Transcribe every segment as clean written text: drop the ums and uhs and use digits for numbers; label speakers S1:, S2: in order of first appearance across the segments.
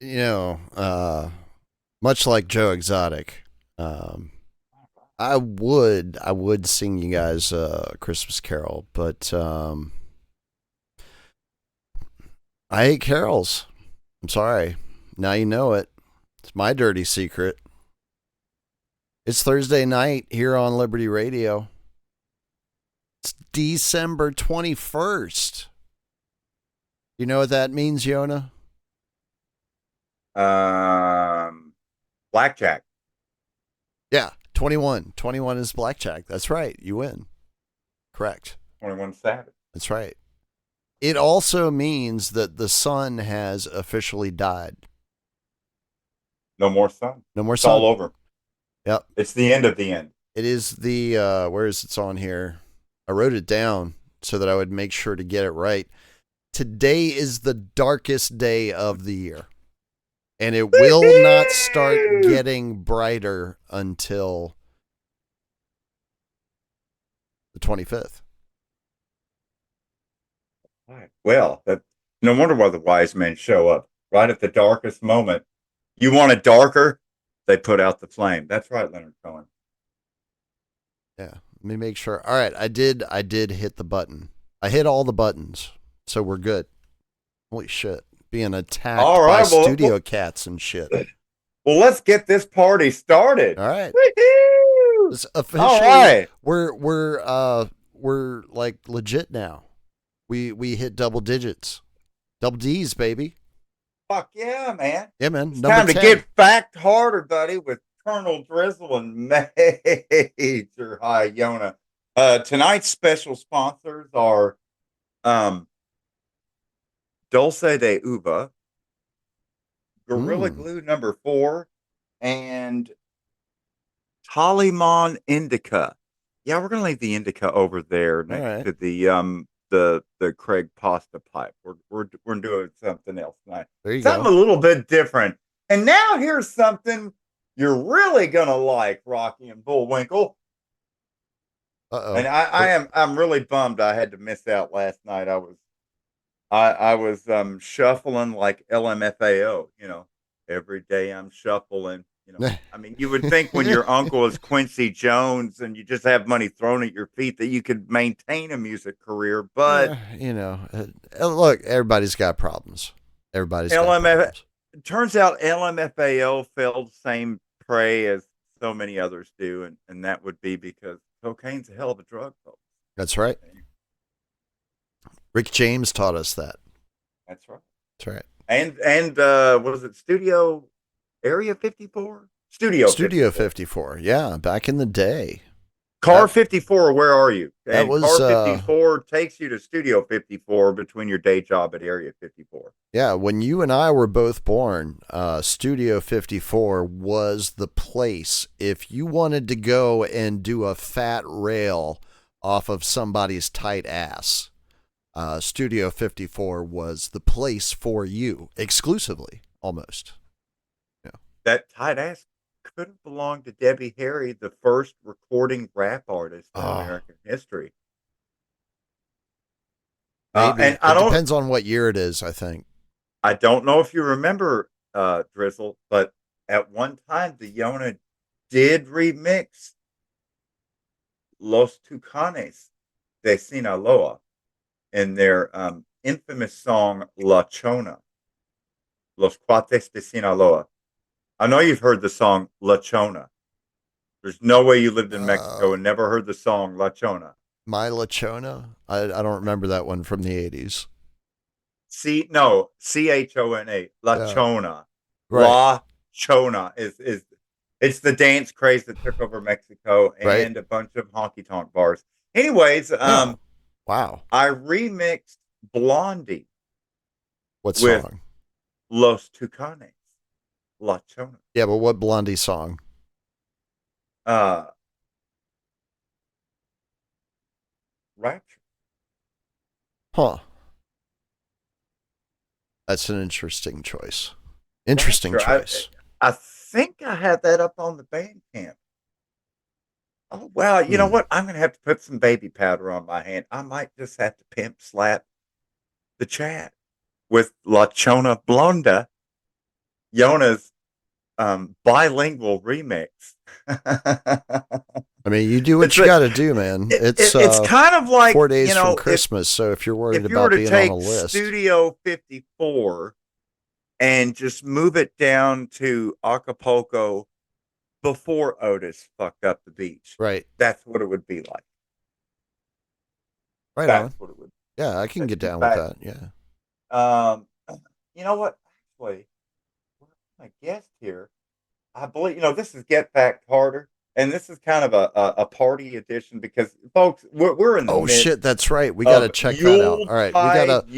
S1: You know, much like Joe Exotic, um, I would sing you guys a Christmas Carol, but I hate carols. I'm sorry. Now you know it. It's my dirty secret. It's Thursday night here on Liberty Radio. It's December 21st. You know what that means, Yona?
S2: Um, Blackjack.
S1: Yeah, 21. 21 is blackjack. That's right. You win. Correct.
S2: 21 Savage.
S1: That's right. It also means that the sun has officially died.
S2: No more sun.
S1: No more
S2: It's all
S1: sun.
S2: over.
S1: Yep.
S2: It's the end of the end.
S1: It is the where is it's on here? I wrote it down so that I would make sure to get it right. Today is the darkest day of the year. And it will not start
S2: Woo-hoo!
S1: getting brighter until the 25th.
S2: Right. Well, no wonder why the wise men show up right at the darkest moment. You want it darker? They put out the flame. That's right, Leonard Cohen.
S1: Yeah. Let me make sure. All right, I did hit the button. I hit all the buttons. So we're good. Holy shit. Being
S2: All
S1: attacked by
S2: right.
S1: studio cats and shit.
S2: Well, let's get this party started.
S1: All right.
S2: Woo-hoo!
S1: This
S2: All
S1: officially
S2: right.
S1: we're like legit now. We hit double digits. Double D's, baby.
S2: Fuck yeah, man.
S1: Yeah, man.
S2: It's
S1: Number
S2: time to
S1: 10.
S2: get fact harder, buddy, with Colonel Drizzle and Major High Yona. Tonight's special sponsors are um, Dulce de Uva, Gorilla
S1: Mm.
S2: Glue number 4, and Talimon Indica. Yeah, we're gonna leave the indica over there
S1: All
S2: next
S1: right.
S2: to the Craig pasta pipe. We're doing something else tonight.
S1: There you
S2: Something
S1: go.
S2: a little bit different. And now here's something you're really gonna like, Rocky and Bullwinkle. And
S1: Uh-oh.
S2: I'm really bummed I had to miss out last night. I was shuffling like LMFAO, every day I'm shuffling. I mean, you would think when your uncle is Quincy Jones and you just have money thrown at your feet that you could maintain a music career, but
S1: Look, everybody's got problems. Everybody's got
S2: LMF
S1: problems.
S2: it turns out LMFAO fell the same prey as so many others do, and that would be because cocaine's a hell of a drug, folks.
S1: That's right. Rick James taught us that.
S2: That's right.
S1: That's right.
S2: And what is it? Studio Area 54? Studio
S1: Studio
S2: 54.
S1: 54. Yeah, back in the day.
S2: Car
S1: That
S2: 54, where are you?
S1: that
S2: And
S1: was
S2: Car 54 takes you to Studio 54 between your day job at Area 54.
S1: yeah, when you and I were both born, Studio 54 was the place. If you wanted to go and do a fat rail off of somebody's tight ass, Studio 54 was the place for you exclusively, almost. Yeah.
S2: That tight ass could have belonged to Debbie Harry, the first recording rap artist in
S1: Oh,
S2: American history. And
S1: maybe. It depends on what year it is, I think.
S2: I don't know if you remember, Drizzle, but at one time the Yona did remix Los Tucanes de Sinaloa in their infamous song La Chona, Los Cuates de Sinaloa. I know you've heard the song La Chona. There's no way you lived in
S1: Uh,
S2: Mexico and never heard the song La Chona.
S1: My Lachona? I don't remember that one from the 80s.
S2: No, Chona. La
S1: Yeah.
S2: Chona.
S1: Right.
S2: La Chona is it's the dance craze that took over Mexico
S1: Right.
S2: and a bunch of honky tonk bars. Anyways,
S1: Yeah. Wow.
S2: I remixed Blondie
S1: What
S2: with
S1: song?
S2: Los Tucanes, La Chona.
S1: Yeah, but what Blondie song?
S2: Uh, Rapture.
S1: Huh. That's an interesting choice. Interesting
S2: Rapture. I
S1: choice.
S2: I think I had that up on the Bandcamp. Oh well, you know
S1: Hmm.
S2: what? I'm gonna have to put some baby powder on my hand. I might just have to pimp slap the chat with La Chona Blonda. Yona's bilingual remix.
S1: I mean, you do what
S2: it's
S1: you
S2: a,
S1: got to do, man. It's
S2: it's kind of like,
S1: 4 days from Christmas, so if you're worried
S2: if you were
S1: about
S2: to
S1: being on a
S2: take
S1: list,
S2: Studio 54 and just move it down to Acapulco before Otis fucked up the beach,
S1: right,
S2: that's what it would be like.
S1: right on.
S2: That's what it would be.
S1: Yeah, I can get
S2: In
S1: down with
S2: fact,
S1: that. Yeah.
S2: um, you know what? Actually, my guest here, I believe, this is Get Back Carter, and this is kind of a party edition because, folks, we're in the
S1: Oh
S2: midst
S1: shit, that's right. We got to
S2: of
S1: check that out. All right, we got
S2: Yuletide
S1: to.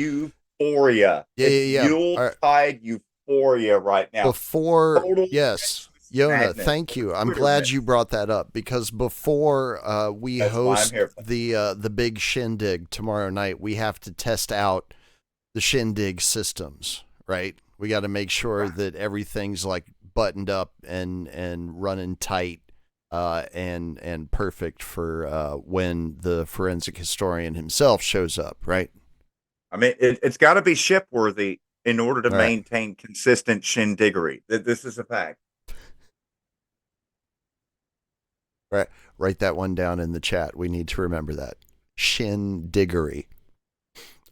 S2: euphoria.
S1: Yeah,
S2: It's
S1: yeah, yeah. All right.
S2: Yuletide euphoria right now.
S1: Before,
S2: Total
S1: yes,
S2: Christmas
S1: Yona,
S2: madness
S1: thank
S2: for the
S1: you. I'm
S2: Twitter
S1: glad you
S2: mix.
S1: brought that up because before we
S2: That's why I'm
S1: host
S2: here for.
S1: the big shindig tomorrow night, we have to test out the shindig systems, right? We got to make sure
S2: Right.
S1: that everything's like buttoned up and running tight and perfect for when the forensic historian himself shows up, right?
S2: I mean, it's got to be ship worthy in order to
S1: All right.
S2: maintain consistent shindiggery. This is a fact.
S1: Right. Write that one down in the chat. We need to remember that. Shindiggery.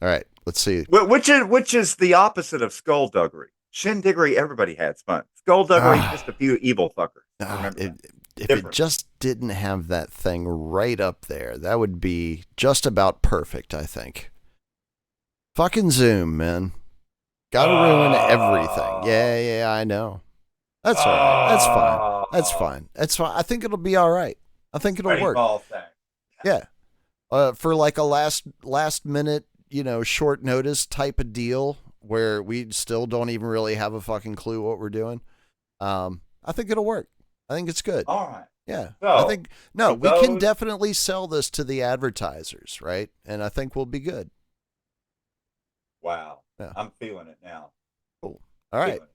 S1: All right. Let's see.
S2: Which is the opposite of skullduggery. Shindiggery, everybody had fun. Skullduggery, just a
S1: Ah,
S2: few evil fuckers.
S1: ah,
S2: Remember that.
S1: if it
S2: Difference.
S1: just didn't have that thing right up there, that would be just about perfect, I think. Fucking Zoom, man. Gotta ruin everything.
S2: Oh,
S1: Yeah, yeah, I know. That's all right. That's fine. That's
S2: oh,
S1: fine. That's fine. I think it'll be all right. I think it'll
S2: sweaty
S1: work.
S2: ball sack.
S1: Yeah. For like a last minute, short notice type of deal where we still don't even really have a fucking clue what we're doing. I think it'll work. I think it's good.
S2: All right.
S1: Yeah. I
S2: So,
S1: think no,
S2: for
S1: we can
S2: those,
S1: definitely sell this to the advertisers, right? And I think we'll be good.
S2: wow,
S1: Yeah.
S2: I'm feeling it now.
S1: Cool. All right.
S2: Feeling it.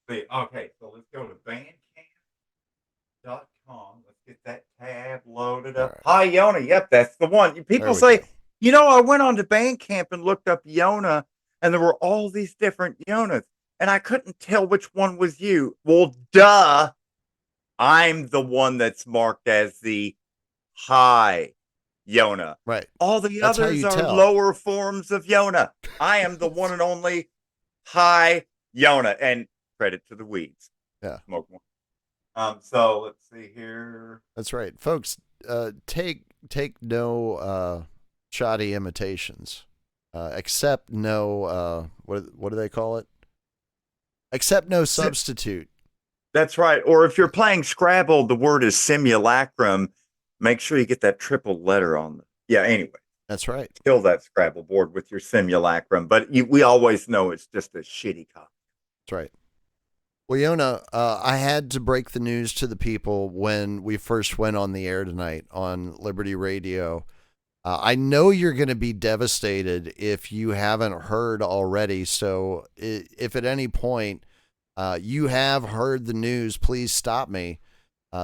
S2: See, okay, so let's go to bandcamp.com. Let's get that tab loaded
S1: All
S2: up.
S1: right.
S2: Hi, Yona. Yep, that's the one.
S1: There
S2: People
S1: we go.
S2: say, I went on to Bandcamp and looked up Yona, and there were all these different Yonas, and I couldn't tell which one was you. Well, duh. I'm the one that's marked as the High Yona.
S1: Right.
S2: All the
S1: That's how
S2: others
S1: you
S2: are
S1: tell.
S2: lower forms of Yona. I am the one and only High Yona. And credit to the weeds.
S1: Yeah.
S2: Smoke one. So let's see here.
S1: That's right. Folks, take no shoddy imitations. Accept no what do they call it? Accept no substitute.
S2: That's right. Or if you're playing Scrabble, the word is simulacrum. Make sure you get that triple letter on the. Yeah, anyway.
S1: That's right.
S2: Kill that Scrabble board with your simulacrum. But we always know it's just a shitty copy.
S1: That's right. Well, Yona, I had to break the news to the people when we first went on the air tonight on Liberty Radio. I know you're going to be devastated if you haven't heard already. So if at any point you have heard the news, please stop me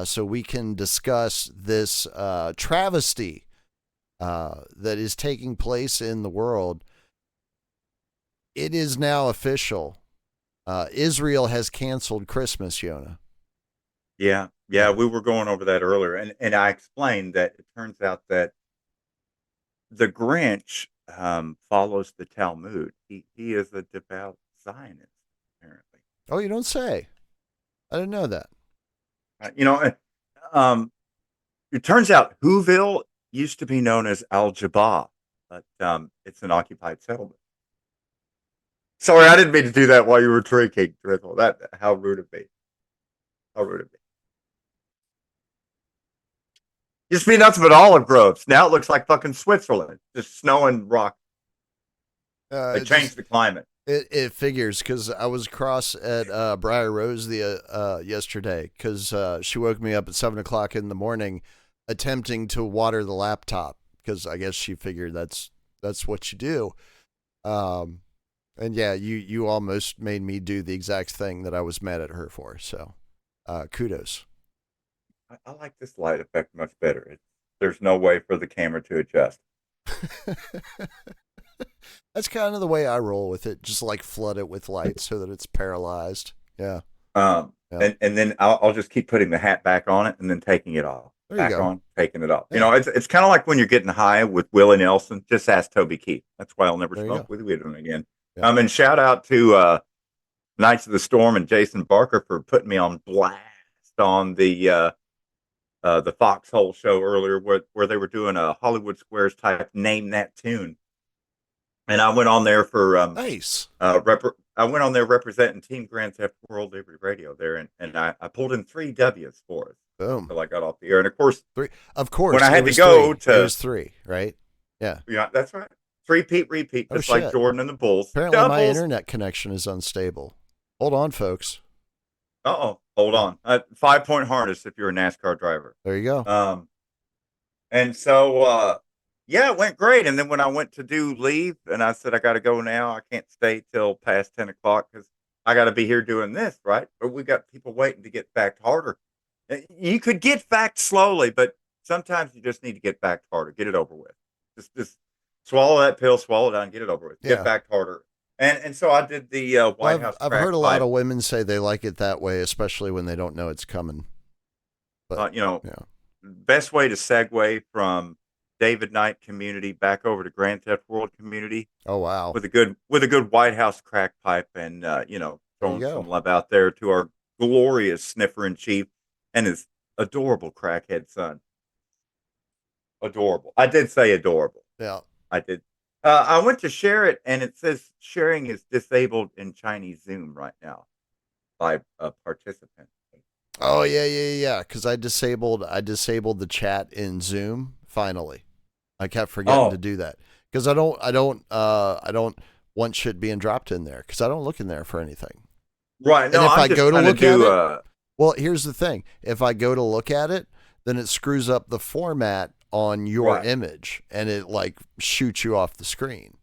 S1: so we can discuss this travesty that is taking place in the world. It is now official. Israel has canceled Christmas, Yona.
S2: Yeah, we were going over that earlier, and I explained that it turns out that the Grinch follows the Talmud. He is a devout Zionist, apparently.
S1: Oh, you don't say. I didn't know that.
S2: Uh, you know, um, it turns out Whoville used to be known as Al Jabba, but it's an occupied settlement. Sorry, I didn't mean to do that while you were drinking, Drizzle. That how rude of me. How rude of me. Used to be nothing but olive groves. Now it looks like fucking Switzerland, just snow and rock. They changed the climate.
S1: It figures because I was cross at Briar Rose yesterday because she woke me up at 7 o'clock in the morning, attempting to water the laptop because I guess she figured that's what you do. And yeah, you almost made me do the exact thing that I was mad at her for. So, kudos.
S2: I like this light effect much better. There's no way for the camera to adjust.
S1: That's kind of the way I roll with it. Just like flood it with light so that it's paralyzed. Yeah. Yeah.
S2: And then I'll just keep putting the hat back on it and then taking it off.
S1: There you
S2: Back
S1: go.
S2: on, taking it off. You
S1: Yeah.
S2: know, it's kind of like when you're getting high with Willie Nelson. Just ask Toby Keith. That's why I'll never
S1: There you
S2: smoke
S1: go.
S2: with him again.
S1: Yeah.
S2: And shout out to Knights of the Storm and Jason Barker for putting me on blast on the Foxhole show earlier, where they were doing a Hollywood Squares type name that tune, and I went on there for
S1: Nice.
S2: I went on there representing Team Grand Theft World Liberty Radio there, and I pulled in 3 W's for us.
S1: Boom.
S2: Until I got off the air, and of course,
S1: 3. Of course.
S2: when I had to go
S1: three. It
S2: to,
S1: was 3, right? Yeah.
S2: yeah, that's right. 3-peat, repeat, just like
S1: shit.
S2: Jordan and the Bulls.
S1: Apparently,
S2: Doubles.
S1: my internet connection is unstable. Hold on, folks.
S2: Hold on. 5-point harness if you're a NASCAR driver.
S1: There you go.
S2: And so, yeah, it went great. And then when I went to leave, and I said, I got to go now. I can't stay till past 10 o'clock because I got to be here doing this, right? But we got people waiting to get backed harder. You could get backed slowly, but sometimes you just need to get backed harder. Get it over with. Just swallow that pill, swallow it down, get it over with. Get backed harder. And so I did the White House.
S1: I've heard a lot of women say they like it that way, especially when they don't know it's coming. But,
S2: best way to segue from David Knight community back over to Grand Theft World community.
S1: Oh wow!
S2: With a good White House crack pipe, and throwing some love out there to our glorious sniffer in chief and his adorable crackhead son. Adorable. I did say adorable.
S1: Yeah,
S2: I did. I went to share it, and it says sharing is disabled in Chinese Zoom right now by a participant.
S1: Oh yeah. Because I disabled the chat in Zoom. Finally, I kept forgetting to do that because I don't want shit being dropped in there because I don't look in there for anything.
S2: Right. No,
S1: and if
S2: I'm
S1: I
S2: just
S1: go to look at it,
S2: well,
S1: here's the thing: if I go to look at it, then it screws up the format on your image and it like shoots you off the screen.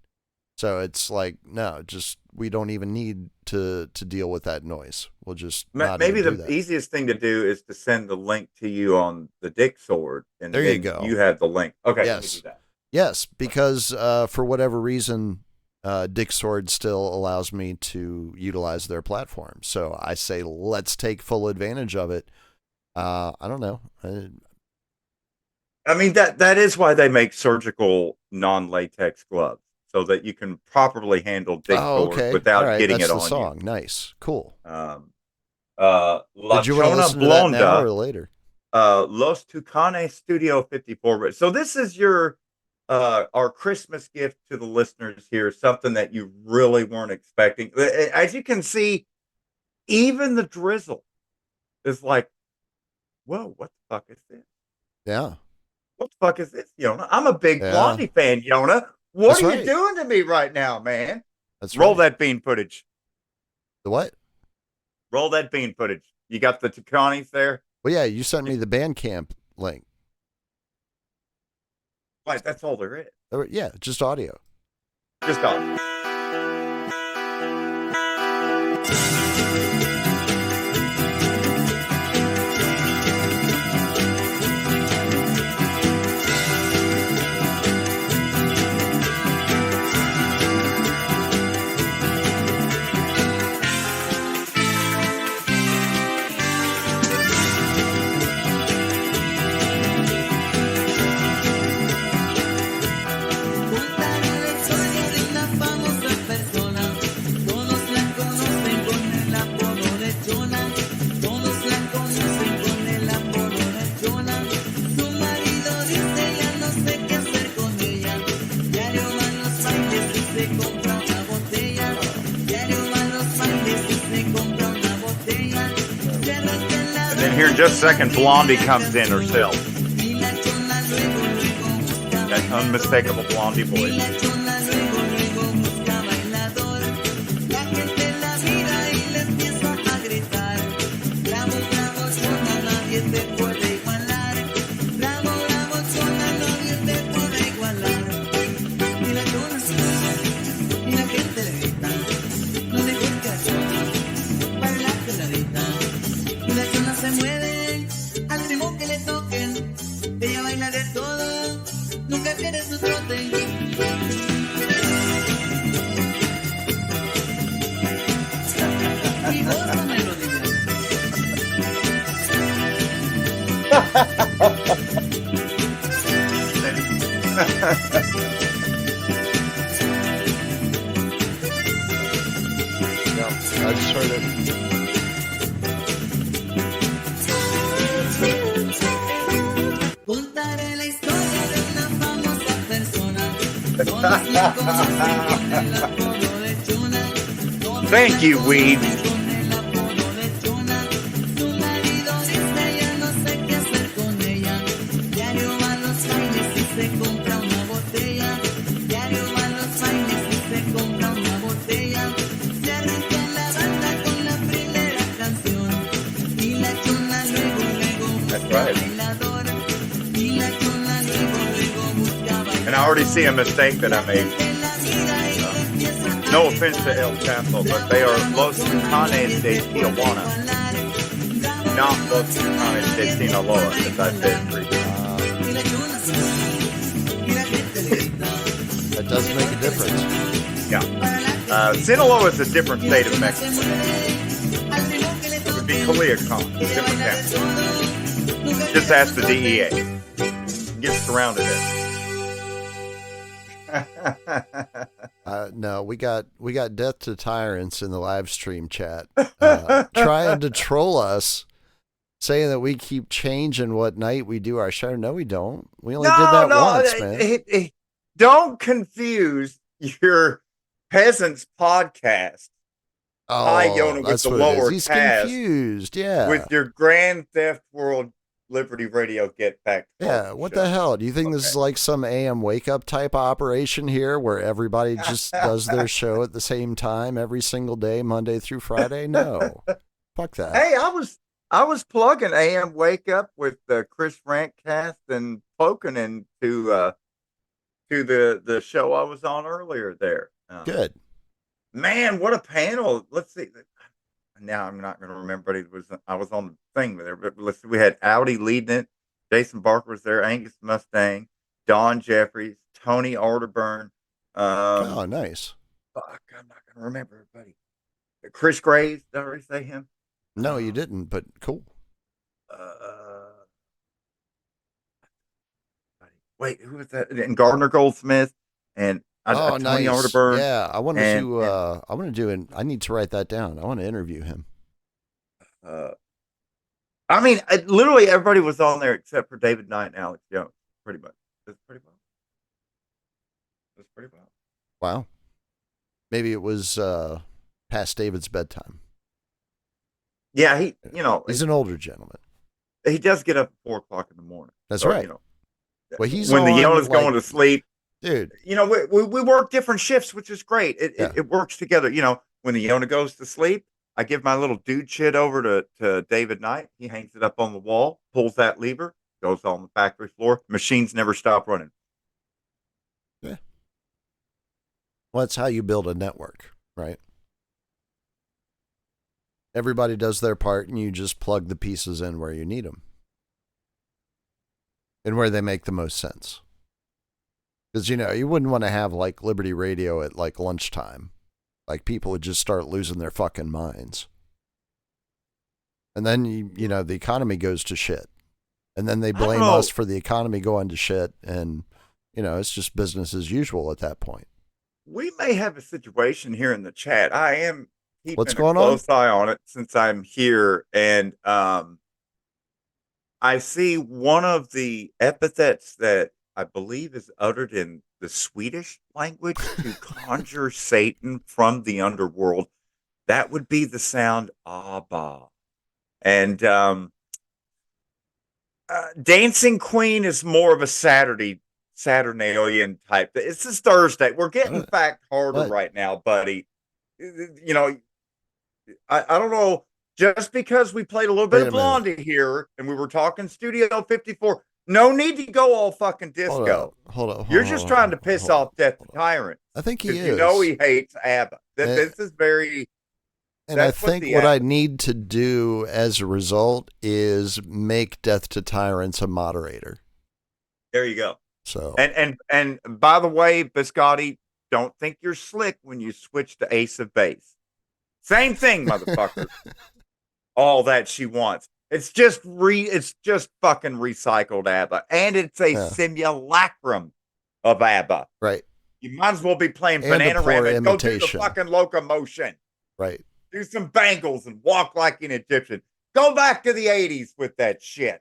S1: So it's like, no, just we don't even need to deal with that noise. We'll just
S2: maybe the easiest thing to do is to send the link to you on the Dick Sword, and
S1: there you go.
S2: You have the link. Okay,
S1: yes,
S2: let me do that.
S1: Yes, because for whatever reason, Dick Sword still allows me to utilize their platform. So I say, let's take full advantage of it. I don't know.
S2: I mean, that is why they make surgical non-latex gloves, so that you can properly handle Dick Sword without getting it on you.
S1: Song. Nice. Cool.
S2: La
S1: Did you want to listen to that now or later?
S2: Los Tucanes Studio 54. So this is your our Christmas gift to the listeners here, something that you really weren't expecting. As you can see, even the drizzle is like, whoa, what the fuck is this?
S1: Yeah.
S2: What the fuck is this, Yona? I'm a big Blondie fan, Yona. What are you doing to me right now, man? Roll that bean footage.
S1: The what?
S2: Roll that bean footage. You got the Tucanes there?
S1: Well, yeah, you sent me the Bandcamp link.
S2: Right, that's all there is.
S1: Yeah, just audio.
S2: Just audio. Here in just a second, Blondie comes in herself. That unmistakable Blondie voice.
S3: Ella baila de todo, nunca pierde su trote.
S1: I just heard it.
S2: Thank you, Weed. That's right. And I already see a mistake that I made. No offense to El Chapo, but they are Los Tucanes de Tijuana, not Los Tucanes de Sinaloa, as I said previously.
S1: That does make a difference.
S2: Yeah. Sinaloa is a different state of Mexico. It would be Culiacan, different county. Just ask the DEA. Get surrounded it.
S1: No, we got death to tyrants in the live stream chat, trying to troll us, saying that we keep changing what night we do our show. No, we don't. We only did that once, man.
S2: Don't confuse your peasants podcast. High Yona with the lower
S1: He's
S2: cast
S1: confused, yeah.
S2: with your Grand Theft World Liberty Radio Get Back.
S1: Yeah, what the hell? Do you think this is like some AM wake up type operation here where everybody just does their show at the same time every single day, Monday through Friday? No. Fuck that.
S2: Hey, I was plugging AM Wake Up with Chris Rantcast and poking into to the show I was on earlier there.
S1: Good.
S2: Man, what a panel. Let's see. Now I'm not going to remember, but I was on the thing there. But let's see, we had Audi leading it. Jason Barker was there. Angus Mustang, Don Jeffries, Tony Alderburn.
S1: Oh, nice.
S2: Fuck, I'm not going to remember everybody. Chris Graves, did I already say him?
S1: No, you didn't, but cool.
S2: Wait, who was that? And Gardner Goldsmith and
S1: Tony
S2: nice. Alderburn.
S1: Yeah, I want to do I need to write that down. I want to interview him.
S2: I mean, literally everybody was on there except for David Knight and Alex Jones. Pretty much. That's pretty well.
S1: Wow. Maybe it was past David's bedtime.
S2: Yeah,
S1: he's an older gentleman.
S2: He does get up at 4:00 in the morning.
S1: That's right.
S2: Well, he's when the Yona's going to sleep.
S1: Dude,
S2: we work different shifts, which is great. It works together. When the Yona goes to sleep, I give my little dude shit over to David Knight. He hangs it up on the wall, pulls that lever, goes on the factory floor. Machines never stop running.
S1: Yeah. Well, that's how you build a network, right? Everybody does their part, and you just plug the pieces in where you need them. And where they make the most sense. Because, you wouldn't want to have, like, Liberty Radio at, like, lunchtime. Like, people would just start losing their fucking minds. And then, the economy goes to shit. And then they blame us for the economy going to shit. And, it's just business as usual at that point.
S2: We may have a situation here in the chat. I am keeping
S1: What's
S2: a
S1: going
S2: close eye on it since I'm here. And I see one of the epithets that I believe is uttered in the Swedish language to conjure Satan from the underworld. That would be the sound Abba. And Dancing Queen is more of a Saturnalian type. This is Thursday. We're getting fact harder right now, buddy. I don't know. Just because we played a little bit of Blondie here and we were talking Studio 54, no need to go all fucking disco.
S1: Hold on.
S2: You're just trying to piss off Death the Tyrant.
S1: I think he is.
S2: He hates ABBA. This is very...
S1: And I think what I need to do as a result is make Death to Tyrants a moderator.
S2: There you go.
S1: So
S2: and by the way, Biscotti, don't think you're slick when you switch to Ace of Base. Same thing, motherfucker. All that she wants. It's just fucking recycled ABBA. And it's a simulacrum of ABBA.
S1: Right.
S2: You might as well be playing Banana Rama and go do the fucking locomotion.
S1: Right.
S2: Do some bangles and walk like an Egyptian. Go back to the 80s with that shit.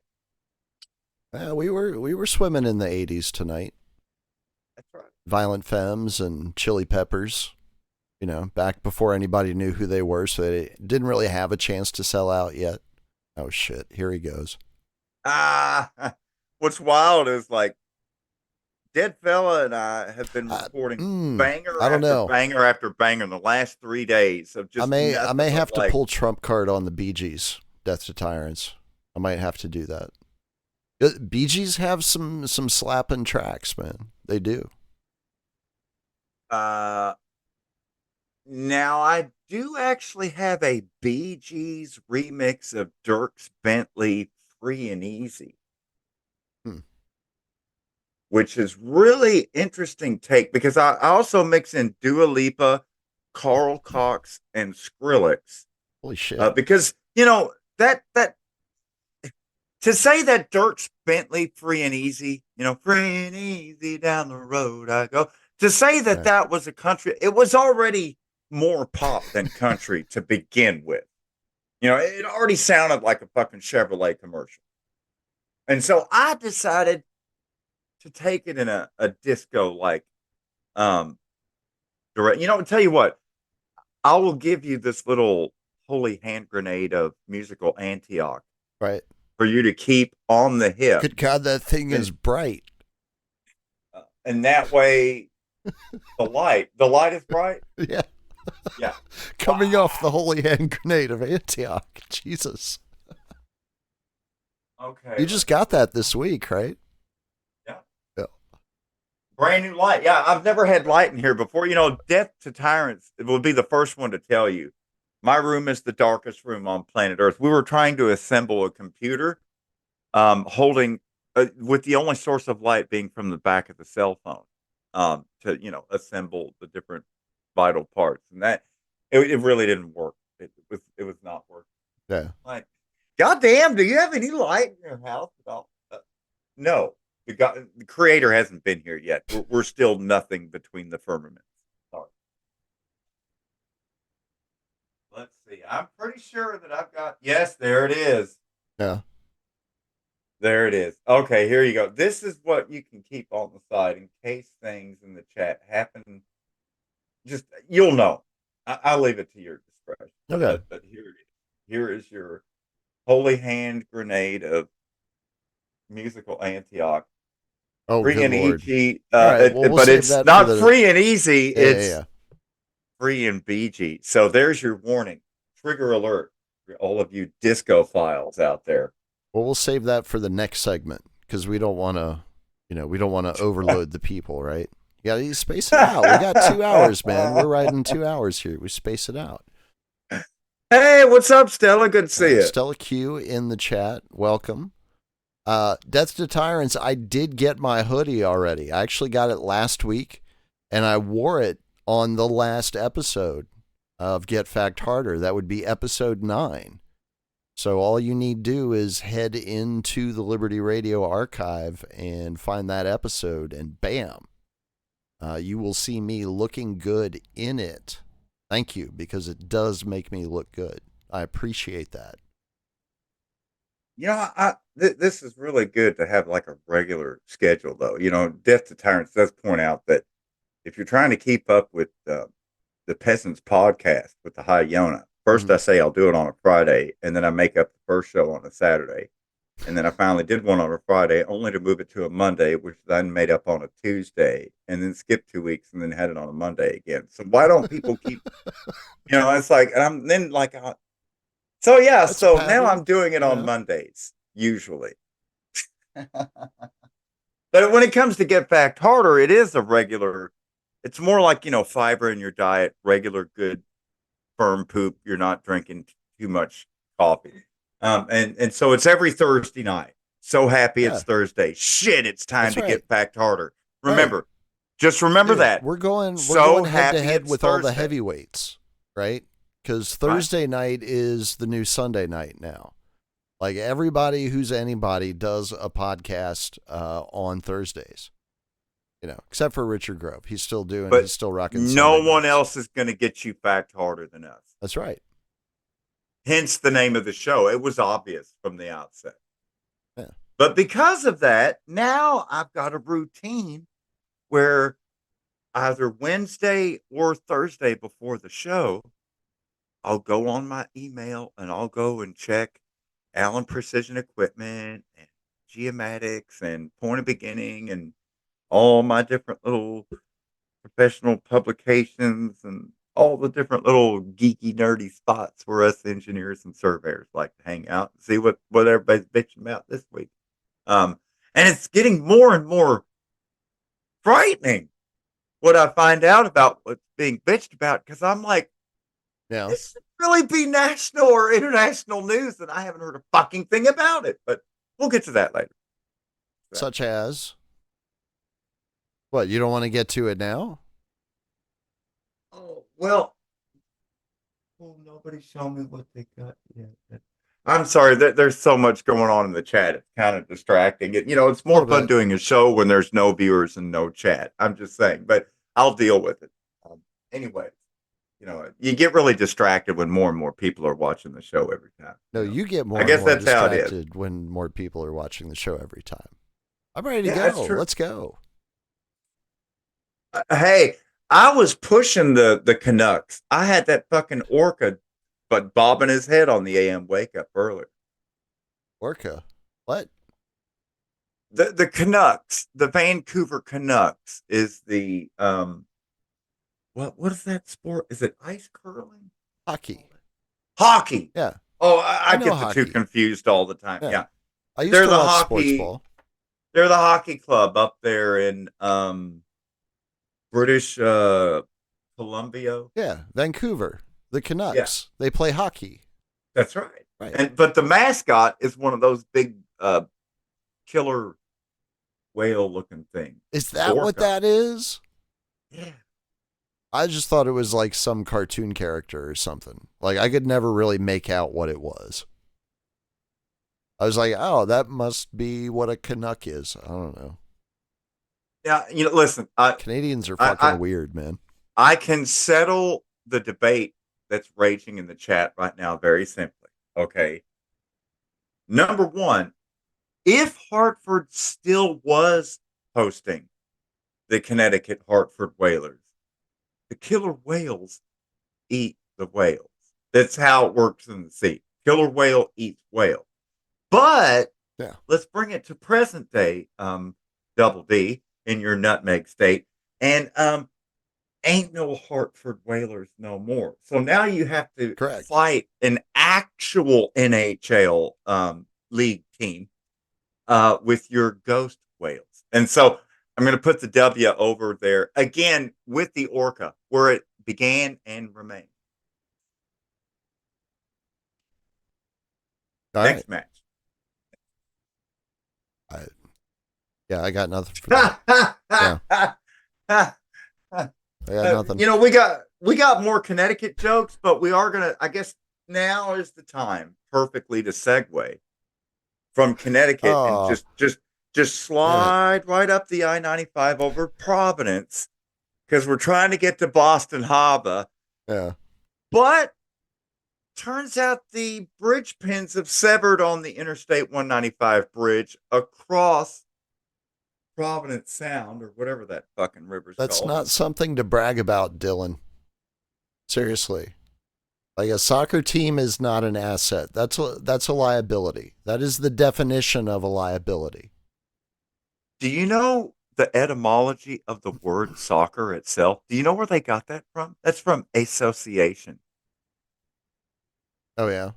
S1: We were swimming in the 80s tonight.
S2: That's right.
S1: Violent Femmes and Chili Peppers. You know, back before anybody knew who they were, so they didn't really have a chance to sell out yet. Oh shit! Here he goes.
S2: What's wild is like Dead Fella and I have been recording banger
S1: I don't
S2: after
S1: know.
S2: banger after banger in the last 3 days of just.
S1: I may have to pull trump card on the Bee Gees, Death to Tyrants. I might have to do that. Bee Gees have some slapping tracks, man. They do.
S2: Now I do actually have a Bee Gees remix of Dierks Bentley "Free and Easy." Which is really interesting take because I also mix in Dua Lipa, Carl Cox, and Skrillex.
S1: Holy shit!
S2: Because you know that to say that Dierks Bentley "Free and Easy," you know, free and easy down the road I go. To say that that was a country, it was already more pop than country to begin with. You know, it already sounded like a fucking Chevrolet commercial, and so I decided to take it in a disco like direct. You know, I'll tell you what, I will give you this little holy hand grenade of musical Antioch.
S1: Right.
S2: For you to keep on the hip.
S1: Good God, that thing is bright.
S2: And that way the light is bright.
S1: Yeah.
S2: Yeah.
S1: Coming off the holy hand grenade of Antioch. Jesus.
S2: Okay.
S1: You just got that this week, right?
S2: Brand new light. Yeah, I've never had light in here before. You know, Death to Tyrants, it will be the first one to tell you. My room is the darkest room on planet Earth. We were trying to assemble a computer holding, with the only source of light being from the back of the cell phone to, you know, assemble the different vital parts. And that, it really didn't work. It was not working.
S1: Yeah.
S2: Like, goddamn, do you have any light in your house at all? No. The creator hasn't been here yet. We're still nothing between the firmaments. Sorry. Let's see. I'm pretty sure that I've got. Yes, there it is.
S1: Yeah.
S2: There it is. Okay, here you go. This is what you can keep on the side in case things in the chat happen. Just you'll know. I'll leave it to your discretion.
S1: Okay.
S2: But here it is. Here is your holy hand grenade of musical Antioch.
S1: Oh,
S2: free and
S1: Lord.
S2: easy,
S1: right, well,
S2: but it's not free and easy. It's free and BG. So there's your warning. Trigger alert for all of you disco files out there.
S1: Well, we'll save that for the next segment because we don't want to, we don't want to overload the people, right? You got to space it out. We got 2 hours, man. We're riding 2 hours here. We space it out.
S2: Hey, what's up, Stella? Good to see you.
S1: Stella Q in the chat. Welcome. Death to Tyrants, I did get my hoodie already. I actually got it last week, and I wore it on the last episode of Get Fact Harder. That would be episode 9. So all you need to do is head into the Liberty Radio archive and find that episode, and bam, you will see me looking good in it. Thank you, because it does make me look good. I appreciate that.
S2: You know, this is really good to have like a regular schedule, though. You know, Death to Tyrants does point out that if you're trying to keep up with the Peasants podcast with the High Yona, first I say I'll do it on a Friday, and then I make up the first show on a Saturday. And then I finally did one on a Friday, only to move it to a Monday, which then made up on a Tuesday, and then skipped 2 weeks and then had it on a Monday again. So why don't people keep, it's like, and I'm then like, so yeah, so now I'm doing it on Mondays, usually. But when it comes to Get Fact Harder, it is a regular, it's more like, fiber in your diet, regular, good, firm poop. You're not drinking too much coffee. And so it's every Thursday night. So happy it's Thursday. Shit, it's time to Get Fact Harder. Remember, just remember that.
S1: We're going head to head with all the heavyweights, right? Because Thursday night is the new Sunday night now. Like everybody who's anybody does a podcast on Thursdays. Except for Richard Grove. He's still rocking.
S2: No one else is going to get you fact harder than us.
S1: That's right.
S2: Hence the name of the show. It was obvious from the outset.
S1: Yeah.
S2: But because of that, now I've got a routine where either Wednesday or Thursday before the show, I'll go on my email and I'll go and check Allen Precision Equipment and Geomatics and Point of Beginning and all my different little professional publications and all the different little geeky, nerdy spots where us engineers and surveyors like to hang out and see what everybody's bitching about this week. And it's getting more and more frightening what I find out about what's being bitched about because I'm like,
S1: Yeah.
S2: this should really be national or international news, and I haven't heard a fucking thing about it. But we'll get to that later.
S1: Such as what? You don't want to get to it now?
S2: Oh well, nobody show me what they got yet. I'm sorry. There's so much going on in the chat. It's kind of distracting. It's more fun doing a show when there's no viewers and no chat. I'm just saying, but I'll deal with it. Anyway, you get really distracted when more and more people are watching the show every time.
S1: No, you get more
S2: I guess
S1: and more
S2: that's how it is.
S1: distracted when more people are watching the show every time. I'm ready to
S2: Yeah,
S1: go.
S2: that's true.
S1: Let's go.
S2: Hey, I was pushing the Canucks. I had that fucking orca, but bobbing his head on the AM wake up earlier.
S1: Orca? What?
S2: The Canucks, the Vancouver Canucks, is the what is that sport? Is it ice curling?
S1: Hockey.
S2: Hockey.
S1: Yeah.
S2: Oh, I get the two
S1: hockey.
S2: confused all the time. Yeah.
S1: I used to watch sports
S2: hockey.
S1: ball.
S2: They're the hockey club up there in British Columbia.
S1: Yeah, Vancouver. The Canucks.
S2: Yeah.
S1: They play hockey.
S2: That's right.
S1: Right.
S2: But the mascot is one of those big killer whale looking things.
S1: Is that what that is?
S2: Yeah.
S1: I just thought it was like some cartoon character or something. Like I could never really make out what it was. I was like, oh, that must be what a Canuck is. I don't know.
S2: Yeah, listen.
S1: Canadians are fucking weird, man.
S2: I can settle the debate that's raging in the chat right now very simply. Okay. Number one, if Hartford still was hosting the Connecticut Hartford Whalers, the killer whales eat the whales. That's how it works in the sea. Killer whale eats whale. But let's bring it to present day, Double D, in your nutmeg state. And ain't no Hartford Whalers no more. So now you have to fight an actual NHL league team with your ghost whales. And so I'm going to put the W over there again with the orca, where it began and remained. Next match.
S1: I got nothing for that. I got nothing.
S2: We got more Connecticut jokes, but we are gonna. I guess now is the time perfectly to segue from Connecticut and just slide right up the I-95 over Providence because we're trying to get to Boston Harbor.
S1: Yeah,
S2: but turns out the bridge pins have severed on the Interstate 195 bridge across Providence Sound or whatever that fucking river's called.
S1: That's not something to brag about, Dylan. Seriously. Like a soccer team is not an asset. That's a liability. That is the definition of a liability.
S2: Do you know the etymology of the word soccer itself? Do you know where they got that from? That's from association.
S1: Oh yeah.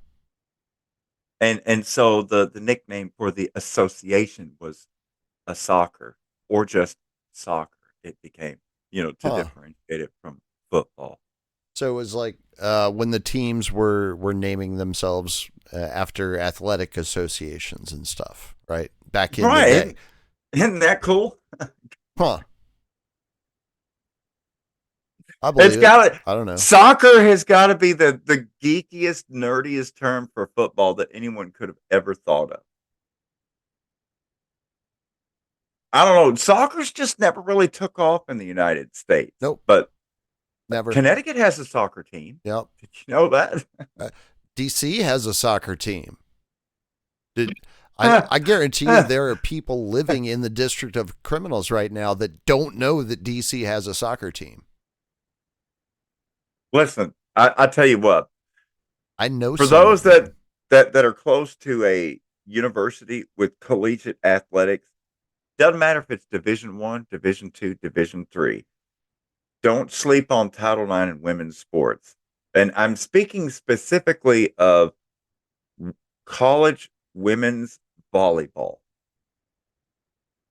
S2: And so the nickname for the association was a soccer or just soccer. It became, to differentiate it from football.
S1: So it was like when the teams were naming themselves after athletic associations and stuff, right? Back in the day.
S2: Isn't that cool?
S1: Huh. I believe I don't know.
S2: Soccer has got to be the geekiest, nerdiest term for football that anyone could have ever thought of. I don't know. Soccer's just never really took off in the United States.
S1: Nope.
S2: But
S1: never.
S2: Connecticut has a soccer team.
S1: Yep.
S2: Did you know that?
S1: DC has a soccer team. Did I guarantee you there are people living in the District of Criminals right now that don't know that DC has a soccer team.
S2: Listen, I tell you what,
S1: I know
S2: for
S1: some
S2: those
S1: of them.
S2: that are close to a university with collegiate athletics, doesn't matter if it's Division 1, Division 2, Division 3. Don't sleep on Title IX and women's sports. And I'm speaking specifically of college women's volleyball.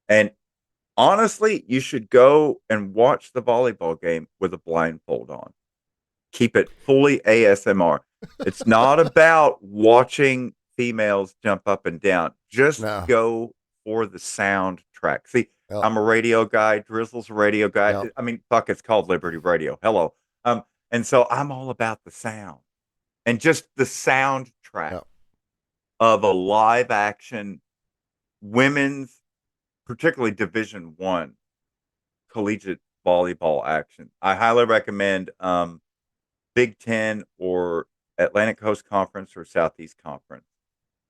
S2: And honestly, you should go and watch the volleyball game with a blindfold on. Keep it fully ASMR. It's not about watching females jump up and down. Just
S1: No.
S2: go for the soundtrack. See,
S1: Yep.
S2: I'm a radio guy. Drizzle's a radio guy.
S1: Yep.
S2: I mean, fuck, it's called Liberty Radio. Hello. And so I'm all about the sound and just the soundtrack
S1: Yep.
S2: of a live action women's, particularly Division 1 collegiate volleyball action. I highly recommend Big Ten or Atlantic Coast Conference or Southeast Conference.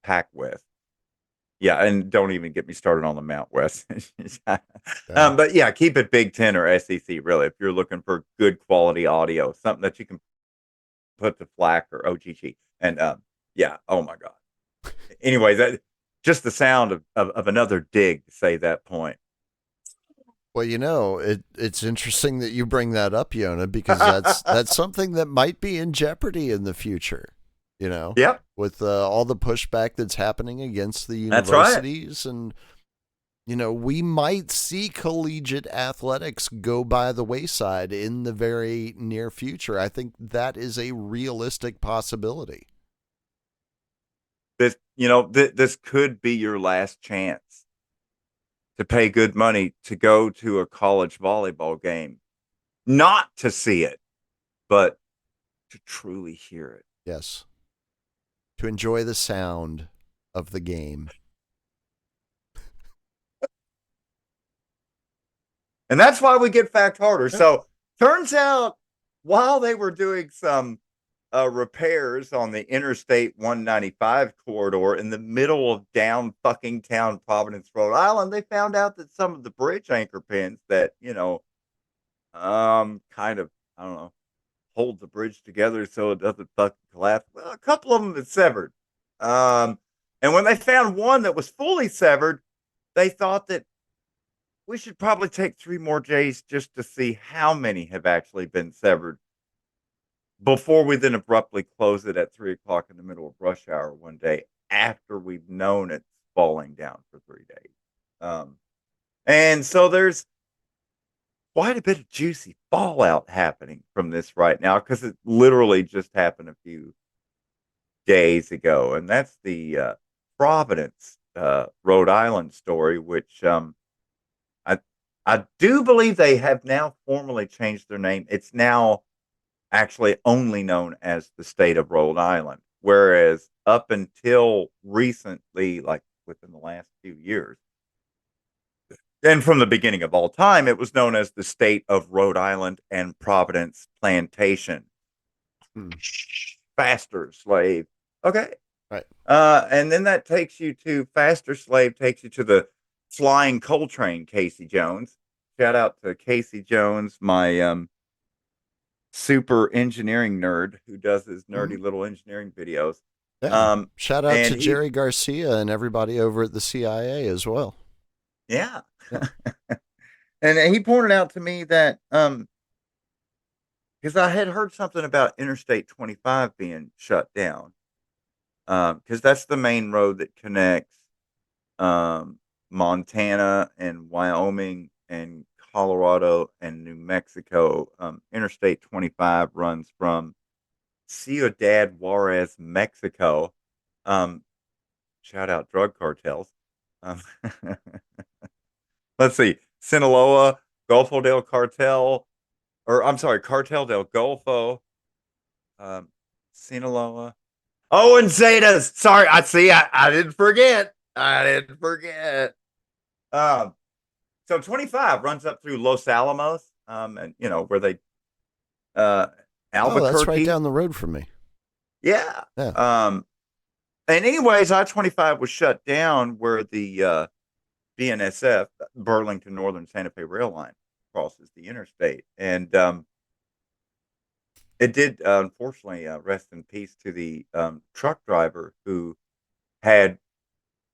S2: Pac West. Yeah, and don't even get me started on the Mount West.
S1: Yeah.
S2: But yeah, keep it Big Ten or SEC, really, if you're looking for good quality audio, something that you can put to FLAC or OGG. And yeah, oh my God. Anyway, that just the sound of another dig to say that point.
S1: Well, it's interesting that you bring that up, Yona, because that's something that might be in jeopardy in the future.
S2: Yep,
S1: With all the pushback that's happening against the
S2: that's right.
S1: universities, and we might see collegiate athletics go by the wayside in the very near future. I think that is a realistic possibility.
S2: This could be your last chance to pay good money to go to a college volleyball game, not to see it, but to truly hear it.
S1: Yes. To enjoy the sound of the game.
S2: And that's why we get fact harder. So turns out while they were doing some repairs on the Interstate 195 corridor in the middle of down fucking town Providence, Rhode Island, they found out that some of the bridge anchor pins that, kind of, I don't know, hold the bridge together so it doesn't fucking collapse. Well, a couple of them had severed. And when they found one that was fully severed, they thought that we should probably take 3 more days just to see how many have actually been severed before we then abruptly close it at 3 o'clock in the middle of rush hour one day after we've known it's falling down for 3 days. And so there's quite a bit of juicy fallout happening from this right now because it literally just happened a few days ago. And that's the Providence, Rhode Island story, which I do believe they have now formally changed their name. It's now actually only known as the state of Rhode Island, whereas up until recently, like within the last few years, and from the beginning of all time, it was known as the state of Rhode Island and Providence Plantation. Faster slave. Okay.
S1: Right.
S2: And then that takes you to Faster Slave, takes you to the Flying Coltrane, Casey Jones. Shout out to Casey Jones, my super engineering nerd who does his nerdy little engineering videos.
S1: Yeah. Shout out to Jerry Garcia and everybody over at the CIA as well.
S2: Yeah. And he pointed out to me that because I had heard something about Interstate 25 being shut down, because that's the main road that connects Montana and Wyoming and Colorado and New Mexico. Interstate 25 runs from Ciudad Juarez, Mexico. Shout out drug cartels. Let's see, Sinaloa, Golfo del Cartel, or I'm sorry, Cartel del Golfo, Sinaloa. Oh, and Zetas. Sorry, I didn't forget. So 25 runs up through Los Alamos, and where they Albuquerque.
S1: Oh, that's right down the road from me.
S2: Yeah.
S1: Yeah.
S2: And anyways, I-25 was shut down where the BNSF, Burlington Northern Santa Fe Rail Line, crosses the interstate. And it did, unfortunately, rest in peace to the truck driver who had,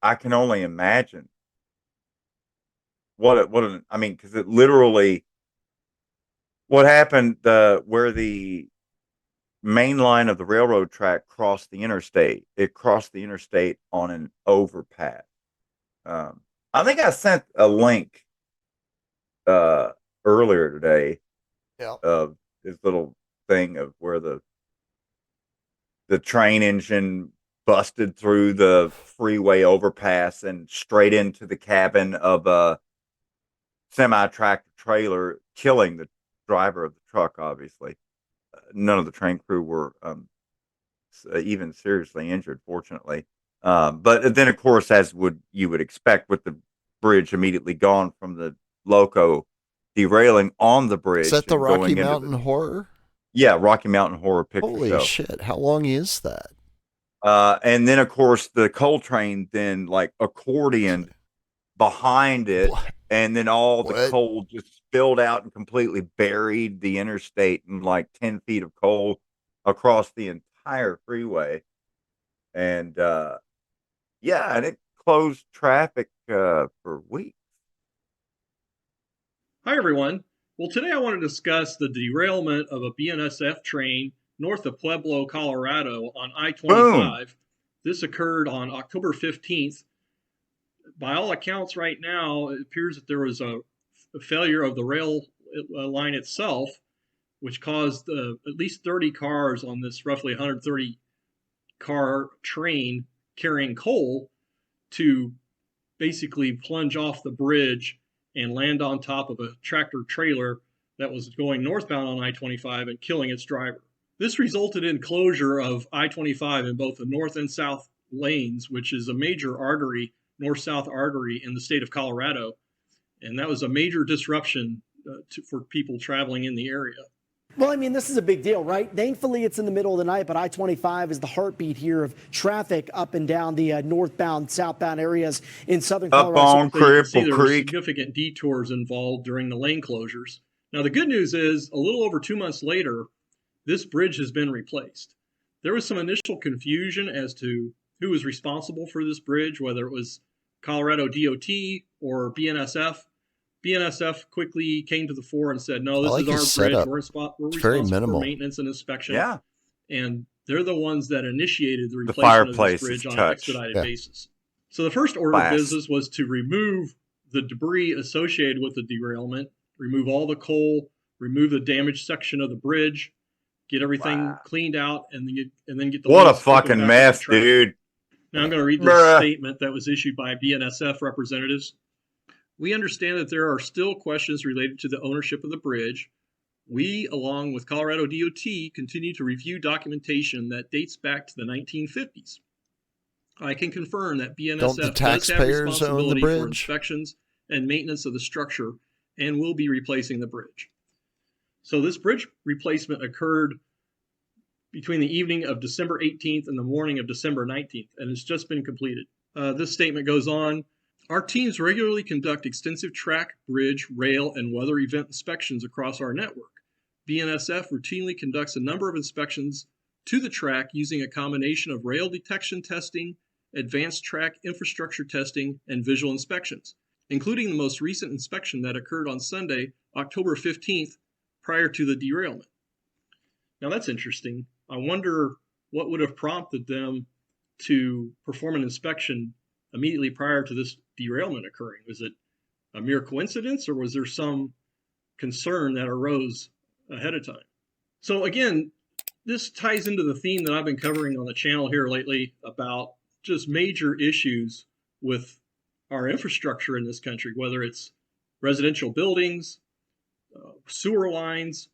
S2: I can only imagine I mean, because it literally, what happened, where the main line of the railroad track crossed the interstate, it crossed the interstate on an overpass. Um, I think I sent a link uh, earlier today
S1: Yeah.
S2: of this little thing of where the train engine busted through the freeway overpass and straight into the cabin of a semi tractor trailer, killing the driver of the truck. Obviously, none of the train crew were even seriously injured, fortunately. But then, of course, as you would expect, with the bridge immediately gone from the loco, derailing on the
S1: Is that
S2: bridge
S1: the
S2: and
S1: Rocky
S2: going into
S1: Mountain Horror?
S2: Rocky Mountain Horror Picture
S1: Holy
S2: Show.
S1: shit! How long is that?
S2: And then, of course, the coal train then like accordioned behind it,
S1: What?
S2: and then all the
S1: What?
S2: coal just spilled out and completely buried the interstate in like 10 feet of coal across the entire freeway. And yeah, and it closed traffic for weeks.
S3: Hi, everyone. Well, today I want to discuss the derailment of a BNSF train north of Pueblo, Colorado on
S2: Boom.
S3: I-25. This occurred on October 15th. By all accounts right now, it appears that there was a failure of the rail line itself, which caused at least 30 cars on this roughly 130 car train carrying coal to basically plunge off the bridge and land on top of a tractor trailer that was going northbound on I-25 and killing its driver. This resulted in closure of I-25 in both the north and south lanes, which is a major artery, north-south artery in the state of Colorado. And that was a major disruption for people traveling in the area.
S4: Well, I mean, this is a big deal, right? Thankfully, it's in the middle of the night, but I-25 is the heartbeat here of traffic up and down the northbound, southbound areas in southern
S2: Up
S4: Colorado.
S2: on
S3: So you can see
S2: Cripple
S3: there were
S2: Creek.
S3: significant detours involved during the lane closures. Now, the good news is, a little over 2 months later, this bridge has been replaced. There was some initial confusion as to who was responsible for this bridge, whether it was Colorado DOT or BNSF. BNSF quickly came to the fore and said, no,
S1: I
S3: this
S1: like
S3: is our
S1: his
S3: bridge.
S1: setup.
S3: We're
S1: It's very
S3: responsible for
S1: minimal.
S3: maintenance and inspection.
S2: Yeah.
S3: And they're the ones that initiated the
S2: The
S3: replacement of this
S2: fireplace is
S3: bridge on an
S2: touch.
S3: expedited
S1: Yeah.
S3: basis. So the first order of
S2: Class.
S3: business was to remove the debris associated with the derailment, remove all the coal, remove the damaged section of the bridge, get everything cleaned out, and then get the
S2: What a
S3: lanes open
S2: fucking
S3: back up
S2: mess,
S3: to traffic.
S2: dude.
S3: Now I'm going to read this
S2: Bruh.
S3: statement that was issued by BNSF representatives. We understand that there are still questions related to the ownership of the bridge. We, along with Colorado DOT, continue to review documentation that dates back to the 1950s. I can confirm that
S1: Don't
S3: BNSF
S1: the
S3: does have
S1: taxpayers own the
S3: responsibility for
S1: bridge?
S3: inspections and maintenance of the structure and will be replacing the bridge. So this bridge replacement occurred between the evening of December 18th and the morning of December 19th, and it's just been completed. This statement goes on. Our teams regularly conduct extensive track, bridge, rail, and weather event inspections across our network. BNSF routinely conducts a number of inspections to the track using a combination of rail detection testing, advanced track infrastructure testing, and visual inspections, including the most recent inspection that occurred on Sunday, October 15th, prior to the derailment. Now that's interesting. I wonder what would have prompted them to perform an inspection immediately prior to this derailment occurring. Was it a mere coincidence, or was there some concern that arose ahead of time? So again, this ties into the theme that I've been covering on the channel here lately about just major issues with our infrastructure in this country, whether it's residential buildings, sewer lines,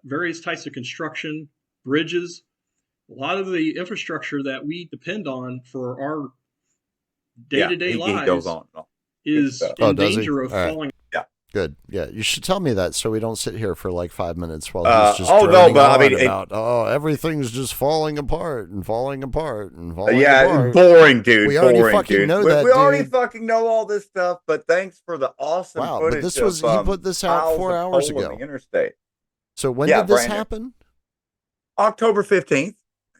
S3: various types of construction, bridges. A lot of the infrastructure that we depend on for our day-to-day
S2: he
S3: lives
S2: goes on.
S3: is
S1: Oh,
S3: in
S1: does he?
S3: danger of
S1: All right.
S3: falling.
S2: Yeah.
S1: Good. Yeah, you should tell me that so we don't sit here for like 5 minutes while he's just
S2: no,
S1: droning
S2: but I
S1: on
S2: mean,
S1: about everything's just falling apart and falling apart and falling
S2: yeah,
S1: apart.
S2: boring, dude.
S1: We already
S2: boring,
S1: fucking
S2: dude.
S1: know
S2: we,
S1: that,
S2: we already
S1: dude.
S2: fucking know all this stuff. But thanks for the awesome
S1: Wow, but
S2: footage
S1: this was
S2: of
S1: he put this out
S2: piles
S1: 4
S2: of
S1: hours
S2: coal in
S1: ago.
S2: the interstate.
S1: So when
S2: Yeah,
S1: did this
S2: brand new.
S1: happen?
S2: October 15th.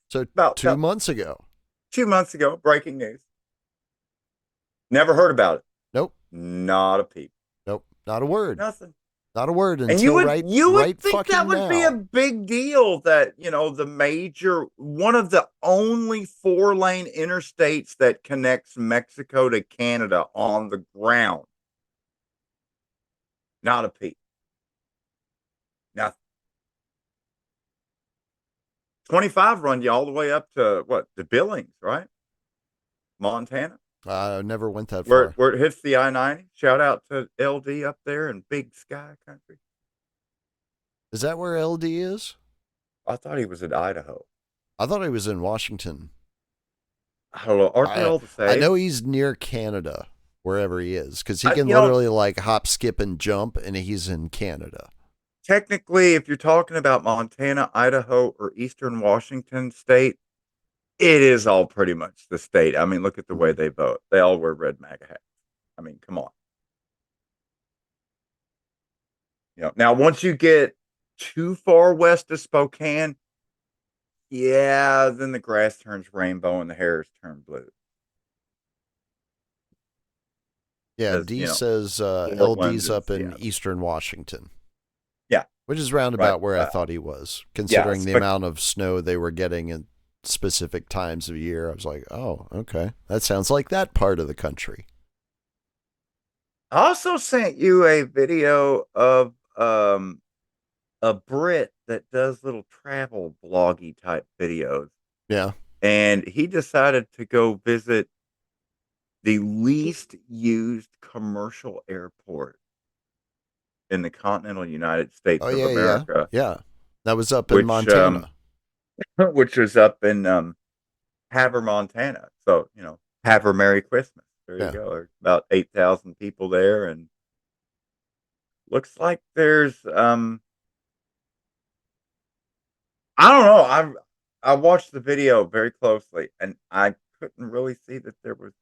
S1: So
S2: About
S1: 2 months ago.
S2: 2 months ago. Breaking news. Never heard about it.
S1: Nope.
S2: Not a peep.
S1: Nope. Not a word.
S2: Nothing.
S1: Not a word until
S2: And you would
S1: right
S2: think
S1: fucking
S2: that would
S1: now.
S2: be a big deal that, one of the only 4-lane interstates that connects Mexico to Canada on the ground. Not a peep. Nothing. 25 run you all the way up to the Billings, right? Montana.
S1: I never went that far.
S2: Where it hits the I-90. Shout out to LD up there in Big Sky Country.
S1: Is that where LD is?
S2: I thought he was in Idaho.
S1: I thought he was in Washington.
S2: I don't know. Aren't they all the same?
S1: I know he's near Canada, wherever he is, because he can
S2: you know-
S1: literally like hop, skip, and jump, and he's in Canada.
S2: Technically, if you're talking about Montana, Idaho, or Eastern Washington state, it is all pretty much the state. I mean, look at the way they vote. They all wear red MAGA hats. I mean, come on. Now once you get too far west of Spokane, yeah, then the grass turns rainbow and the hairs turn blue.
S1: Yeah,
S2: Because,
S1: D says
S2: Portland
S1: LD's
S2: is-
S1: up in
S2: yeah.
S1: Eastern Washington.
S2: Yeah.
S1: Which is roundabout
S2: Right.
S1: where I thought he was, considering the
S2: but-
S1: amount of snow they were getting in specific times of year. I was like, oh, okay. That sounds like that part of the country.
S2: I also sent you a video of a Brit that does little travel bloggy type videos.
S1: Yeah.
S2: And he decided to go visit the least used commercial airport in the continental United States of America.
S1: Yeah. That was up in Montana.
S2: Which was up in Havre, Montana. So, Havre Merry Christmas. There you go. There's about 8,000 people there, and looks like there's I don't know. I watched the video very closely, and I couldn't really see that there was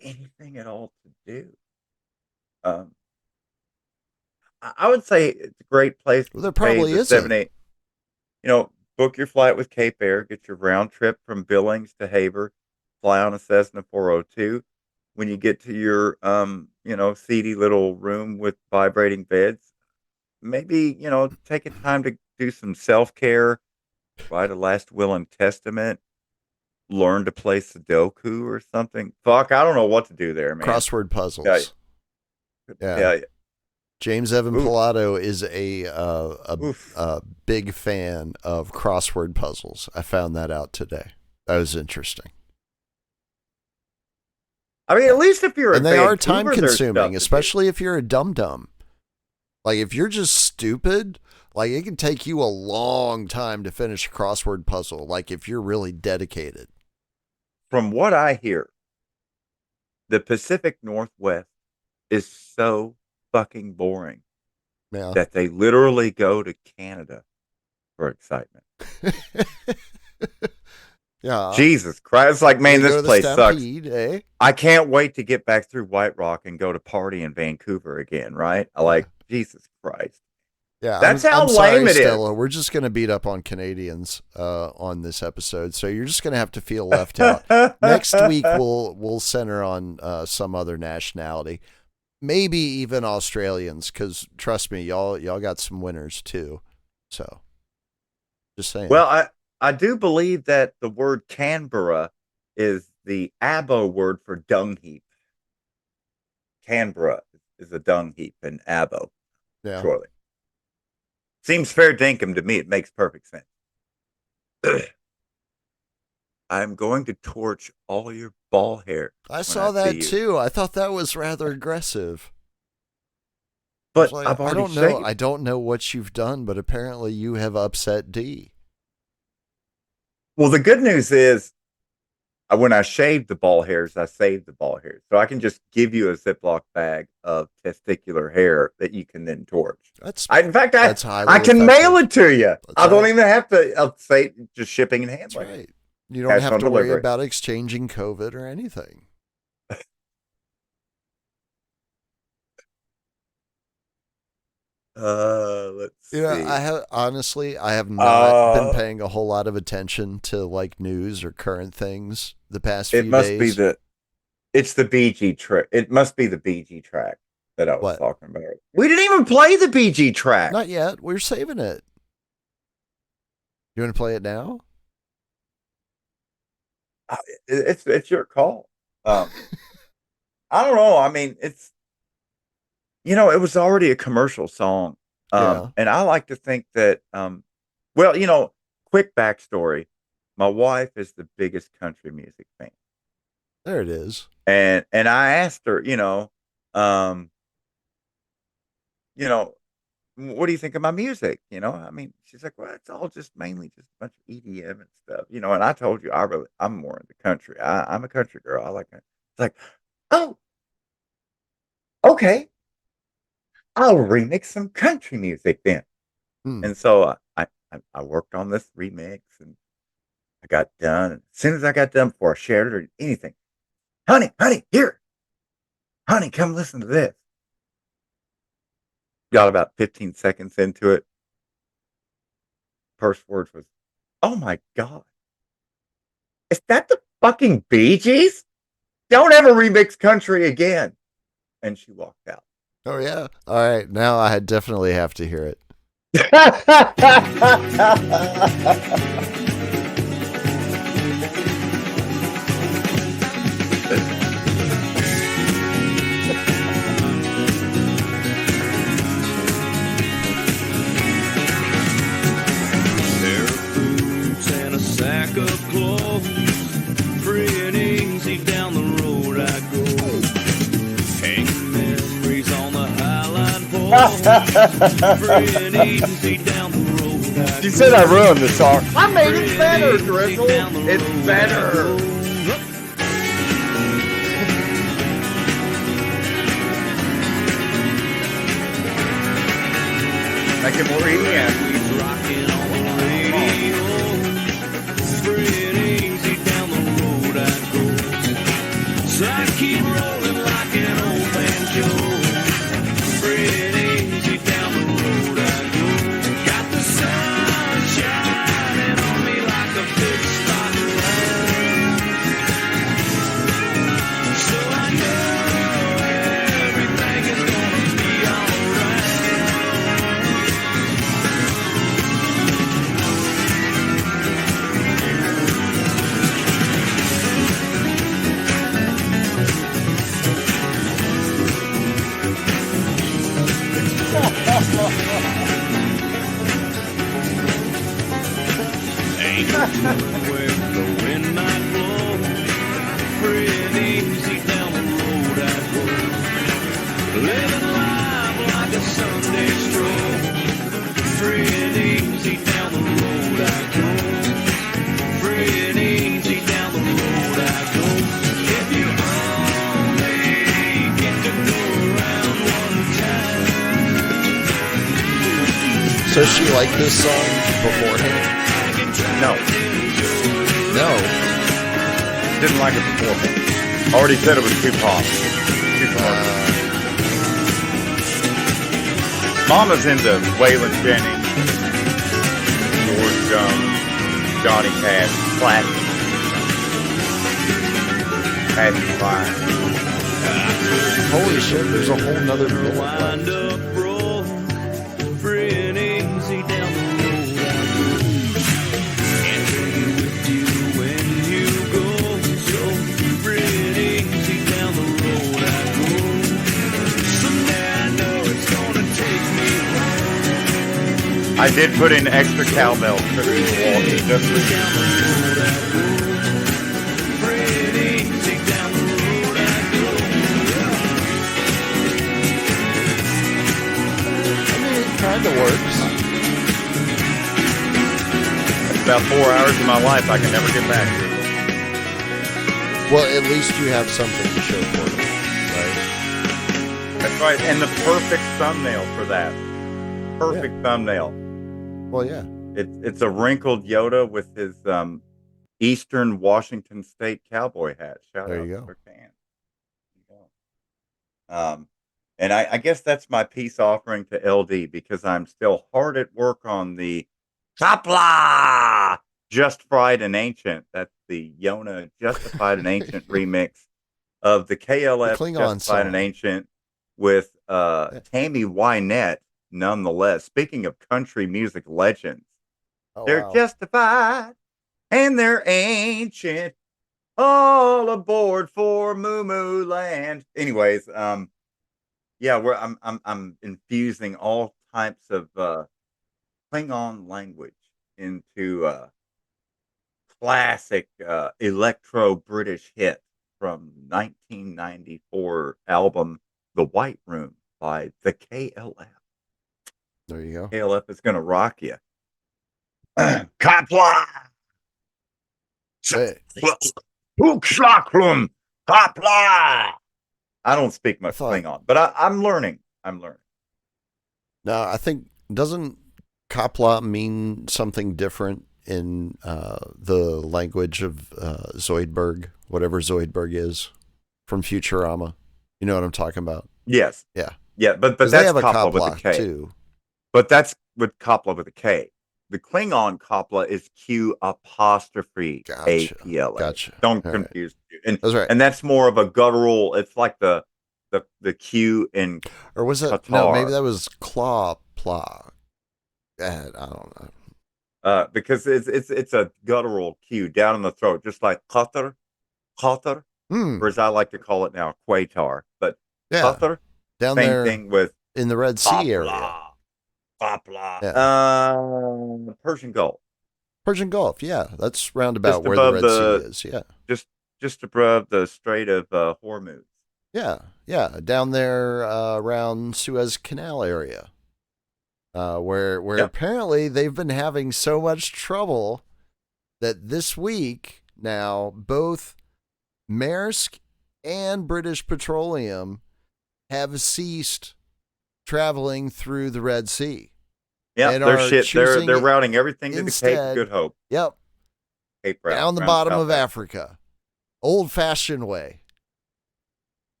S2: anything at all to do. I would say it's a great place.
S1: Well, there probably isn't.
S2: 7, 8. Book your flight with Cape Air. Get your round trip from Billings to Havre. Fly on a Cessna 402. When you get to your, seedy little room with vibrating beds, maybe, take a time to do some self-care, write a last will and testament, learn to play Sudoku or something. Fuck, I don't know what to do there, man.
S1: Crossword puzzles.
S2: Yeah.
S1: James Evan Pilato is a big fan of crossword puzzles. I found that out today. That was interesting.
S2: I mean, at least if you're
S1: and they are time consuming,
S2: to
S1: especially if you're a dum-dum. Like, if you're just stupid, like, it can take you a long time to finish a crossword puzzle, like, if you're really dedicated.
S2: From what I hear, the Pacific Northwest is so fucking boring that they literally go to Canada for excitement.
S1: Yeah.
S2: Jesus Christ. It's like, man, this place sucks.
S1: Eh?
S2: I can't wait to get back through White Rock and go to party in Vancouver again, right? Jesus Christ.
S1: Yeah,
S2: that's
S1: how
S2: lame it
S1: Stella.
S2: is.
S1: We're just going to beat up on Canadians on this episode, so you're just going to have to feel left out. Next week we'll center on some other nationality, maybe even Australians, because trust me, y'all got some winners too. So, just saying.
S2: Well, I do believe that the word Canberra is the Abo word for dung heap. Canberra is a dung heap in Abo.
S1: Yeah.
S2: Surely. Seems fair dinkum to me. It makes perfect sense. I'm going to torch all your ball hair.
S1: I saw that too. I thought that was rather aggressive.
S2: But
S1: like,
S2: I've already
S1: I don't know. I don't know what you've done, but apparently you have upset D.
S2: Well, the good news is when I shaved the ball hairs, I saved the ball hairs. So I can just give you a Ziploc bag of testicular hair that you can then torch. In fact, I can mail it to you. I don't even have to say just shipping and handling.
S1: That's right. You don't have to worry about exchanging COVID or anything.
S2: Let's see.
S1: I have not been paying a whole lot of attention to like news or current things the past few days.
S2: It's the BG track. It must be the BG track that I was talking about. We didn't even play the BG track.
S1: Not yet. We're saving it. You want to play it now?
S2: It's your call. I don't know. I mean, it's, it was already a commercial song. And I like to think that, quick backstory. My wife is the biggest country music fan.
S1: There it is.
S2: And I asked her, what do you think of my music? I mean, she's like, well, it's all just mainly just a bunch of EDM and stuff, and I told you, I'm more into country. I'm a country girl. I like it. It's like, oh, okay. I'll remix some country music then. And so I worked on this remix and I got done. And as soon as I got done, before I shared it or anything, honey, here, honey, come listen to this. Got about 15 seconds into it. First words was, oh my God. Is that the fucking Bee Gees? Don't ever remix country again. And she walked out.
S1: Oh, yeah. All right. Now I definitely have to hear it.
S5: Sack of clothes, free and easy down the road I go. Hanging memories on the highline pole, free and easy down the road I go.
S2: You said I ruined the song. I made it better, Drizzle. It's better. Make it more EDM.
S5: Rocking on the radio. Free and easy down the road I go. So I keep rolling like an old banjo. Free and easy down the road I go. Got the sun shining on me like a big spotlight. So I know everything is gonna be alright. Ain't where the wind might blow. Free and easy down the road I go. Living life like a Sunday stroll. Free and easy down the road I go. Free and easy down the road I go. If you only get to go around one time.
S1: So she liked this song beforehand?
S2: No. Didn't like it beforehand. Already said it was too pop. Too commercial. Mama's into Waylon Jennings, George Jones, Johnny Cash, Classic, Patsy Cline.
S1: Holy shit, there's a whole nother minute
S5: Wind
S1: left.
S5: up road, free and easy down the road I go. Can't take it with you when you go. So free and easy down the road I go. Someday I know it's gonna take me home.
S2: I did put in extra cowbell for the walking just for you.
S5: Down the road I go. Free and easy down the road I go.
S1: I mean, it kind of works.
S2: It's about 4 hours of my life I can never get back to.
S1: Well, at least you have something to show for it, right?
S2: That's right. And the perfect thumbnail for that. Perfect thumbnail.
S1: Well, yeah.
S2: It's a wrinkled Yoda with his Eastern Washington State cowboy hat. Shout
S1: There
S2: out
S1: you
S2: to
S1: go.
S2: our fan. And I guess that's my peace offering to LD, because I'm still hard at work on the Chopla Just Fried and Ancient. That's the Yona Justified and Ancient remix of the KLF
S1: Klingon
S2: Justified and
S1: song.
S2: Ancient with Tammy Wynette, nonetheless. Speaking of country music legends, they're
S1: wow.
S2: justified and they're ancient. All aboard for Moo Moo Land. Anyways, yeah, I'm infusing all types of Klingon language into classic electro British hit from 1994 album The White Room by the KLF.
S1: There you go.
S2: KLF is gonna rock you. Kapla.
S1: Hey.
S2: Kapla. I don't speak much
S1: thought-
S2: Klingon, but I'm learning.
S1: Now, I think, doesn't Kapla mean something different in the language of Zoidberg, whatever Zoidberg is, from Futurama? You know what I'm talking about?
S2: Yes.
S1: Yeah.
S2: Yeah, but
S1: 'Cause
S2: that's
S1: they have a
S2: Kapla with a
S1: Kapla,
S2: K.
S1: too.
S2: But that's with Kapla with a K. The Klingon Kapla is Q apostrophe APLA.
S1: Gotcha.
S2: Don't
S1: All
S2: confuse you. And
S1: That's right.
S2: and that's more of a guttural. It's like the Q in
S1: Or was it?
S2: Qatar.
S1: No, maybe that was Claw Pla. I don't know.
S2: Because it's a guttural Q down in the throat, just like Qatar, or as I like to call it now, Quatar. But
S1: Yeah.
S2: Qatar,
S1: Down
S2: same
S1: there
S2: thing with
S1: in the Red Sea area.
S2: Persian Gulf.
S1: Persian Gulf, yeah. That's roundabout
S2: Just
S1: where the
S2: above
S1: Red
S2: the-
S1: Sea is, yeah.
S2: Just above the Strait of Hormuz.
S1: Yeah. Down there around Suez Canal area. Where
S2: Yep.
S1: apparently they've been having so much trouble that this week now both Maersk and British Petroleum have ceased traveling through the Red Sea.
S2: Yeah,
S1: And
S2: they're
S1: are
S2: shit.
S1: choosing
S2: They're routing everything to the Cape
S1: instead-
S2: of Good Hope.
S1: Yep,
S2: Cape route,
S1: down the
S2: around
S1: bottom
S2: South
S1: of Africa. Old-fashioned way.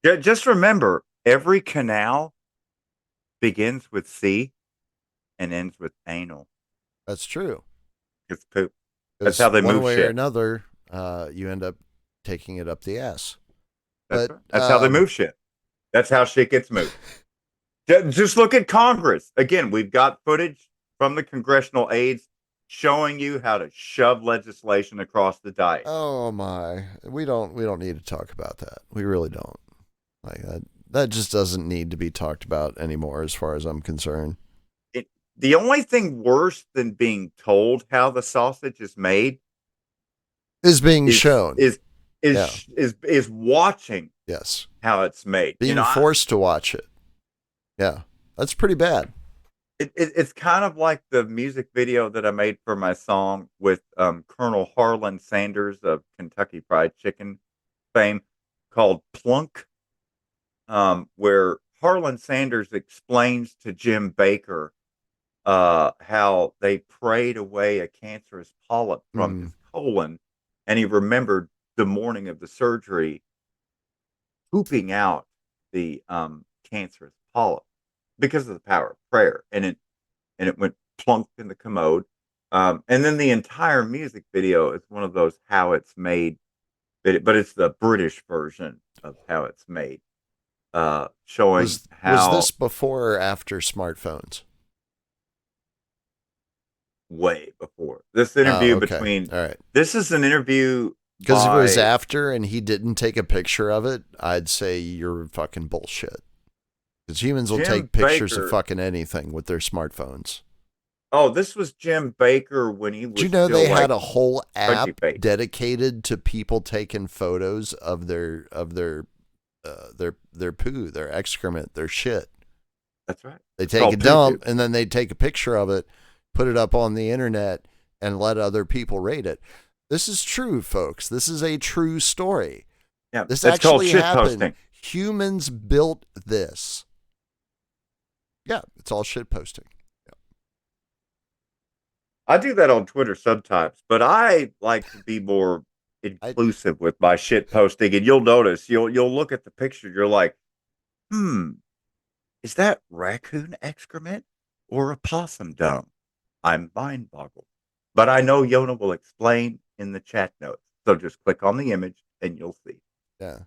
S2: Yeah, just remember, every canal begins with C and ends with anal.
S1: That's true.
S2: It's poop.
S1: 'Cause
S2: That's how they
S1: one
S2: move
S1: way
S2: shit.
S1: or another, you end up taking it up the ass.
S2: That's,
S1: But,
S2: right. That's how they move shit. That's how shit gets moved. Just look at Congress. Again, we've got footage from the congressional aides showing you how to shove legislation across the dike.
S1: Oh my, we don't need to talk about that. We really don't. Like that just doesn't need to be talked about anymore, as far as I'm concerned.
S2: The only thing worse than being told how the sausage is made
S1: Is being shown.
S2: is
S1: Yeah.
S2: watching
S1: Yes,
S2: how it's made.
S1: being forced to watch it. Yeah, that's pretty bad.
S2: It's kind of like the music video that I made for my song with Colonel Harlan Sanders of Kentucky Fried Chicken fame, called Plunk, where Harlan Sanders explains to Jim Baker how they prayed away a cancerous polyp from his colon, and he remembered the morning of the surgery pooping out the cancerous polyp because of the power of prayer, and it went plunk in the commode. And then the entire music video is one of those how it's made, but it's the British version of how it's made, showing how.
S1: Was this before or after smartphones?
S2: Way before this interview
S1: okay.
S2: between.
S1: All right.
S2: This is an interview.
S1: Because if it was after and he didn't take a picture of it, I'd say you're fucking bullshit. Because humans will
S2: Jim
S1: take pictures
S2: Baker-
S1: of fucking anything with their smartphones.
S2: Oh, this was Jim Baker when he was.
S1: Did you know
S2: still
S1: they
S2: like
S1: had a whole app
S2: Fake.
S1: dedicated to people taking photos of their poo, their excrement, their shit?
S2: That's right.
S1: They
S2: It's
S1: take
S2: called
S1: a dump
S2: poo-poo.
S1: and then they take a picture of it, put it up on the internet, and let other people rate it. This is true, folks. This is a true story.
S2: Yeah,
S1: This
S2: it's called
S1: actually
S2: shit
S1: happened.
S2: posting.
S1: Humans built this. Yeah, it's all shit posting.
S2: I do that on Twitter sometimes, but I like to be more inclusive with my shit posting. And you'll notice, you'll look at the picture, you're like, is that raccoon excrement or a possum dung? I'm mind boggled. But I know Yona will explain in the chat notes. So just click on the image and you'll see.
S1: Yeah.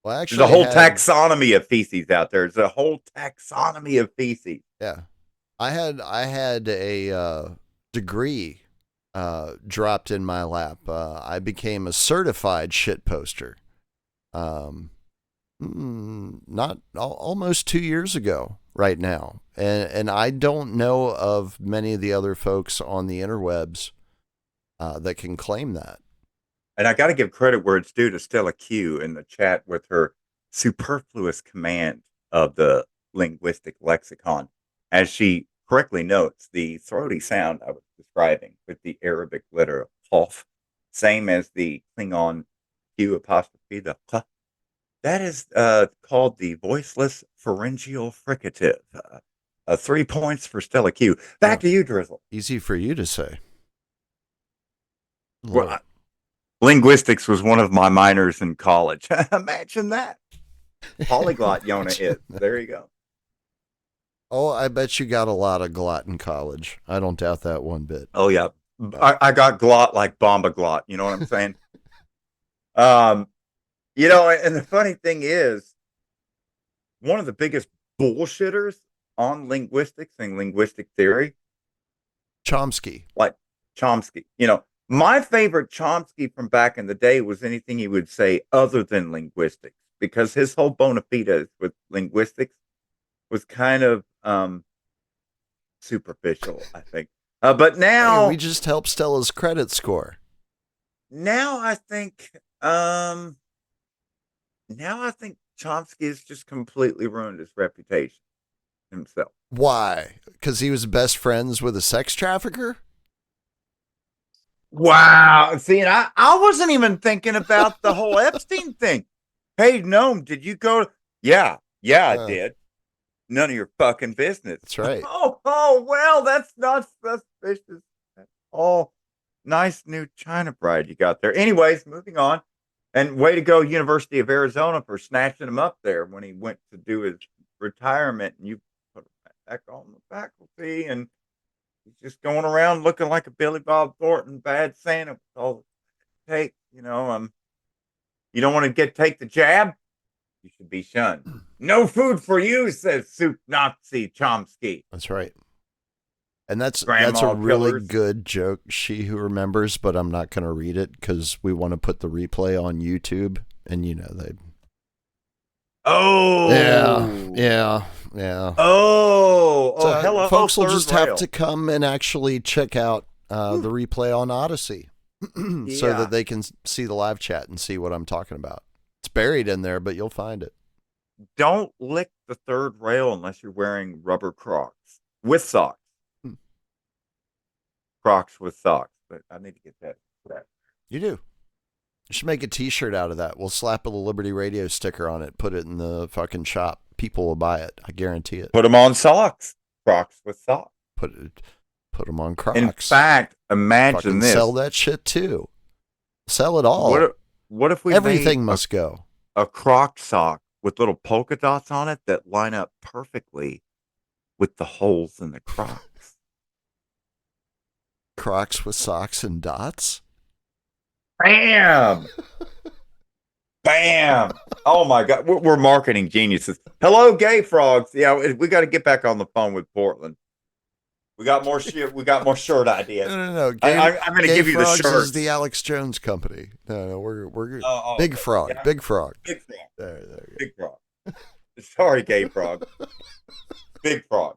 S1: Well,
S2: There's
S1: actually,
S2: a whole taxonomy of feces out there. There's a whole taxonomy of feces.
S1: Yeah. I had a degree dropped in my lap. I became a certified shit poster. Not almost 2 years ago right now. And I don't know of many of the other folks on the interwebs that can claim that.
S2: And I got to give credit where it's due to Stella Q in the chat with her superfluous command of the linguistic lexicon. As she correctly notes, the throaty sound I was describing with the Arabic letter qaf, same as the Klingon Q apostrophe, the q, that is called the voiceless pharyngeal fricative. 3 points for Stella Q. Back to you, Drizzle.
S1: Easy for you to say.
S2: Well, linguistics was one of my minors in college. Imagine that. Polyglot Yona is. There you go.
S1: Oh, I bet you got a lot of glot in college. I don't doubt that one bit.
S2: Oh, yeah. I got glot like Bomba glot. You know what I'm saying? You know, and the funny thing is, one of the biggest bullshitters on linguistics and linguistic theory,
S1: Chomsky.
S2: like Chomsky. You know, my favorite Chomsky from back in the day was anything he would say other than linguistics, because his whole bona fides with linguistics was kind of superficial, I think. But now
S1: Hey, we just helped Stella's credit score.
S2: Now I think Chomsky has just completely ruined his reputation himself.
S1: Why? Because he was best friends with a sex trafficker?
S2: Wow. See, and I wasn't even thinking about the whole Epstein thing. Hey, Gnome, did you go? Yeah, I did. None of your fucking business.
S1: That's right.
S2: Oh, well, that's not suspicious. Oh, nice new China bride you got there. Anyways, moving on. And way to go, University of Arizona, for snatching him up there when he went to do his retirement. And you put him back on the faculty, and he's just going around looking like a Billy Bob Thornton bad Santa with all the take. You know, you don't want to take the jab? You should be shunned. No food for you, says Soup Nazi Chomsky.
S1: That's right. And that's
S2: Grandma
S1: a really
S2: killers.
S1: good joke, She Who Remembers, but I'm not going to read it because we want to put the replay on YouTube, and you know they.
S2: Oh.
S1: Yeah.
S2: Oh, hello.
S1: Folks will just
S2: Third
S1: have to come and actually check out the replay on Odyssey so that they can see the live chat and see what I'm talking about. It's buried in there, but you'll find it.
S2: Don't lick the third rail unless you're wearing rubber Crocs with socks. Crocs with socks, but I need to get that.
S1: You do. You should make a T-shirt out of that. We'll slap a Liberty Radio sticker on it, put it in the fucking shop. People will buy it. I guarantee it.
S2: Put them on socks. Crocs with socks.
S1: Put them on Crocs.
S2: In fact, imagine
S1: fucking
S2: this.
S1: Sell that shit too. Sell it all.
S2: What if we
S1: Everything
S2: made
S1: must go.
S2: a Croc sock with little polka dots on it that line up perfectly with the holes in the Crocs?
S1: Crocs with socks and dots?
S2: Bam! Bam! Oh my God, we're marketing geniuses. Hello, gay frogs. Yeah, we got to get back on the phone with Portland. We got more shit. We got more shirt ideas.
S1: No.
S2: I'm going to give you the
S1: Frogs
S2: shirt.
S1: is the Alex Jones company. No, we're
S2: Big
S1: Frog.
S2: yeah.
S1: Big Frog.
S2: Big frog.
S1: There you go.
S2: Big frog. Sorry, gay frog. Big frog.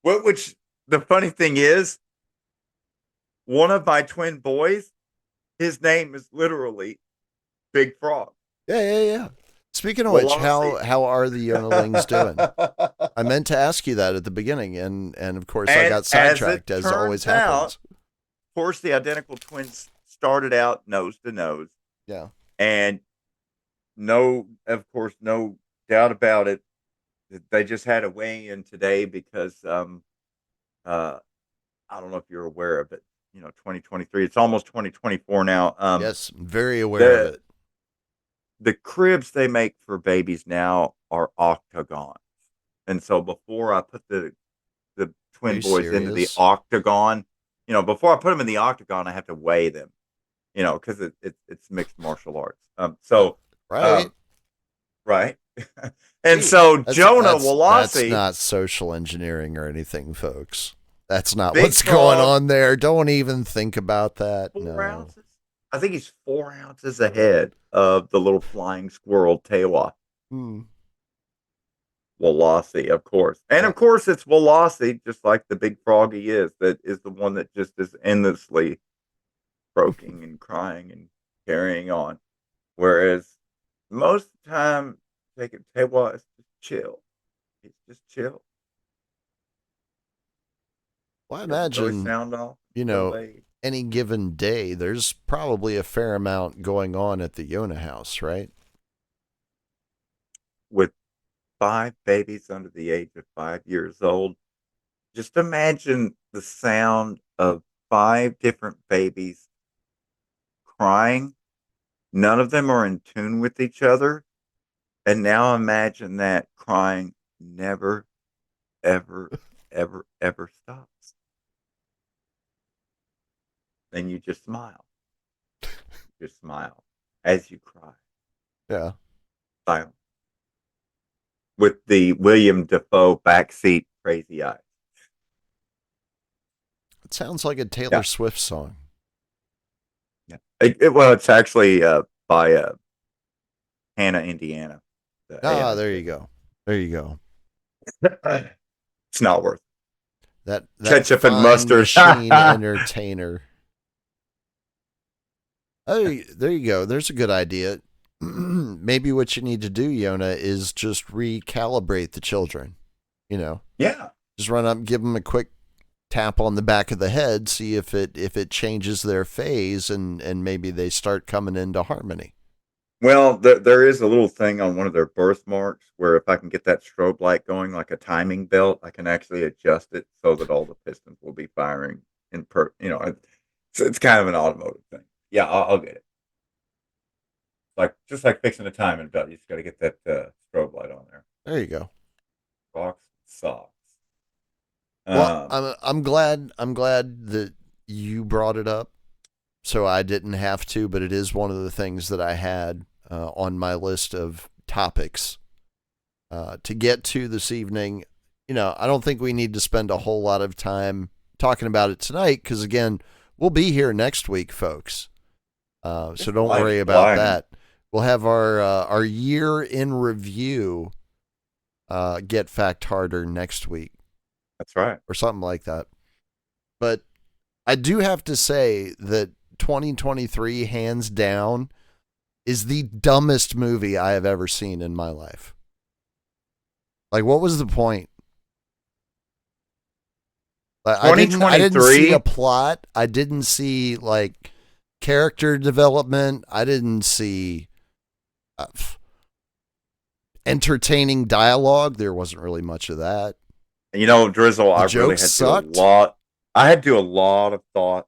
S2: Which the funny thing is, one of my twin boys, his name is literally Big Frog.
S1: Yeah. Speaking of
S2: Well,
S1: which,
S2: honestly-
S1: how are the Yonalings doing? I meant to ask you that at the beginning, and of course I got sidetracked, as always happens.
S2: Of course, the identical twins started out nose to nose.
S1: Yeah.
S2: And of course, no doubt about it. They just had a weigh in today because I don't know if you're aware of it. 2023. It's almost 2024 now.
S1: Yes, I'm very aware of it.
S2: The cribs they make for babies now are octagons, and so before I put the twin boys into the octagon, before I put them in the octagon, I have to weigh them, because it's mixed martial arts.
S1: Right.
S2: Right. And so Jonah
S1: That's
S2: Walassi.
S1: not social engineering or anything, folks. That's not
S2: Big
S1: what's
S2: frog,
S1: going on there. Don't even think about that.
S2: 4 ounces. I think he's 4 ounces ahead of the little flying squirrel Tewa. Walassi, of course. And of course it's Walassi, just like the big frog he is, that is the one that just is endlessly croaking and crying and carrying on. Whereas most of the time, Tewa is just chill. He's just chill.
S1: Well, I imagine,
S2: sound off,
S1: any given day, there's probably a fair amount going on at the Yona house, right?
S2: With 5 babies under the age of 5 years old, just imagine the sound of 5 different babies crying. None of them are in tune with each other. And now imagine that crying never, ever, ever, ever stops. Then you just smile. Just smile as you cry.
S1: Yeah.
S2: Silent. With the William Dafoe backseat crazy eyes.
S1: It sounds like a Taylor Swift song.
S2: Yeah. It's actually by Hannah, Indiana.
S1: There you go. There you go.
S2: It's not worth
S1: that
S2: ketchup and mustard
S1: machine entertainer. Oh, there you go. There's a good idea. Maybe what you need to do, Yona, is just recalibrate the children.
S2: Yeah.
S1: Just run up, give them a quick tap on the back of the head, see if it changes their phase, and maybe they start coming into harmony.
S2: Well, there is a little thing on one of their birthmarks where if I can get that strobe light going like a timing belt, I can actually adjust it so that all the pistons will be firing it's kind of an automotive thing. Yeah, I'll get it. Just like fixing a timing belt, you just got to get that strobe light on there.
S1: There you go.
S2: Box socks.
S1: Well, I'm glad that you brought it up, so I didn't have to. But it is one of the things that I had on my list of topics to get to this evening. I don't think we need to spend a whole lot of time talking about it tonight because, again, we'll be here next week, folks. So don't worry about that. We'll have our year in review get fact harder next week.
S2: That's right.
S1: Or something like that. But I do have to say that 2023, hands down, is the dumbest movie I have ever seen in my life. Like, what was the point? I didn't see a plot. I didn't see, character development. I didn't see entertaining dialogue. There wasn't really much of that.
S2: Drizzle, I really had to do a lot. I had to do a lot of thought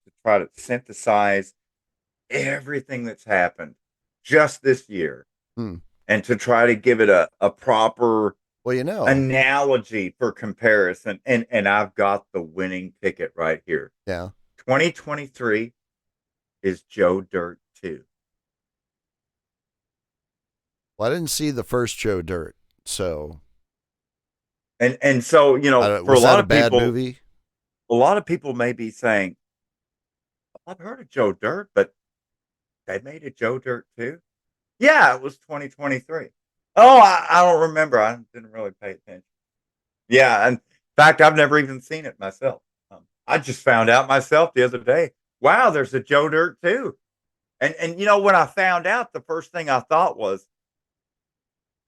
S2: to try to synthesize everything that's happened just this year, and to try to give it a proper analogy for comparison. And I've got the winning ticket right here.
S1: Yeah,
S2: 2023 is Joe Dirt 2.
S1: Well, I didn't see the first Joe Dirt, so.
S2: And so, for a lot of people,
S1: movie?
S2: A lot of people may be saying, I've heard of Joe Dirt, but they made a Joe Dirt 2? Yeah, it was 2023. Oh, I don't remember. I didn't really pay attention. Yeah, in fact, I've never even seen it myself. I just found out myself the other day. Wow, there's a Joe Dirt 2. And when I found out, the first thing I thought was,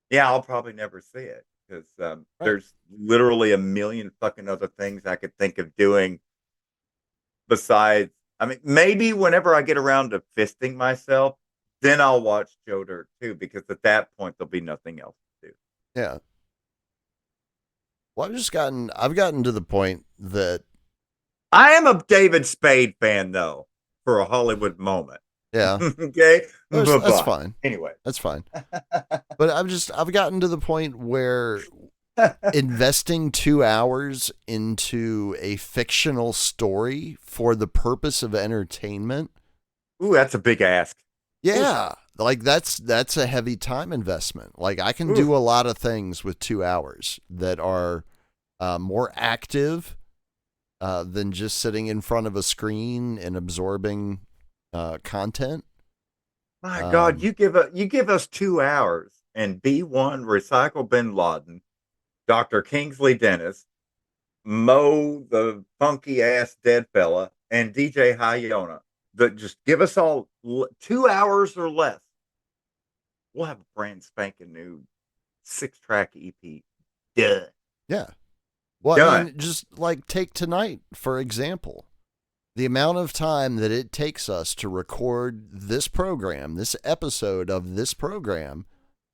S2: yeah, I'll probably never see it. Because there's literally a million fucking other things I could think of doing besides I mean, maybe whenever I get around to fisting myself, then I'll watch Joe Dirt too, because at that point there'll be nothing else to do.
S1: Yeah. Well, I've gotten to the point that,
S2: I am a David Spade fan, though, for a Hollywood moment.
S1: yeah,
S2: Okay,
S1: that's
S2: bye-bye.
S1: fine.
S2: Anyway,
S1: That's fine. But I've gotten to the point where investing 2 hours into a fictional story for the purpose of entertainment.
S2: ooh, that's a big ask.
S1: Yeah. Like that's a heavy time investment. Like I can
S2: Oof.
S1: do a lot of things with 2 hours that are more active than just sitting in front of a screen and absorbing content.
S2: My God, you give us 2 hours and B1 recycle Bin Laden, Dr. Kingsley Dennis, Mo the funky ass dead fella, and DJ High Yona. Just give us all 2 hours or less. We'll have a brand spanking new 6-track EP. Duh.
S1: Yeah. Well, I
S2: Done.
S1: mean, just like take tonight, for example. The amount of time that it takes us to record this program, this episode of this program,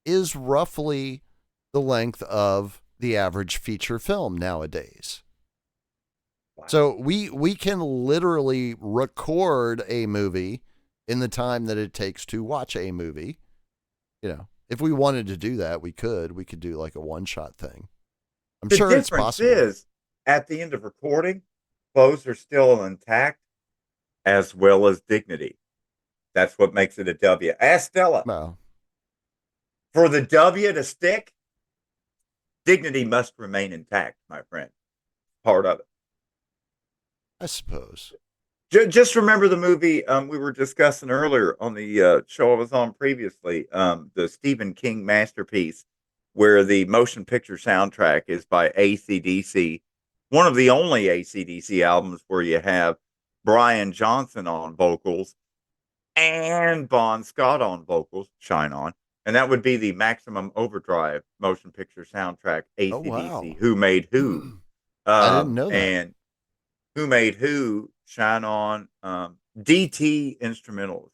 S1: is roughly the length of the average feature film nowadays.
S2: Wow.
S1: So we can literally record a movie in the time that it takes to watch a movie. You know, if we wanted to do that, we could. We could do like a one-shot thing. I'm
S2: The
S1: sure it's
S2: difference
S1: possible.
S2: is, at the end of recording, clothes are still intact, as well as dignity. That's what makes it a W. Ask Stella.
S1: Well,
S2: For the W to stick, dignity must remain intact, my friend. Part of it.
S1: I suppose.
S2: Just remember the movie we were discussing earlier on the show I was on previously, the Stephen King masterpiece, where the motion picture soundtrack is by AC/DC, one of the only AC/DC albums where you have Brian Johnson on vocals and Bon Scott on vocals, Shine On. And that would be the Maximum Overdrive motion picture soundtrack,
S1: Oh,
S2: AC/DC,
S1: wow.
S2: Who Made Who.
S1: I didn't know that.
S2: And Who Made Who, Shine On, DT Instrumentals.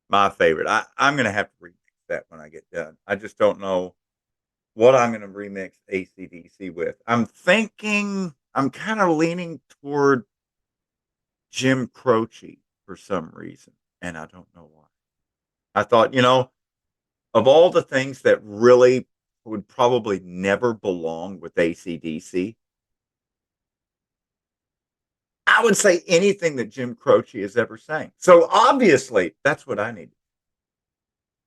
S2: My favorite. I'm going to have to remix that when I get done. I just don't know what I'm going to remix AC/DC with. I'm kind of leaning toward Jim Croce for some reason, and I don't know why. I thought, of all the things that really would probably never belong with AC/DC, I would say anything that Jim Croce has ever sang. So obviously, that's what I need.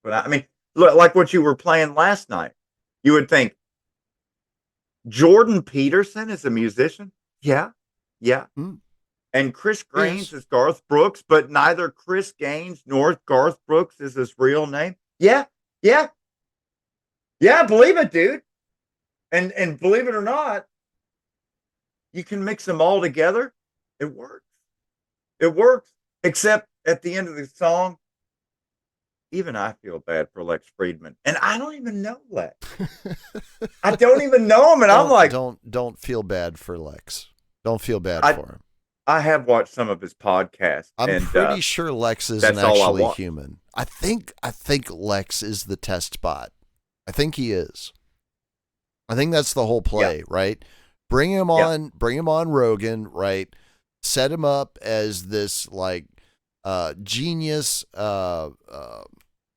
S2: But I mean, look, like what you were playing last night, you would think Jordan Peterson is a musician. Yeah, yeah.
S1: Hmm.
S2: And Chris Gaines
S1: Yes.
S2: is Garth Brooks, but neither Chris Gaines nor Garth Brooks is his real name. Yeah, yeah, yeah. Believe it, dude. And believe it or not, you can mix them all together. It works. It works. Except at the end of the song, even I feel bad for Lex Friedman, and I don't even know Lex. I don't even know him, and I'm like,
S1: don't feel bad for Lex. Don't feel bad for him.
S2: I have watched some of his podcasts.
S1: I'm pretty sure Lex isn't
S2: that's all I
S1: actually
S2: watch.
S1: human. I think Lex is the test bot. I think he is. I think that's the whole play, right? Bring him on Rogan, right? Set him up as this like genius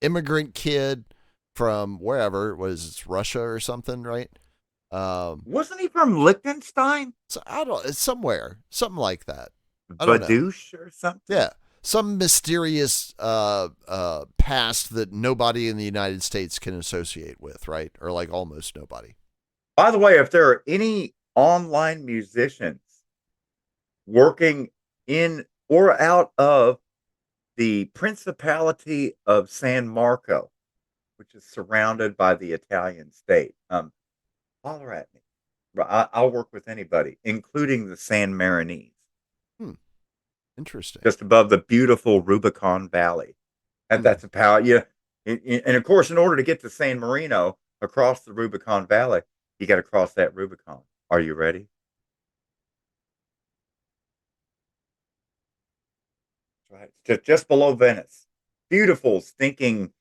S1: immigrant kid from wherever, was Russia or something, right?
S2: Wasn't he from Liechtenstein?
S1: So I don't. It's somewhere, something like that. I don't know.
S2: Badoosh or something?
S1: Yeah, some mysterious past that nobody in the United States can associate with, right? Or like almost nobody.
S2: By the way, if there are any online musicians working in or out of the Principality of San Marco, which is surrounded by the Italian state, holler at me. I'll work with anybody, including the San Marinese.
S1: Interesting.
S2: Just above the beautiful Rubicon Valley. That's a power. Yeah. And of course, in order to get to San Marino across the Rubicon Valley, you got to cross that Rubicon. Are you ready? Right. Just below Venice. Beautiful, stinking,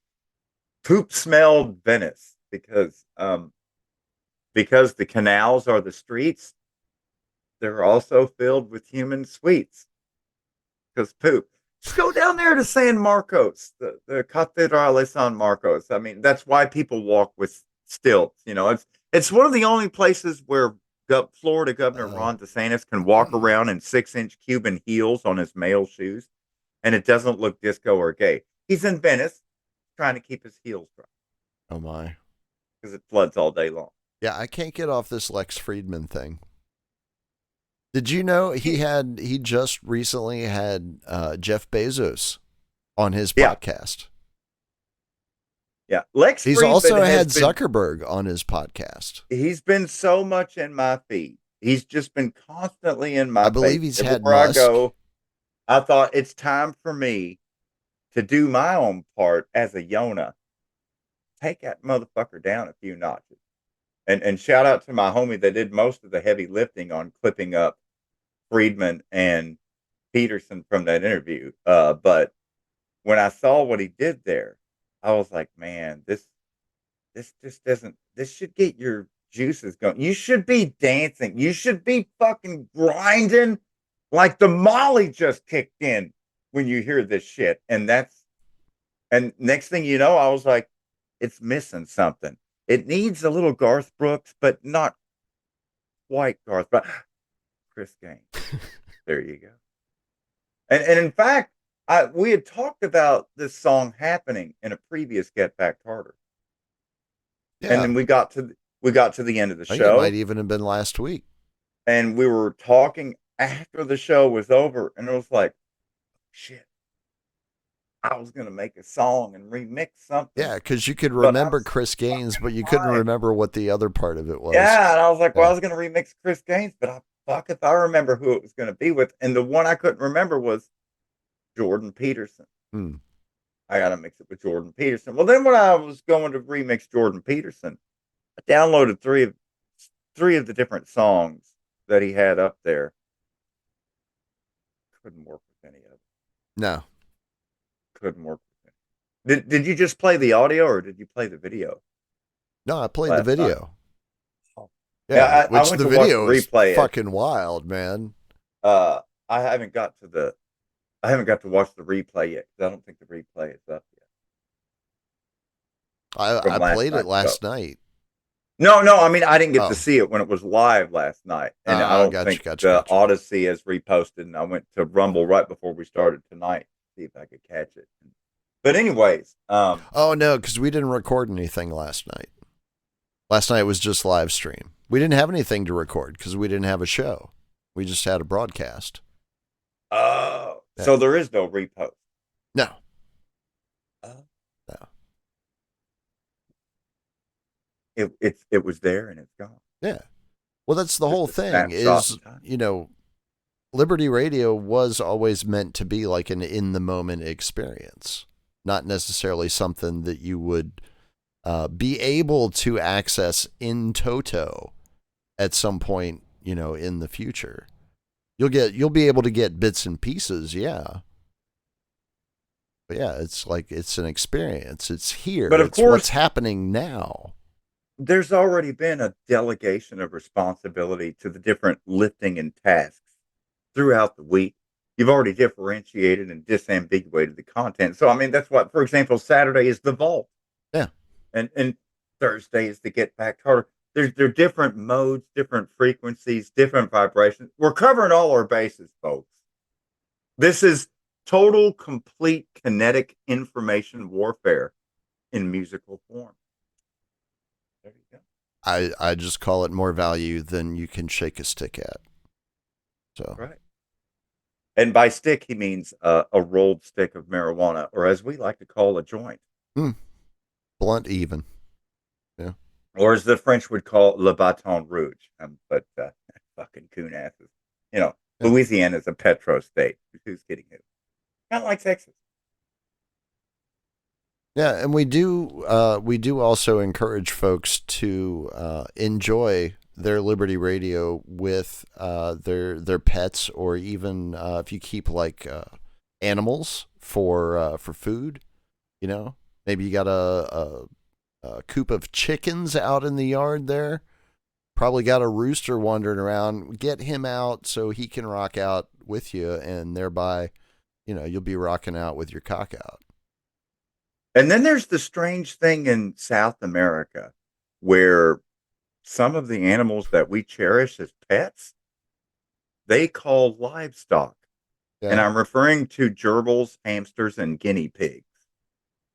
S2: poop-smelled Venice because the canals are the streets. They're also filled with human sweets because poop. Just go down there to San Marcos, the Cathedrale San Marcos. I mean, that's why people walk with stilts. It's one of the only places where Florida Governor Ron DeSantis can walk around in 6-inch Cuban heels on his male shoes, and it doesn't look disco or gay. He's in Venice, trying to keep his heels dry.
S1: Oh my!
S2: Because it floods all day long.
S1: Yeah, I can't get off this Lex Friedman thing. Did you know he just recently had Jeff Bezos on his podcast?
S2: Yeah, Lex
S1: He's
S2: Friedman
S1: also had
S2: been,
S1: Zuckerberg on his podcast.
S2: He's been so much in my feed. He's just been constantly in my.
S1: I believe
S2: face.
S1: He's had
S2: Everywhere
S1: Musk.
S2: I go, I thought it's time for me to do my own part as a Yona. Take that motherfucker down a few notches. And shout out to my homie that did most of the heavy lifting on clipping up Friedman and Peterson from that interview. But when I saw what he did there, I was like, man, this just doesn't. This should get your juices going. You should be dancing. You should be fucking grinding like the Molly just kicked in when you hear this shit. And next thing you know, I was like, it's missing something. It needs a little Garth Brooks, but not quite Garth Brooks. Chris Gaines. There you go. And in fact, we had talked about this song happening in a previous Get Back Harder. Yeah. And then we got to the end of the show.
S1: It might even have been last week.
S2: And we were talking after the show was over, and it was like, shit. I was going to make a song and remix something.
S1: Yeah, because you could remember Chris Gaines, but you couldn't remember what the other part of it was.
S2: Yeah, and I was like, well, I was going to remix Chris Gaines, but fuck if I remember who it was going to be with. And the one I couldn't remember was Jordan Peterson. I got to mix it with Jordan Peterson. Well, then when I was going to remix Jordan Peterson, I downloaded three of the different songs that he had up there. Couldn't work with any of them.
S1: No.
S2: Couldn't work with it. Did you just play the audio or did you play the video?
S1: No, I played the video.
S2: Oh.
S1: Yeah,
S2: I went the video
S1: is fucking wild, man.
S2: I haven't got to watch the replay yet because I don't think the replay is up yet.
S1: I played it last night.
S2: No, I mean I didn't get to see it when it was live last night, and I don't think the Odyssey has reposted. And I went to Rumble right before we started tonight. See if I could catch it. But anyways,
S1: oh no, because we didn't record anything last night. Last night was just live stream. We didn't have anything to record because we didn't have a show. We just had a broadcast.
S2: Oh, so there is no repost.
S1: No.
S2: No. It was there and it's gone.
S1: Yeah. Well, that's the whole thing is, Liberty Radio was always meant to be like an in-the-moment experience, not necessarily something that you would be able to access in toto at some point, in the future. You'll be able to get bits and pieces, yeah. But yeah, it's an experience. It's here.
S2: But of course,
S1: what's happening now.
S2: There's already been a delegation of responsibility to the different lifting and tasks throughout the week. You've already differentiated and disambiguated the content. So, I mean, that's what, for example, Saturday is the vault.
S1: Yeah.
S2: And Thursday is the Get Back Harder. There are different modes, different frequencies, different vibrations. We're covering all our bases, folks. This is total, complete kinetic information warfare in musical form. There you go.
S1: I just call it more value than you can shake a stick at. So
S2: right. And by stick, he means a rolled stick of marijuana, or as we like to call a joint.
S1: Blunt even. Yeah.
S2: Or as the French would call le bâton rouge. But fucking coon asses. Louisiana's a petro state. Who's kidding who? Kind of like Texas.
S1: Yeah, and we do also encourage folks to enjoy their Liberty Radio with their pets, or even if you keep like animals for food. You know, maybe you got a coop of chickens out in the yard there. Probably got a rooster wandering around. Get him out so he can rock out with you, and thereby, you'll be rocking out with your cock out.
S2: And then there's the strange thing in South America where some of the animals that we cherish as pets, they call livestock.
S1: Yeah.
S2: And I'm referring to gerbils, hamsters, and guinea pigs.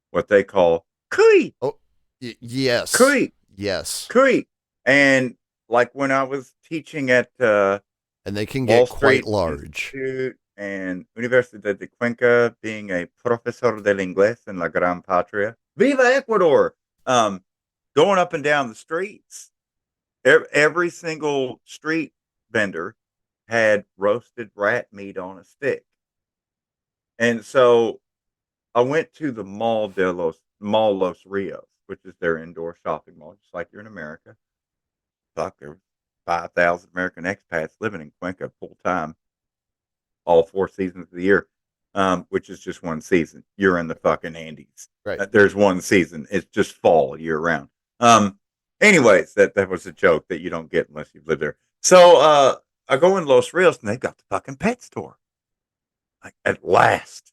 S2: What they call cuy.
S1: Oh, yes.
S2: Cuy.
S1: Yes.
S2: Cuy. And like when I was teaching at
S1: and they can get quite large.
S2: Institute and Universidad de Cuenca, being a profesor del inglés en la gran patria. Viva Ecuador! Going up and down the streets, every single street vendor had roasted rat meat on a stick. And so I went to the Mall Los Rios, which is their indoor shopping mall, just like you're in America. Fuck, there were 5,000 American expats living in Cuenca full time, all 4 seasons of the year, which is just one season. You're in the fucking Andes.
S1: Right.
S2: There's one season. It's just fall year round. Anyways, that was a joke that you don't get unless you live there. So I go in Los Rios and they've got the fucking pet store. Like, at last.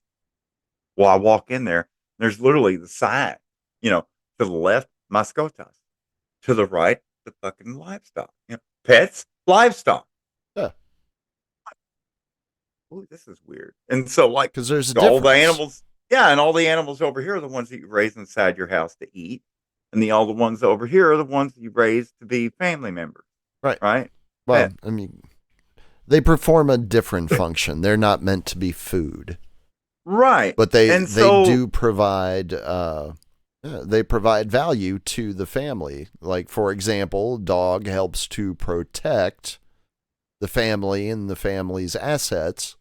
S2: Well, I walk in there, there's literally the sign, to the left, mascotas. To the right, the fucking livestock. Pets, livestock.
S1: Yeah.
S2: Ooh, this is weird. And so, like,
S1: because there's
S2: all the animals. Yeah, and all the animals over here are the ones that you raise inside your house to eat. And all the ones over here are the ones that you raise to be family members.
S1: Right.
S2: Right?
S1: Well,
S2: Yeah.
S1: I mean, they perform a different function. They're not meant to be food.
S2: Right.
S1: But they do provide value to the family. Like, for example, dog helps to protect the family and the family's assets,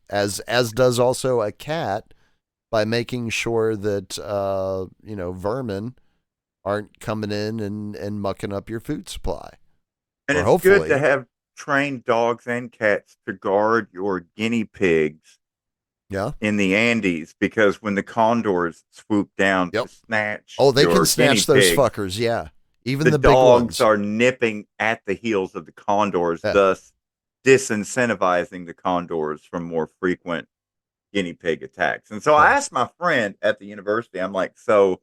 S1: as does also a cat, by making sure that vermin aren't coming in and mucking up your food supply.
S2: And it's good to have trained dogs and cats to guard your guinea pigs.
S1: Yeah.
S2: In the Andes, because when the condors swoop down to snatch,
S1: they can snatch those fuckers. Yeah, even the big
S2: dogs
S1: ones
S2: are nipping at the heels of the condors, thus disincentivizing the condors from more frequent guinea pig attacks. And so I asked my friend at the university, I'm like, so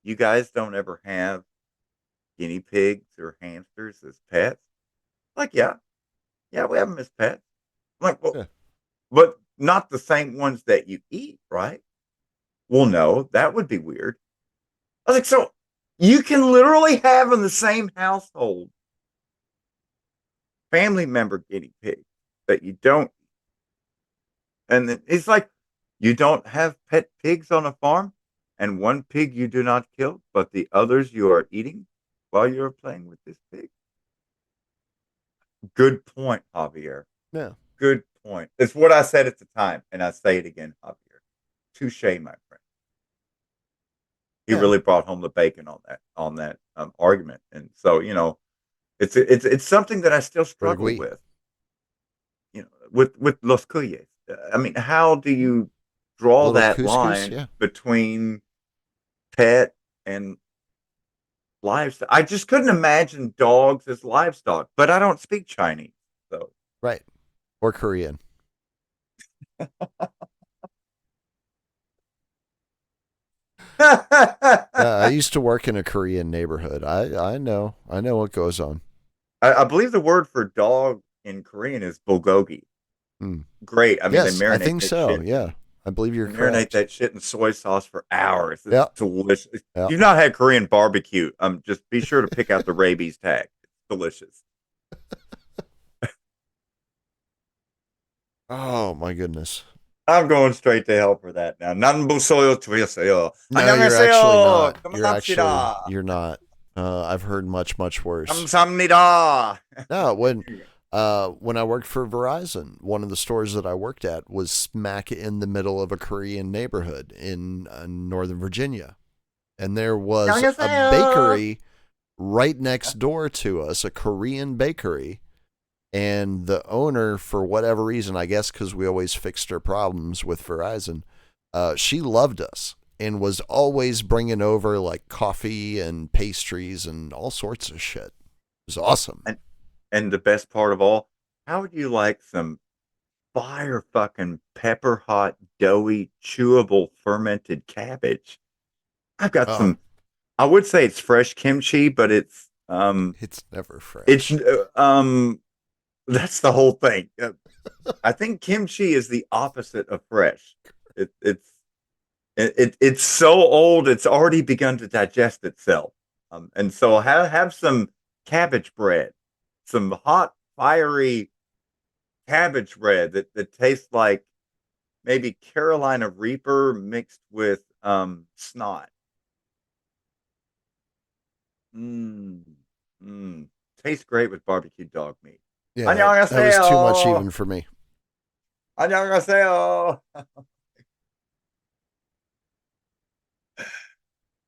S2: you guys don't ever have guinea pigs or hamsters as pets? Like, yeah, we have them as pets. I'm like, well, but not the same ones that you eat, right? Well, no, that would be weird. I was like, so you can literally have in the same household family member guinea pigs that you don't eat. And then it's like, you don't have pet pigs on a farm, and one pig you do not kill, but the others you are eating while you're playing with this pig. Good point, Javier.
S1: Yeah.
S2: Good point. It's what I said at the time, and I say it again, Javier. Touche, my friend. He really brought home the bacon on that argument, and so it's something that I still struggle with. With los cuyes. I mean, how do you draw that line between pet and livestock? I just couldn't imagine dogs as livestock, but I don't speak Chinese, so
S1: right. Or Korean. I used to work in a Korean neighborhood. I know what goes on.
S2: I believe the word for dog in Korean is bulgogi. Great. I mean,
S1: yes,
S2: they marinate.
S1: I think so.
S2: Shit.
S1: Yeah, I believe you're
S2: correct. Marinate that shit in soy sauce for hours. It's delicious.
S1: Yep.
S2: You've not had Korean barbecue. Just be sure to pick out the rabies tag. It's delicious.
S1: Oh my goodness.
S2: I'm going straight to hell for that now. Nanbusoyo tuyaseyo.
S1: No, you're actually not. You're not. I've heard much worse.
S2: Kamsamnida.
S1: No, when I worked for Verizon, one of the stores that I worked at was smack in the middle of a Korean neighborhood in Northern Virginia. And there was a bakery right next door to us, a Korean bakery. And the owner, for whatever reason, I guess because we always fixed her problems with Verizon, she loved us and was always bringing over like coffee and pastries and all sorts of shit. It was awesome.
S2: And the best part of all, how would you like some fire fucking pepper hot, doughy, chewable fermented cabbage? I've got some. I would say it's fresh kimchi, but it's
S1: never fresh.
S2: It's that's the whole thing. I think kimchi is the opposite of fresh. It's so old, it's already begun to digest itself. And so have some cabbage bread, some hot, fiery cabbage bread that tastes like maybe Carolina Reaper mixed with snot. Tastes great with barbecue dog meat.
S1: Yeah, that was too much even for me.
S2: 안녕하세요.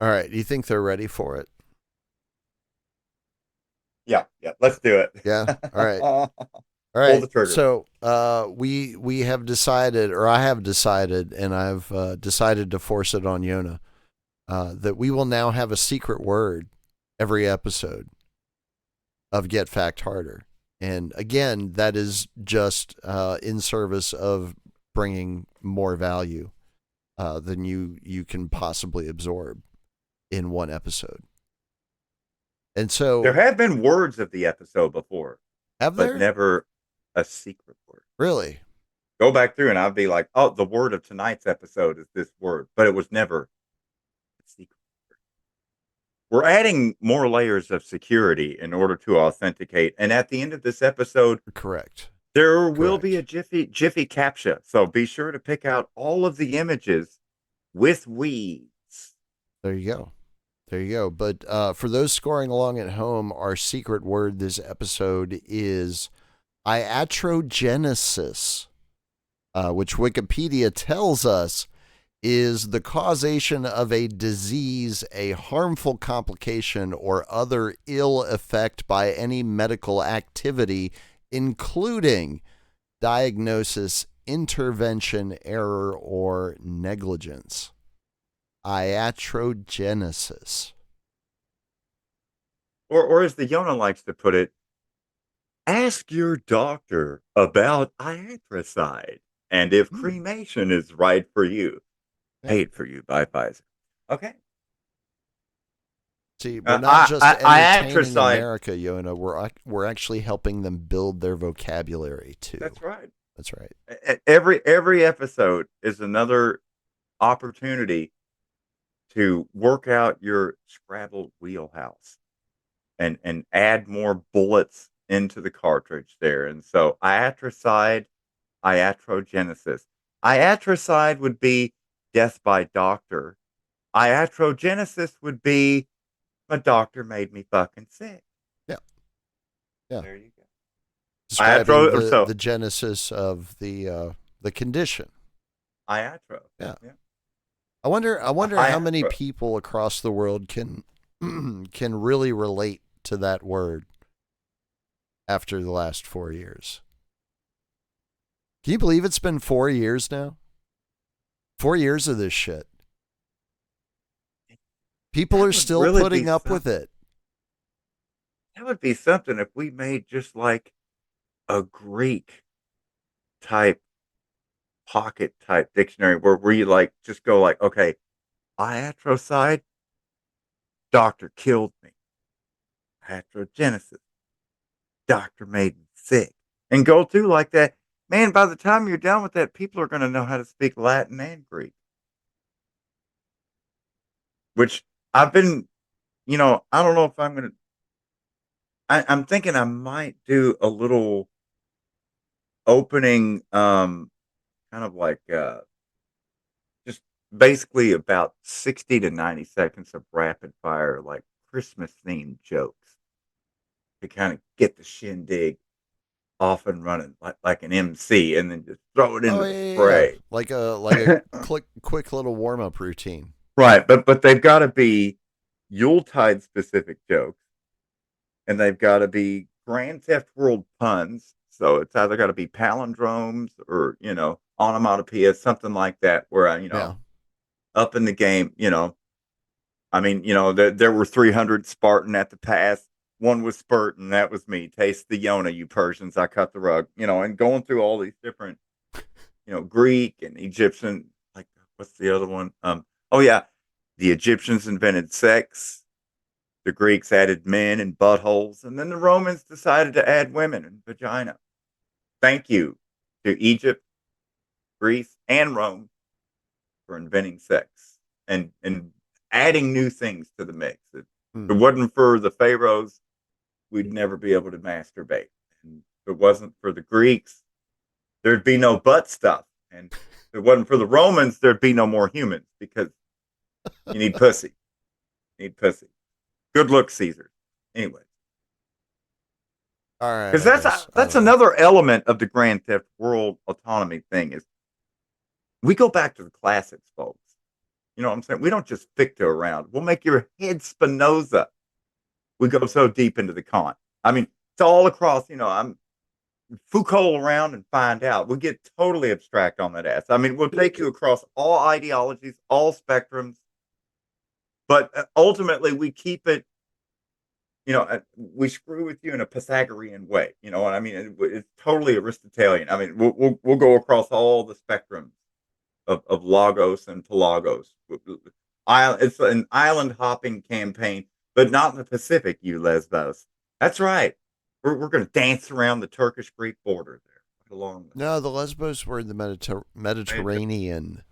S1: All right, do you think they're ready for it?
S2: Yeah, let's do it.
S1: Yeah, all right. All right.
S2: Pull the trigger.
S1: So we have decided, or I have decided, and I've decided to force it on Yona, that we will now have a secret word every episode of Get Fact Harder. And again, that is just in service of bringing more value than you can possibly absorb in one episode. And so
S2: there have been words of the episode before.
S1: Have there?
S2: But never a secret word.
S1: Really?
S2: Go back through and I'll be like, oh, the word of tonight's episode is this word. But it was never a secret word. We're adding more layers of security in order to authenticate. And at the end of this episode,
S1: correct,
S2: there will be a Jiffy CAPTCHA. So be sure to pick out all of the images with weeds.
S1: There you go. There you go. But for those scoring along at home, our secret word this episode is iatrogenesis, which Wikipedia tells us is the causation of a disease, a harmful complication, or other ill effect by any medical activity, including diagnosis, intervention, error, or negligence. Iatrogenesis.
S2: Or as the Yona likes to put it, ask your doctor about iatricide and if cremation is right for you. Paid for you by Pfizer. Okay.
S1: See, we're not just entertaining America, Yona. We're actually helping them build their vocabulary too.
S2: That's right.
S1: That's right.
S2: Every episode is another opportunity to work out your Scrabble wheelhouse and add more bullets into the cartridge there. And so iatricide, iatrogenesis. Iatricide would be death by doctor. Iatrogenesis would be my doctor made me fucking sick.
S1: Yeah. Yeah.
S2: There you go.
S1: Describing the genesis of the condition.
S2: Iatro.
S1: Yeah. I wonder how many people across the world can really relate to that word after the last 4 years. Can you believe it's been 4 years now? 4 years of this shit. People are still really putting up with it.
S2: That would be something if we made just like a Greek type pocket type dictionary where you like just go like, okay, iatrocide, doctor killed me. Iatrogenesis, doctor made me sick. And go through like that. Man, by the time you're done with that, people are going to know how to speak Latin and Greek. Which I've been, I don't know if I'm going to, I'm thinking I might do a little opening, kind of like just basically about 60 to 90 seconds of rapid fire, like Christmas themed jokes to kind of get the shindig off and running like an MC, and then just throw it in the spray.
S1: Yeah. Like a quick little warm up routine.
S2: Right, but they've got to be Yuletide specific jokes, and they've got to be Grand Theft World puns. So it's either got to be palindromes or, onomatopoeia, something like that, where
S1: Yeah.
S2: up in the game, I mean, there were 300 Spartan at the pass. One was Spartan, that was me. Taste the Yona, you Persians. I cut the rug, and going through all these different, Greek and Egyptian, like, what's the other one? Oh, yeah. The Egyptians invented sex. The Greeks added men and buttholes. And then the Romans decided to add women and vagina. Thank you to Egypt, Greece, and Rome for inventing sex and adding new things to the mix. If it wasn't for the pharaohs, we'd never be able to masturbate. And if it wasn't for the Greeks, there'd be no butt stuff. And if it wasn't for the Romans, there'd be no more humans because you need pussy. You need pussy. Good luck, Caesar. Anyway.
S1: All right.
S2: Because that's another element of the Grand Theft World autonomy thing is we go back to the classics, folks. You know what I'm saying? We don't just ficta around. We'll make your head Spinoza. We go so deep into the con. I mean, it's all across, I'm Foucault around and find out. We'll get totally abstract on that ass. I mean, we'll take you across all ideologies, all spectrums. But ultimately, we keep it, we screw with you in a Pythagorean way. You know what I mean? It's totally Aristotelian. I mean, we'll go across all the spectrums of logos and pelagos. It's an island hopping campaign, but not in the Pacific, you Lesbos. That's right. We're going to dance around the Turkish-Greek border there. Right along
S1: No, the Lesbos were in the Mediterranean.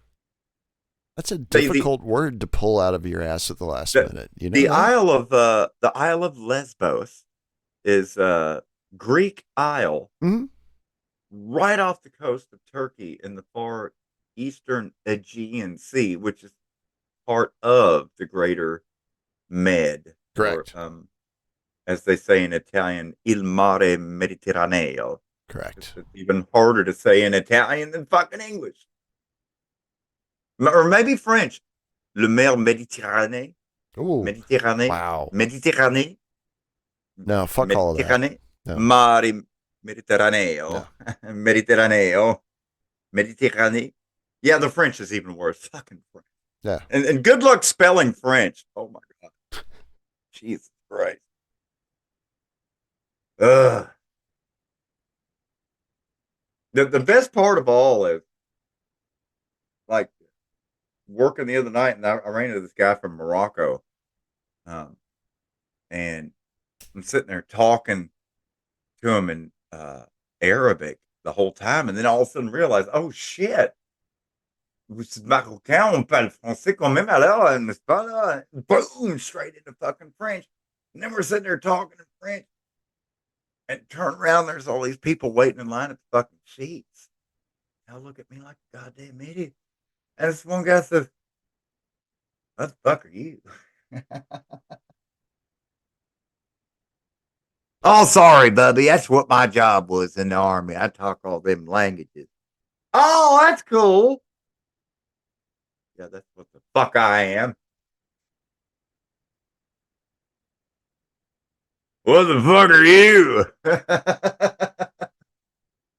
S1: That's a difficult word to pull out of your ass at the last minute. You know,
S2: the Isle of Lesbos is a Greek isle right off the coast of Turkey in the far eastern Aegean Sea, which is part of the greater Med.
S1: Correct.
S2: Or, as they say in Italian, il mare Mediterraneo.
S1: Correct.
S2: It's even harder to say in Italian than fucking English. Or maybe French. Le mer Méditerranée.
S1: Ooh.
S2: Méditerranée.
S1: Wow.
S2: Méditerranée.
S1: No, fuck all of that.
S2: No. Mare Mediterraneo. No. Mediterraneo. Mediterranée. Yeah, the French is even worse. Fucking French.
S1: Yeah.
S2: And good luck spelling French. Oh my God. Jesus Christ. Ugh. The best part of all is, like, working the other night, and I ran into this guy from Morocco, and I'm sitting there talking to him in Arabic the whole time, and then all of a sudden realize, oh shit, vous êtes Marocain, on parle français quand même, alors, n'est-ce pas là? Boom, straight into fucking French. And then we're sitting there talking in French, and turn around, there's all these people waiting in line at the fucking seats. They'll look at me like a goddamn idiot. And this one guy says, what the fuck are you? Oh, sorry, Bubby. That's what my job was in the Army. I talk all them languages. Oh, that's cool. Yeah, that's what the fuck I am. What the fuck are you?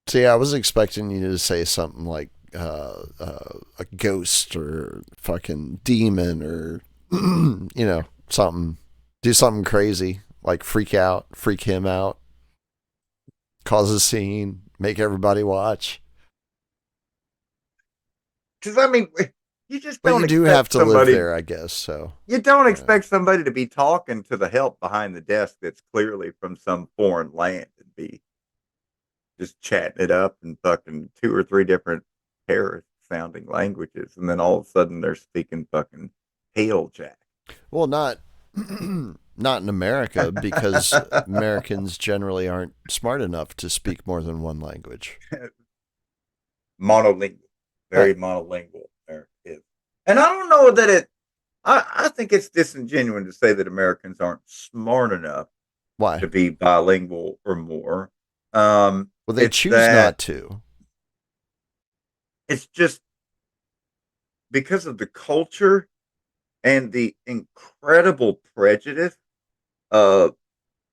S1: See, I was expecting you to say something like a ghost or fucking demon or, something. Do something crazy, like freak him out, cause a scene, make everybody watch.
S2: Because, I mean, you just don't.
S1: But you do have to live there, I guess. So
S2: you don't expect somebody to be talking to the help behind the desk that's clearly from some foreign land and be just chatting it up in fucking 2 or 3 different terrorist sounding languages, and then all of a sudden they're speaking fucking hail jack.
S1: Well, not in America, because Americans generally aren't smart enough to speak more than one language.
S2: Monolingual. Very monolingual. There is. And I don't know that I think it's disingenuous to say that Americans aren't smart enough to be bilingual or more.
S1: Well, they choose not to.
S2: It's just because of the culture and the incredible prejudice of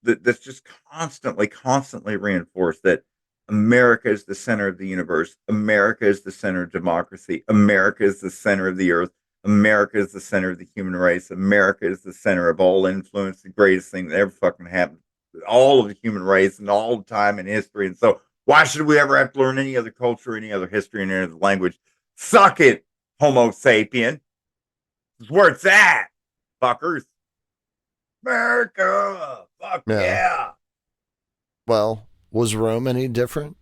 S2: that's just constantly reinforced that America is the center of the universe. America is the center of democracy. America is the center of the earth. America is the center of the human race. America is the center of all influence, the greatest thing that ever fucking happened. All of the human race and all the time in history. And so why should we ever have to learn any other culture, any other history, any other language? Suck it, Homo sapien. It's where it's at, fuckers. America. Fuck yeah.
S1: Well, was Rome any different?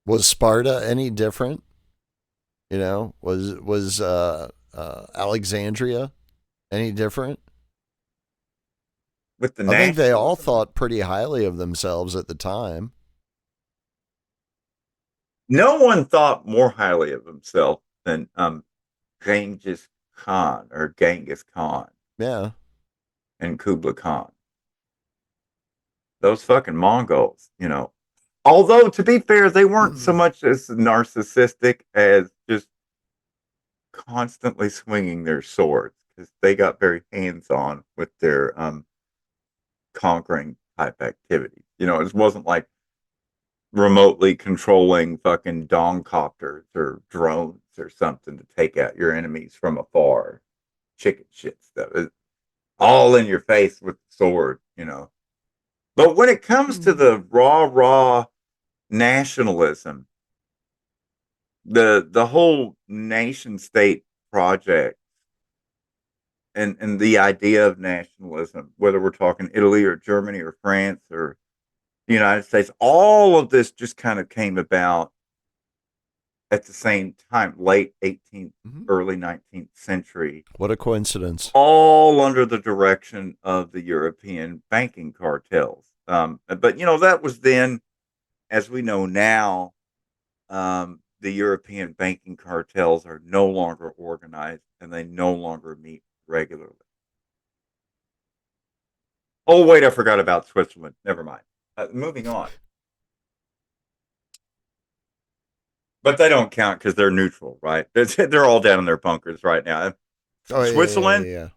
S1: Was Sparta any different? You know, was Alexandria any different?
S2: With the
S1: I think they all thought pretty highly of themselves at the time.
S2: No one thought more highly of himself than Genghis Khan or Genghis Khan.
S1: Yeah.
S2: And Kublai Khan. Those fucking Mongols, you know. Although, to be fair, they weren't so much as narcissistic as just constantly swinging their swords, because they got very hands-on with their conquering type activities. You know, it wasn't like remotely controlling fucking dongcopters or drones or something to take out your enemies from afar. Chicken shit stuff. It's all in your face with the sword, you know. But when it comes to the raw nationalism, the whole nation state project and the idea of nationalism, whether we're talking Italy or Germany or France or the United States, all of this just kind of came about at the same time, late 18th, early 19th century.
S1: What a coincidence.
S2: All under the direction of the European banking cartels. But, you know, that was then. As we know now, the European banking cartels are no longer organized and they no longer meet regularly. Oh, wait, I forgot about Switzerland. Never mind. Moving on. But they don't count because they're neutral, right? They're all down in their bunkers right now.
S1: Oh,
S2: Switzerland.
S1: Yeah.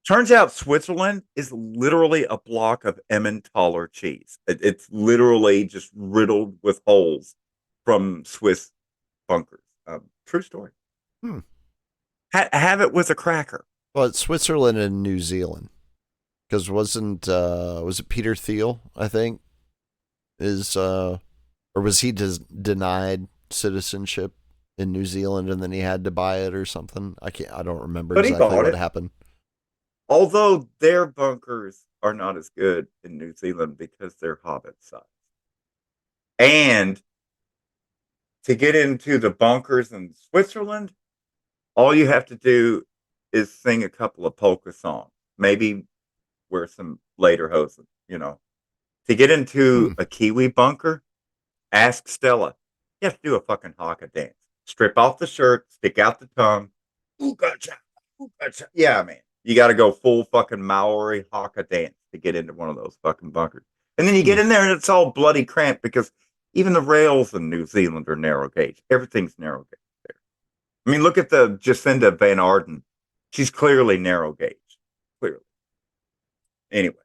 S2: Turns out Switzerland is literally a block of Emmentaler cheese. It's literally just riddled with holes from Swiss bunkers. True story. Have it with a cracker.
S1: Well, it's Switzerland and New Zealand. Because was it Peter Thiel, I think, or was he denied citizenship in New Zealand and then he had to buy it or something? I don't remember exactly what happened.
S2: Although their bunkers are not as good in New Zealand because they're hobbit size. And to get into the bunkers in Switzerland, all you have to do is sing a couple of polka songs. Maybe wear some lederhosen, you know. To get into a Kiwi bunker, ask Stella. You have to do a fucking haka dance. Strip off the shirt, stick out the tongue. Ooh, gotcha. Ooh, gotcha. Yeah, man. You got to go full fucking Maori haka dance to get into one of those fucking bunkers. And then you get in there and it's all bloody cramped because even the rails in New Zealand are narrow gauge. Everything's narrow gauge there. I mean, look at the Jacinda Van Arden. She's clearly narrow gauge. Clearly. Anyway.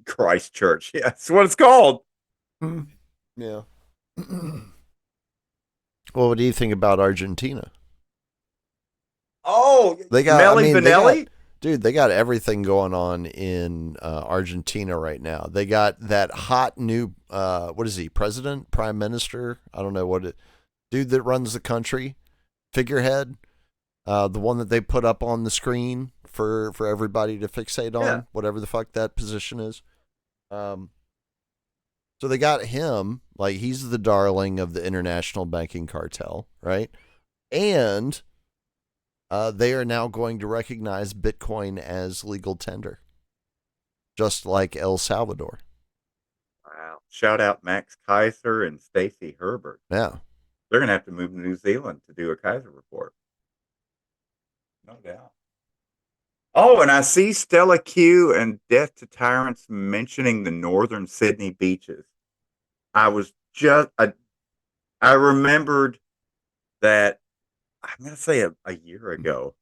S2: Christchurch. Yeah, that's what it's called.
S1: Yeah. Well, what do you think about Argentina?
S2: Oh,
S1: they got
S2: Melly Vanelli?
S1: They got everything going on in Argentina right now. They got that hot new, what is he, president, prime minister? I don't know dude that runs the country, figurehead, the one that they put up on the screen for everybody to fixate on, whatever the fuck that position is. So they got him, like he's the darling of the international banking cartel, right? And they are now going to recognize Bitcoin as legal tender, just like El Salvador.
S2: Wow. Shout out Max Kaiser and Stacey Herbert.
S1: Yeah.
S2: They're going to have to move to New Zealand to do a Kaiser report. No doubt. Oh, and I see Stella Q and Death to Tyrants mentioning the northern Sydney beaches. I remembered that, I'm going to say a year ago,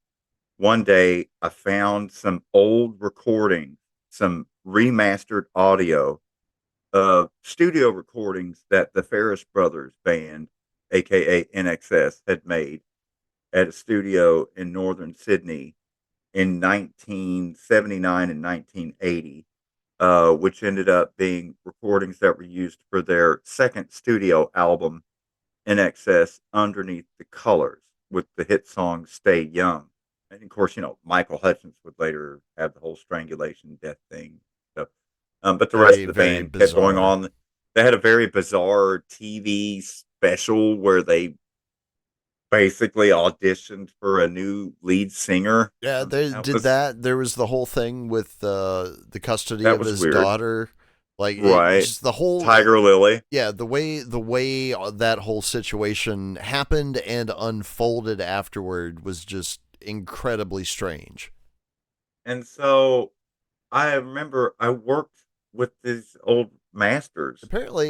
S2: one day I found some old recordings some remastered audio of studio recordings that the Ferris Brothers band, aka NXS, had made at a studio in northern Sydney in 1979 and 1980, which ended up being recordings that were used for their second studio album, NXS Underneath the Colors, with the hit song Stay Young. And of course, Michael Hutchence would later have the whole strangulation death thing. So, but the rest
S1: Very,
S2: of the
S1: very
S2: band kept going
S1: bizarre.
S2: on. They had a very bizarre TV special where they basically auditioned for a new lead singer.
S1: Yeah, they
S2: That
S1: did
S2: was
S1: that. There was the whole thing with the custody
S2: that
S1: of
S2: was
S1: his
S2: weird,
S1: daughter. Like
S2: right?
S1: just the whole
S2: Tiger Lily.
S1: yeah, the way that whole situation happened and unfolded afterward was just incredibly strange.
S2: And so I remember I worked with these old masters.
S1: Apparently,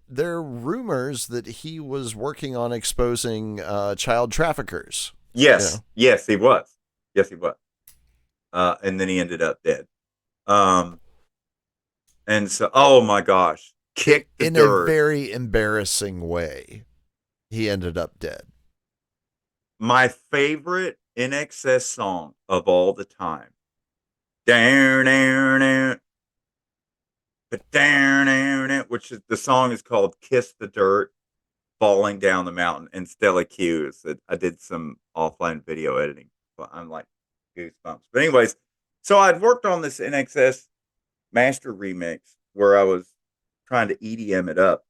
S1: there are rumors that he was working on exposing child traffickers.
S2: Yes, yes, he was. Yes, he was. And then he ended up dead. Um, and so, oh my gosh, kick the
S1: In a
S2: dirt.
S1: very embarrassing way, he ended up dead.
S2: My favorite NXS song of all the time. Down, down, down. Down, down, down, which is the song is called "Kiss the Dirt," falling down the mountain, and Stella Q's. I did some offline video editing, but I'm like goosebumps. But anyways, so I'd worked on this NXS master remix where I was trying to EDM it up,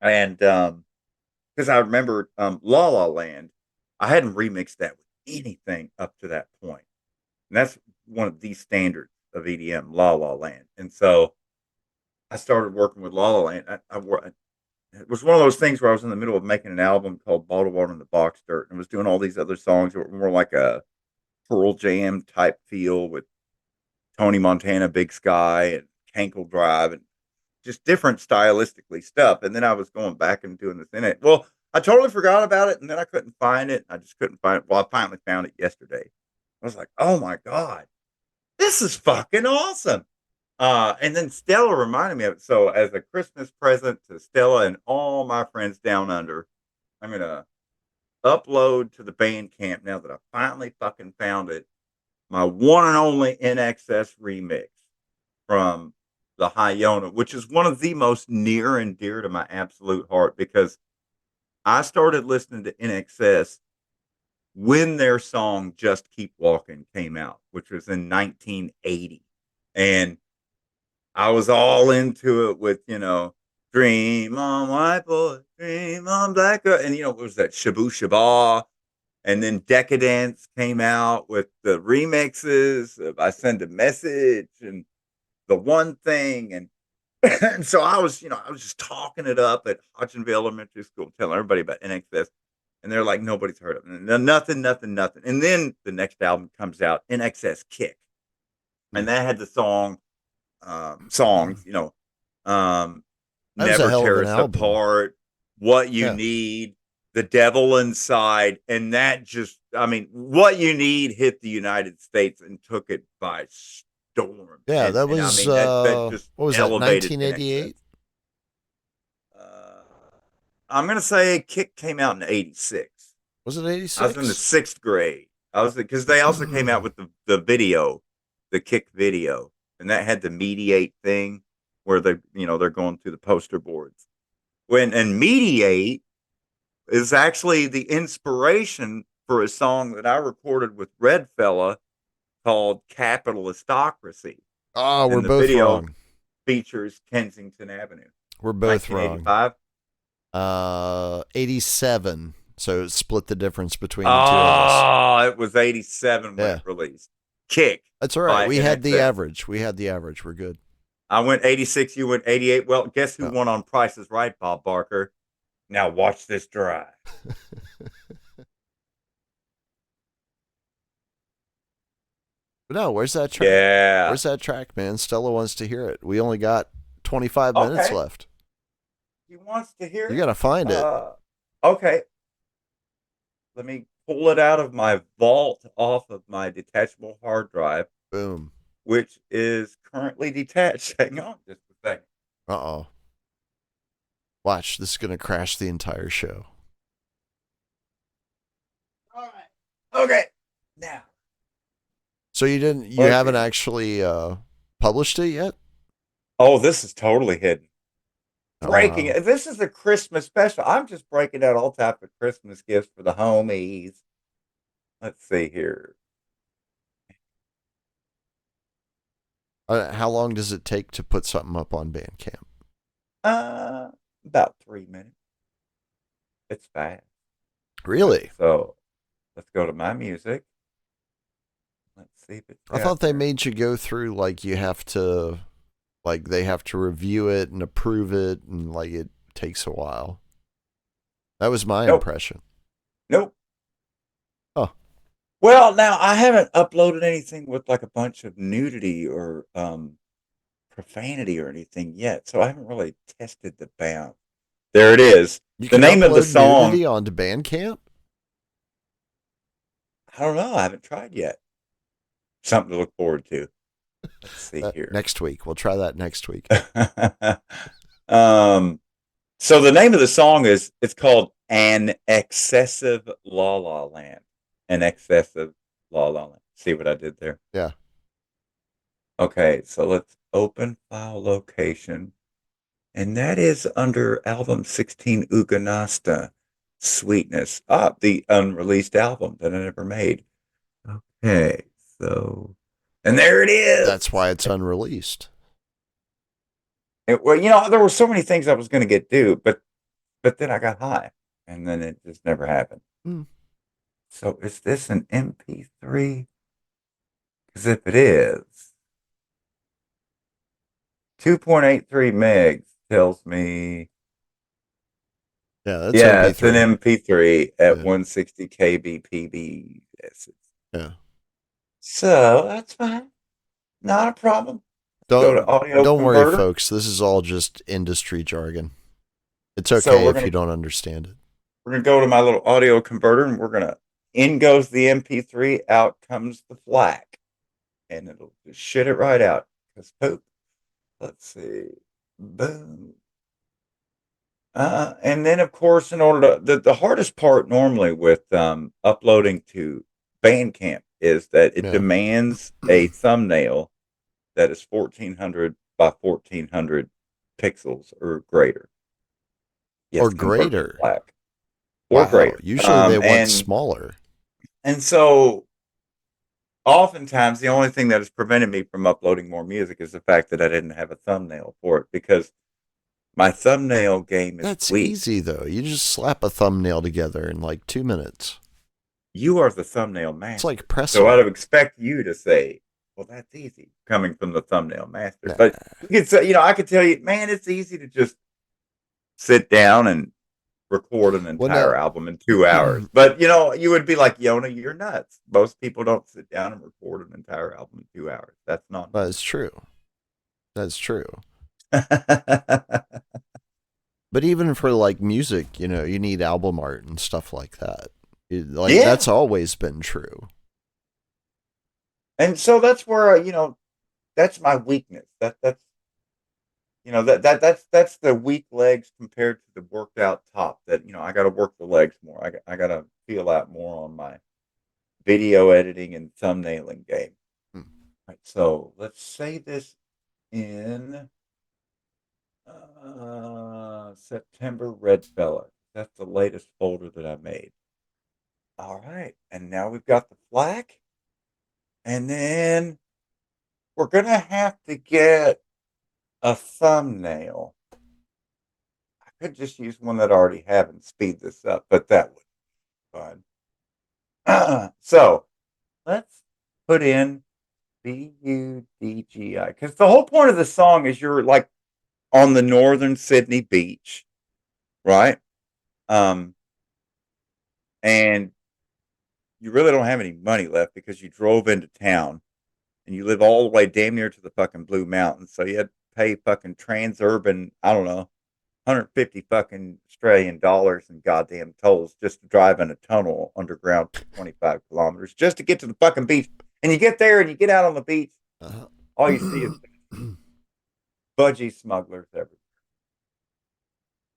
S2: and because I remember La La Land, I hadn't remixed that with anything up to that point, and that's one of the standards of EDM, La La Land, and so I started working with La La Land. It was one of those things where I was in the middle of making an album called Bottled Water in the Box Dirt, and was doing all these other songs that were more like a Pearl Jam type feel with Tony Montana, Big Sky, and Cankle Drive, and just different stylistically stuff. And then I was going back and doing this in it. Well, I totally forgot about it, and then I couldn't find it. I just couldn't find it. Well, I finally found it yesterday. I was like, oh my God, this is fucking awesome. And then Stella reminded me of it. So as a Christmas present to Stella and all my friends down under, I'm going to upload to the Bandcamp now that I finally fucking found it, my one and only NXS remix from the High Yona, which is one of the most near and dear to my absolute heart because I started listening to NXS when their song Just Keep Walking came out, which was in 1980. And I was all into it with, Dream on White Boy, Dream on Black Girl. And, what was that? Shabu Shaba. And then Decadence came out with the remixes of I Send a Message and The One Thing. And, and so I was just talking it up at Hodgenville Elementary School, telling everybody about NXS. And they're like, nobody's heard of it. Nothing. And then the next album comes out, NXS Kick. And that had the songs, Never Tear Us Apart, What You Need, The Devil Inside, and that What You Need hit the United States and took it by storm.
S1: Yeah,
S2: and,
S1: that was
S2: that just
S1: what was that? 1988.
S2: I'm gonna say Kick came out in '86.
S1: Was it 86?
S2: I was in the 6th grade. Because they also came out with the video, the Kick video, and that had the Mediate thing where they're going through the poster boards. And Mediate is actually the inspiration for a song that I recorded with Red Fella called Capitalistocracy.
S1: Oh, we're
S2: and the
S1: both
S2: video
S1: wrong.
S2: Features Kensington Avenue.
S1: We're both wrong.
S2: 1985?
S1: 87. So split the difference between the two of us.
S2: Oh, it was 87 when it released. Kick.
S1: That's all right. We had the average. We're good.
S2: I went 86. You went 88. Well, guess who won on Price is Right, Bob Barker? Now watch this drive.
S1: No, where's that track?
S2: Yeah.
S1: Where's that track, man? Stella wants to hear it. We only got 25 minutes left.
S2: He wants to hear it?
S1: You got to find it.
S2: Okay. Let me pull it out of my vault off of my detachable hard drive.
S1: Boom.
S2: which is currently detached. Hang on just a second.
S1: Uh-oh. Watch, this is going to crash the entire show.
S2: All right. Okay. Now.
S1: So you
S2: Okay.
S1: haven't actually published it yet?
S2: Oh, this is totally hidden. Breaking
S1: wow.
S2: it. This is a Christmas special. I'm just breaking out all type of Christmas gifts for the homies. Let's see here.
S1: How long does it take to put something up on Bandcamp?
S2: About 3 minutes. It's fast.
S1: Really?
S2: So let's go to my music. Let's see if it's.
S1: I thought they made you go through, like, you have to, like, they have to review it and approve it, and, like, it takes a while. That was my impression.
S2: Nope.
S1: Oh.
S2: Well, now I haven't uploaded anything with like a bunch of nudity or profanity or anything yet, so I haven't really tested the bounds. There it is.
S1: You
S2: The
S1: can
S2: name of the
S1: upload
S2: song.
S1: nudity onto Bandcamp?
S2: I don't know. I haven't tried yet. Something to look forward to. Let's see here.
S1: Next week. We'll try that next week.
S2: So the name of the song it's called An Excessive La La Land. An Excessive La La Land. See what I did there?
S1: Yeah.
S2: Okay, so let's open file location. And that is under album 16 Uganasta, Sweetness. The unreleased album that I never made. Okay, so, and there it is.
S1: That's why it's unreleased.
S2: Well, there were so many things I was going to do, but then I got high, and then it just never happened. So is this an MP3? Because if it is, 2.83 megs tells me.
S1: Yeah, that's MP3.
S2: It's an MP3 at 160 kbps.
S1: Yeah.
S2: So that's fine. Not a problem.
S1: Don't worry, folks. This is all just industry jargon. It's okay if you don't understand it.
S2: We're going to go to my little audio converter, and we're going to, in goes the MP3, out comes the FLAC. And it'll just shit it right out. Because poop. Let's see. Boom. And then, of course, in order to, the hardest part normally with uploading to Bandcamp is that it demands a thumbnail that is 1400 by 1400 pixels or greater.
S1: Yes, or greater.
S2: Black. Or greater.
S1: Usually they want smaller.
S2: And so oftentimes the only thing that has prevented me from uploading more music is the fact that I didn't have a thumbnail for it, because my thumbnail game is
S1: That's
S2: weak.
S1: Easy, though. You just slap a thumbnail together in like 2 minutes.
S2: You are the thumbnail master.
S1: It's like press.
S2: So I would expect you to say, well, that's easy, coming from the thumbnail master. But you could say, I could tell you, man, it's easy to just sit down and record an entire album in 2 hours. But, you would be like, Yona, you're nuts. Most people don't sit down and record an entire album in 2 hours. That's not.
S1: That's true. That's true. But even for like music, you need album art and stuff like that. That's always been true.
S2: And so that's where that's my weakness. That's the weak legs compared to the worked out top. That I got to work the legs more. I got to feel out more on my video editing and thumbnailing game. Right, so let's say this in September Red Fella. That's the latest folder that I made. All right, and now we've got the FLAC, and then we're gonna have to get a thumbnail. I could just use one that I already have and speed this up, but that would be fun. So let's put in BUDGI, because the whole point of the song is you're like on the northern Sydney beach, right? And you really don't have any money left because you drove into town and you live all the way damn near to the fucking Blue Mountains. So you had to pay fucking Transurban, I don't know, 150 fucking Australian dollars in goddamn tolls just to drive in a tunnel underground for 25 kilometers just to get to the fucking beach. And you get there and you get out on the beach All you see is budgie smugglers everywhere.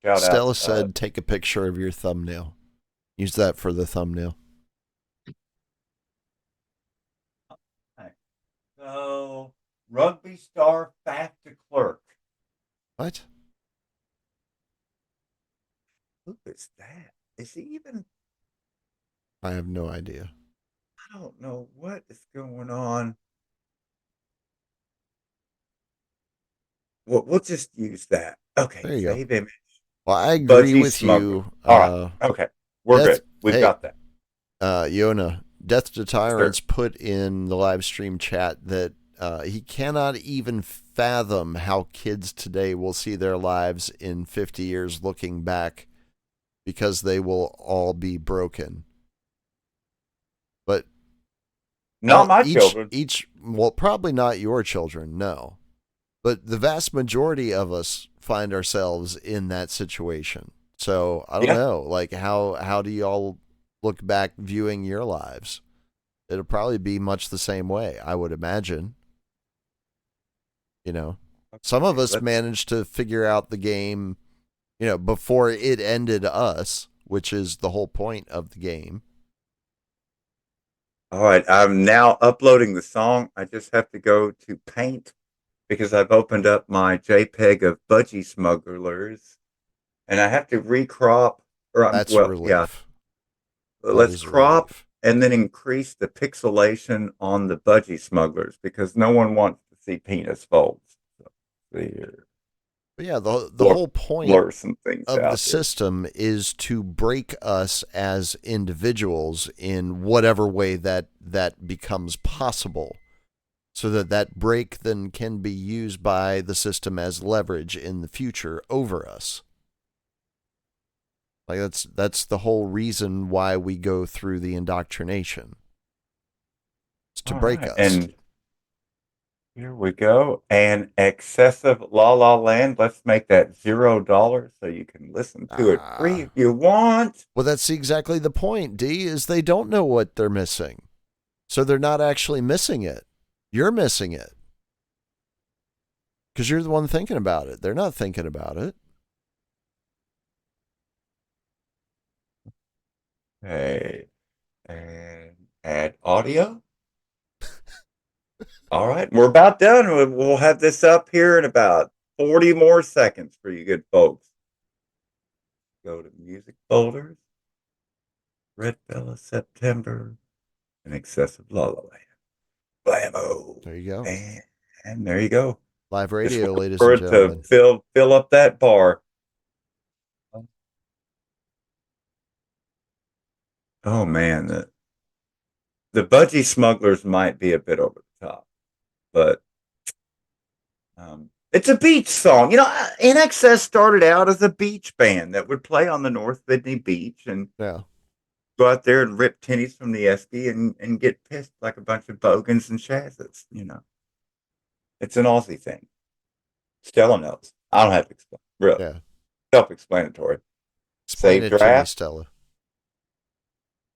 S2: Shout out.
S1: Stella said, take a picture of your thumbnail. Use that for the thumbnail.
S2: So, rugby star fat to clerk.
S1: What?
S2: Who is that? Is he even?
S1: I have no idea.
S2: I don't know what is going on. We'll just use that. Okay,
S1: There you
S2: save
S1: go.
S2: image.
S1: Well, I agree
S2: Budgie
S1: with
S2: smuggler.
S1: you.
S2: All right. Okay. We're good. We've got that.
S1: Yona, Death to Tyrants put in the live stream chat that he cannot even fathom how kids today will see their lives in 50 years looking back because they will all be broken. But
S2: not my children.
S1: Well, probably not your children, no. But the vast majority of us find ourselves in that situation. So I don't know, like how do y'all look back viewing your lives? It'll probably be much the same way, I would imagine. You know, some of us managed to figure out the game, you know, before it ended us, which is the whole point of the game.
S2: All right, I'm now uploading the song. I just have to go to Paint because I've opened up my JPEG of budgie smugglers, and I have to recrop.
S1: That's relief.
S2: Yeah. Let's crop and then increase the pixelation on the budgie smugglers because no one wants to see penis folds. So,
S1: but yeah, the whole point of the system is to break us as individuals in whatever way that becomes possible, so that break then can be used by the system as leverage in the future over us. Like that's the whole reason why we go through the indoctrination. It's to break us. And
S2: here we go. And excessive La La Land. Let's make that $0 so you can listen to it free if you want.
S1: Well, that's exactly the point, D, is they don't know what they're missing. So they're not actually missing it. You're missing it. Because you're the one thinking about it. They're not thinking about it.
S2: Okay. And add audio. All right, we're about done. We'll have this up here in about 40 more seconds for you good folks. Go to music folders, Red Bella September, and Excessive La La Land. Blammo.
S1: There you go.
S2: And there you go.
S1: Live radio, ladies and gentlemen.
S2: To fill up that bar. Oh man, the budgie smugglers might be a bit over the top. But it's a beach song. You know, NXS started out as a beach band that would play on the North Sydney beach and go out there and rip tinnies from the Esky and get pissed like a bunch of bogans and shazzes, you know. It's an Aussie thing. Stella knows. I don't have to explain. Really. Yeah. Self-explanatory. Save draft.
S1: Stella.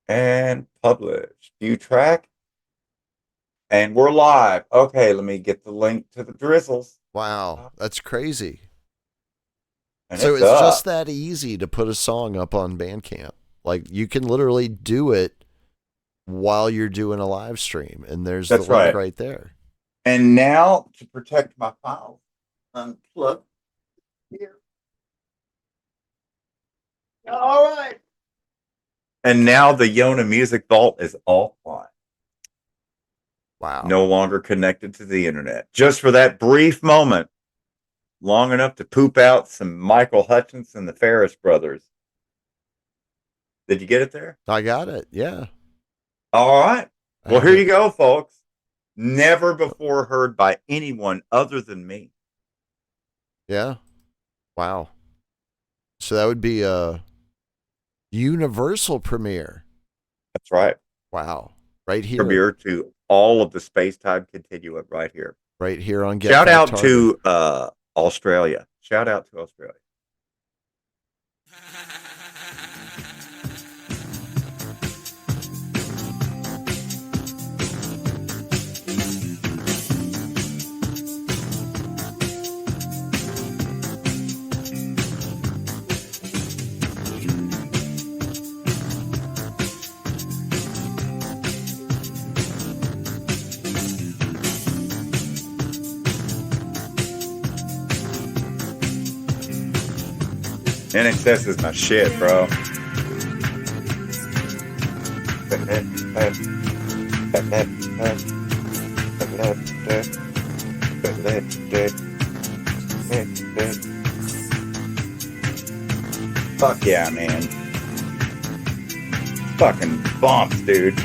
S2: And publish. View track. And we're live. Okay, let me get the link to the drizzles.
S1: Wow, that's crazy. And so it's just that easy to put a song up on Bandcamp. Like, you can literally do it while you're doing a live stream, and there's the link right there.
S2: And now, to protect my files, unplug here. All right. And now the Yona Music Vault is offline.
S1: Wow.
S2: No longer connected to the internet. Just for that brief moment, long enough to poop out some Michael Hutchence and the Ferris brothers. Did you get it there?
S1: I got it, yeah.
S2: All right. Well, here you go, folks. Never before heard by anyone other than me.
S1: Yeah. Wow. So that would be a universal premiere.
S2: That's right.
S1: Wow. Right here.
S2: Premiere to all of the space-time continuum right here.
S1: Right here on Get
S2: Shout out to Australia. Shout out to Australia. NXS is my shit, bro. Fuck yeah, man. Fucking bumps, dude.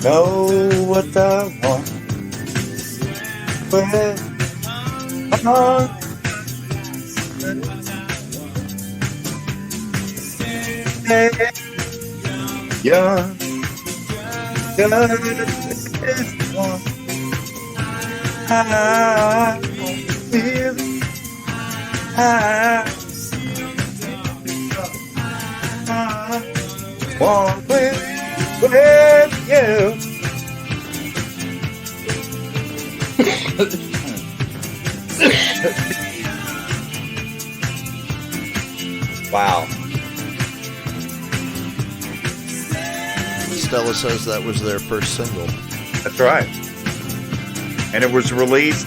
S2: Know what I want. Where I'm on. Hey, young, just one. I feel I want with you. Wow.
S1: Stella says that was their first single.
S2: That's right. And it was released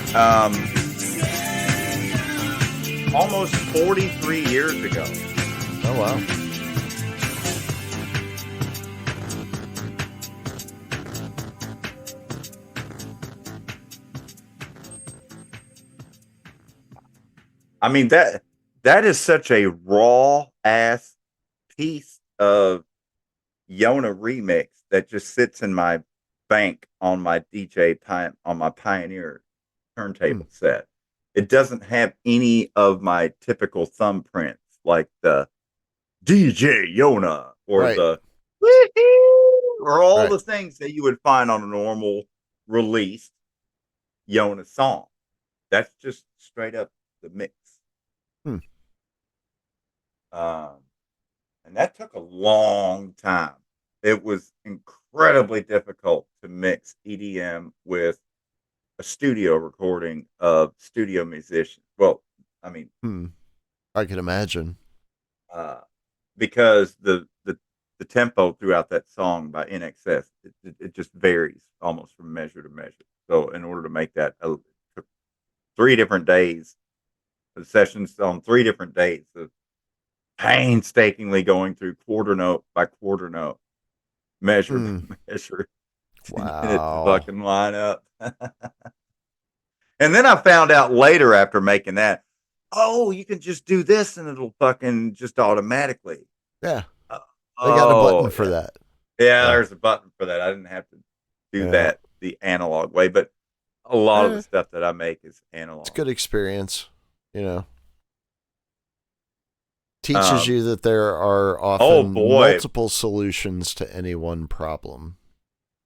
S2: almost 43 years ago.
S1: Oh, wow.
S2: I mean, that is such a raw ass piece of Yona remix that just sits in my bank on my on my Pioneer turntable set. It doesn't have any of my typical thumbprints like the DJ Yona or
S1: Right.
S2: the wee-hee, or all
S1: Right.
S2: the things that you would find on a normal released Yona song. That's just straight up the mix. And that took a long time. It was incredibly difficult to mix EDM with a studio recording of studio musicians. Well, I mean,
S1: I can imagine.
S2: Because the tempo throughout that song by NXS, it just varies almost from measure to measure. So in order to make that, it took 3 different days of sessions on 3 different days of painstakingly going through quarter note by quarter note, measure by measure,
S1: Wow.
S2: and it to fucking line up. And then I found out later after making that, oh, you can just do this and it'll fucking just automatically.
S1: Yeah. They got a button for
S2: yeah.
S1: that.
S2: Yeah, there's a button for that. I didn't have to do that the analog way, but a lot of the stuff that I make is analog.
S1: It's a good experience, you know. Teaches you that there are often multiple solutions to any one problem.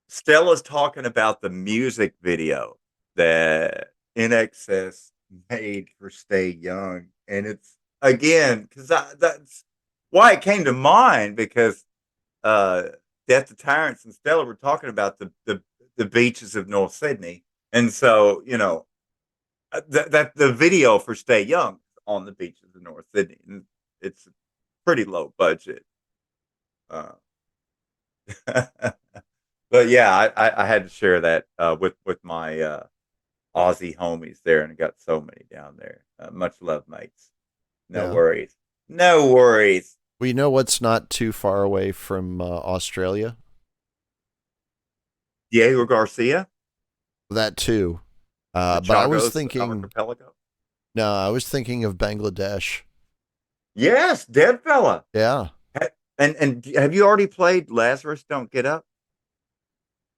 S2: Stella's talking about the music video that NXS made for Stay Young. And it's, again, because that's why it came to mind, because Death to Tyrants and Stella were talking about the beaches of North Sydney. And so, you know, that the video for Stay Young is on the beaches of North Sydney. And it's pretty low budget. But yeah, I had to share that with my Aussie homies there, and I got so many down there. Much love, mates. No worries. No worries.
S1: Well, you know what's not too far away from Australia?
S2: Diego Garcia?
S1: That too. But I was thinking... No, I was thinking of Bangladesh.
S2: Yes, Dead Fella.
S1: Yeah.
S2: And have you already played Lazarus Don't Get Up?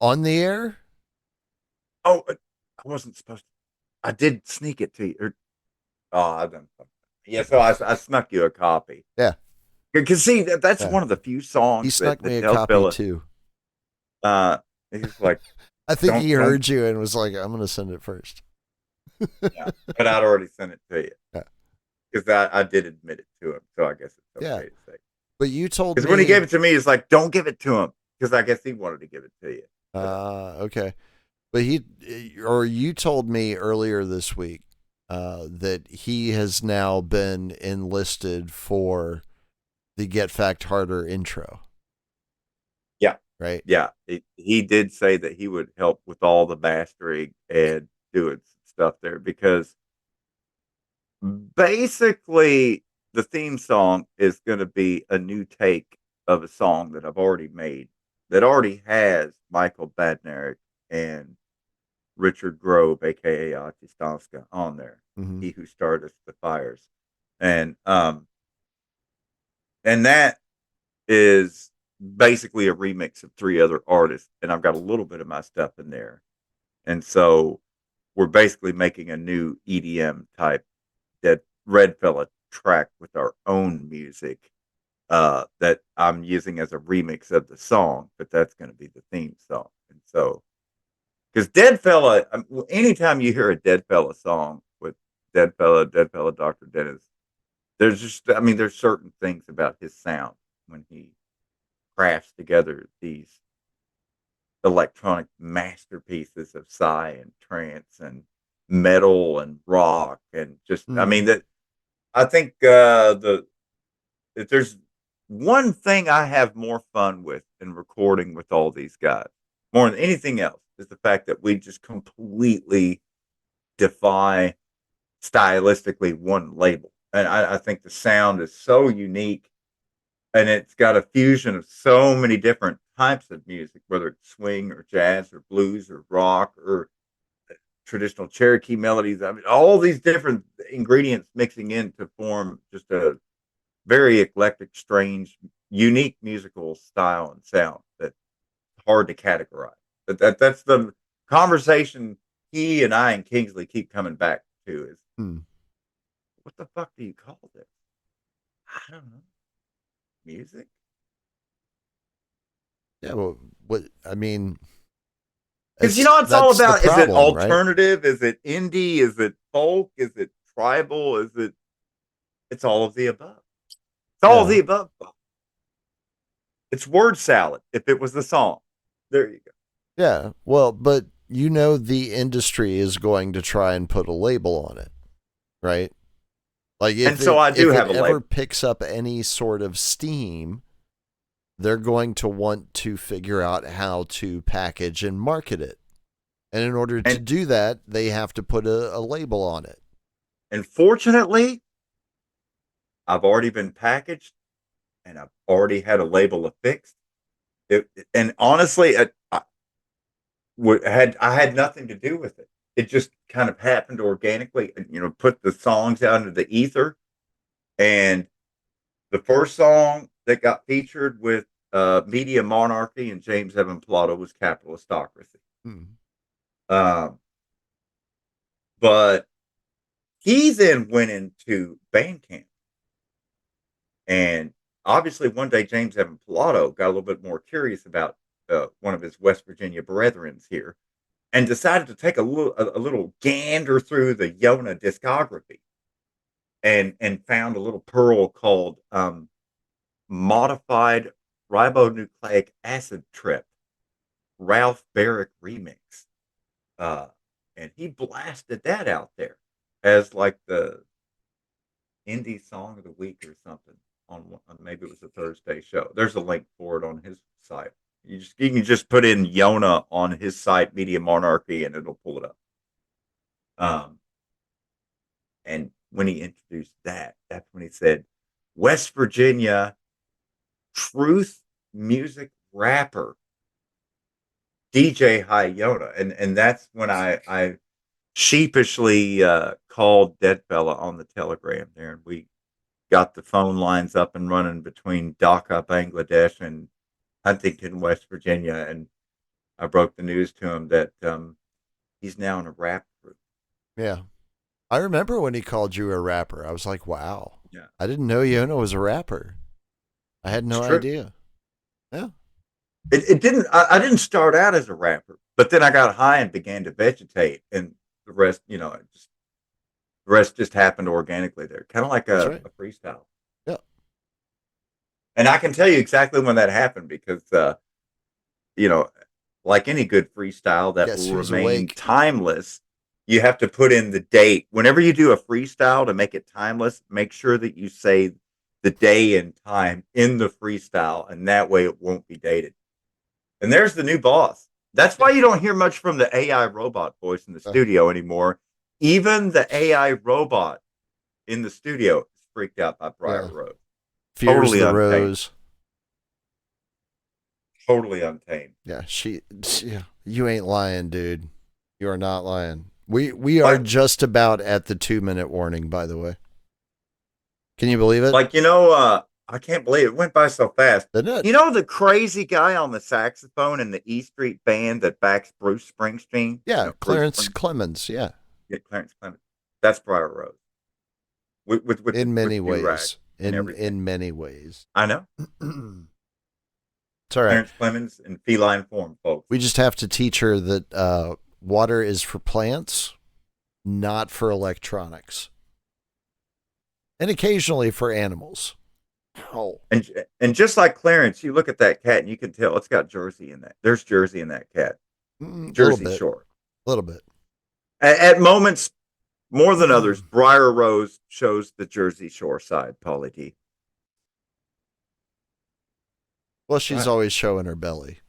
S1: On the air?
S2: Oh, I wasn't supposed to. I did sneak it to you. I done. Yeah, so I snuck you a copy.
S1: Yeah.
S2: Because see, that's one of the few songs.
S1: He snuck me a copy too.
S2: He's like,
S1: I think he heard you and was like, I'm going to send it first.
S2: Yeah, but I'd already sent it to you.
S1: Yeah.
S2: Because I did admit it to him, so I guess it's okay to say.
S1: But you told
S2: Because
S1: me
S2: when he gave it to me, he's like, "Don't give it to him," because I guess he wanted to give it to you.
S1: Okay. But you told me earlier this week that he has now been enlisted for the Get Fact Harder intro.
S2: Yeah.
S1: Right?
S2: Yeah. He did say that he would help with all the mastering and doing stuff there because basically the theme song is going to be a new take of a song that I've already made that already has Michael Badnarik and Richard Grove, aka Stanska, on there.
S1: Mm-hmm.
S2: He who started the fires, and that is basically a remix of 3 other artists, and I've got a little bit of my stuff in there, and so we're basically making a new EDM type Dead Red Fella track with our own music that I'm using as a remix of the song, but that's going to be the theme song, and so. Because Dead Fella, anytime you hear a Dead Fella song with Dead Fella, Dr. Dennis, there's just, there's certain things about his sound when he crafts together these electronic masterpieces of psy and trance and metal and rock and just, that I think if there's one thing I have more fun with in recording with all these guys, more than anything else, is the fact that we just completely defy stylistically one label. And I think the sound is so unique and it's got a fusion of so many different types of music, whether it's swing or jazz or blues or rock or traditional Cherokee melodies. All these different ingredients mixing in to form just a very eclectic, strange, unique musical style and sound that's hard to categorize. But that's the conversation he and I and Kingsley keep coming back to is what the fuck do you call this? I don't know. Music?
S1: Yeah, well, because
S2: it's all about,
S1: problem,
S2: is it alternative?
S1: Right?
S2: Is it indie? Is it folk? Is it tribal? It's all of the above. It's all of the above. It's word salad if it was the song. There you go.
S1: Yeah, well, but the industry is going to try and put a label on it, right? Like if it ever picks up any sort of steam, they're going to want to figure out how to package and market it. And in order to do that, they have to put a label on it.
S2: And fortunately, I've already been packaged and I've already had a label affixed. And honestly, I had nothing to do with it. It just kind of happened organically. Put the songs out into the ether, and the first song that got featured with Media Monarchy and James Evan Pilato was Capitalistocracy. But he then went into Bandcamp, and obviously one day James Evan Pilato got a little bit more curious about one of his West Virginia brethrens here, and decided to take a little gander through the Yona discography, and found a little pearl called Modified Ribonucleic Acid Trip, Ralph Barrick remix, and he blasted that out there as like the indie song of the week or something on maybe it was a Thursday show. There's a link for it on his site. You can just put in Yona on his site, Media Monarchy, and it'll pull it up. And when he introduced that's when he said, West Virginia truth music rapper DJ High Yona, and that's when I sheepishly called Dead Fella on the telegram there, and we got the phone lines up and running between Dhaka, Bangladesh, and Huntington, West Virginia, and I broke the news to him that he's now in a rap group.
S1: Yeah. I remember when he called you a rapper. I was like, wow.
S2: Yeah.
S1: I didn't know Yona was a rapper. I had no idea. Yeah.
S2: It didn't, I didn't start out as a rapper, but then I got high and began to vegetate, and the rest, the rest just happened organically there. Kind of like a freestyle.
S1: Yeah.
S2: And I can tell you exactly when that happened because, you know, like any good freestyle that
S1: Guess
S2: will
S1: who's
S2: remain
S1: awake?
S2: timeless, you have to put in the date. Whenever you do a freestyle to make it timeless, make sure that you say the day and time in the freestyle, and that way it won't be dated. And there's the new boss. That's why you don't hear much from the AI robot voice in the studio anymore. Even the AI robot in the studio is freaked out by Briar Rose.
S1: Fears
S2: Totally
S1: the
S2: untamed.
S1: rose.
S2: Totally untamed.
S1: Yeah, you ain't lying, dude. You are not lying. We are just about at the 2-minute warning, by the way. Can you believe it?
S2: Like, I can't believe it went by so fast.
S1: Didn't it?
S2: You know the crazy guy on the saxophone in the E Street band that backs Bruce Springsteen?
S1: Yeah, Clarence
S2: Springsteen?
S1: Clemens, yeah.
S2: Yeah, Clarence Clemens. That's Briar Rose. With
S1: in many
S2: with
S1: ways.
S2: and
S1: In many ways.
S2: I know.
S1: It's all right.
S2: Clarence Clemens in feline form, folks.
S1: We just have to teach her that water is for plants, not for electronics. And occasionally for animals. Oh.
S2: And just like Clarence, you look at that cat and you can tell it's got Jersey in that. There's Jersey in that cat. Jersey Shore.
S1: A little bit.
S2: At moments, more than others, Briar Rose shows the Jersey Shore side, Pauly D.
S1: Well, she's always showing her belly,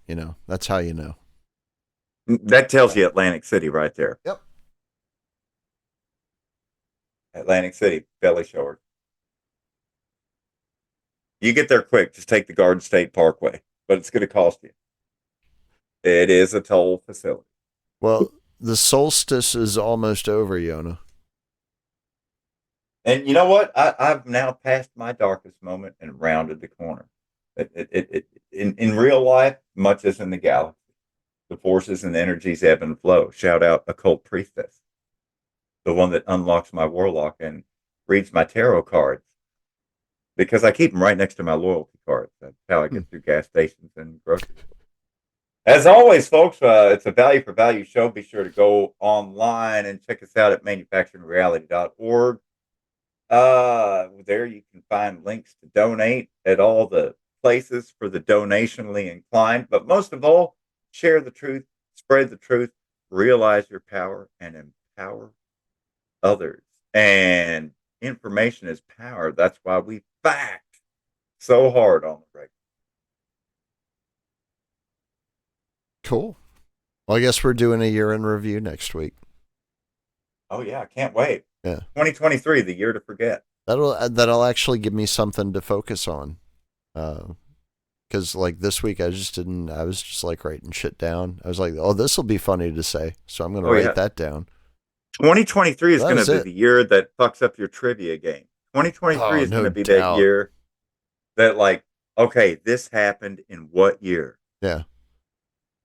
S1: That's how you know.
S2: That tells you Atlantic City right there.
S1: Yep.
S2: Atlantic City, belly shower. You get there quick. Just take the Garden State Parkway, but it's going to cost you. It is a toll facility.
S1: Well, the solstice is almost over, Yona.
S2: And you know what? I've now passed my darkest moment and rounded the corner. In real life, much as in the galaxy, the forces and energies ebb and flow. Shout out Occult Priestess, the one that unlocks my warlock and reads my tarot cards. Because I keep them right next to my loyalty cards. That's how I get through gas stations and grocery stores. As always, folks, it's a value for value show. Be sure to go online and check us out at manufacturingreality.org. There you can find links to donate at all the places for the donationally inclined. But most of all, share the truth, spread the truth, realize your power, and empower others. And information is power. That's why we fight so hard on the regular.
S1: Cool. Well, I guess we're doing a year in review next week.
S2: Oh yeah, I can't wait.
S1: Yeah.
S2: 2023, the year to forget.
S1: That'll actually give me something to focus on. Because like this week I was just like writing shit down. I was like, oh, this will be funny to say. So I'm going to write that down.
S2: 2023 is going to be the year that fucks up your trivia game. 2023 is going to be that year that like, okay, this happened in what year?
S1: Yeah.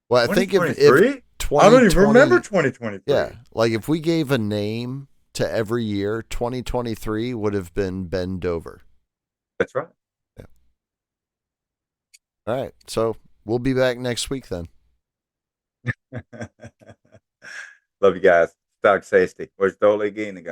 S1: Well, I think if
S2: 2020, I don't even remember 2023.
S1: Yeah. Like if we gave a name to every year, 2023 would have been Ben Dover.
S2: That's right.
S1: Yeah. All right. So we'll be back next week then.
S2: Love you guys. Stag safety. Where's Dolly again?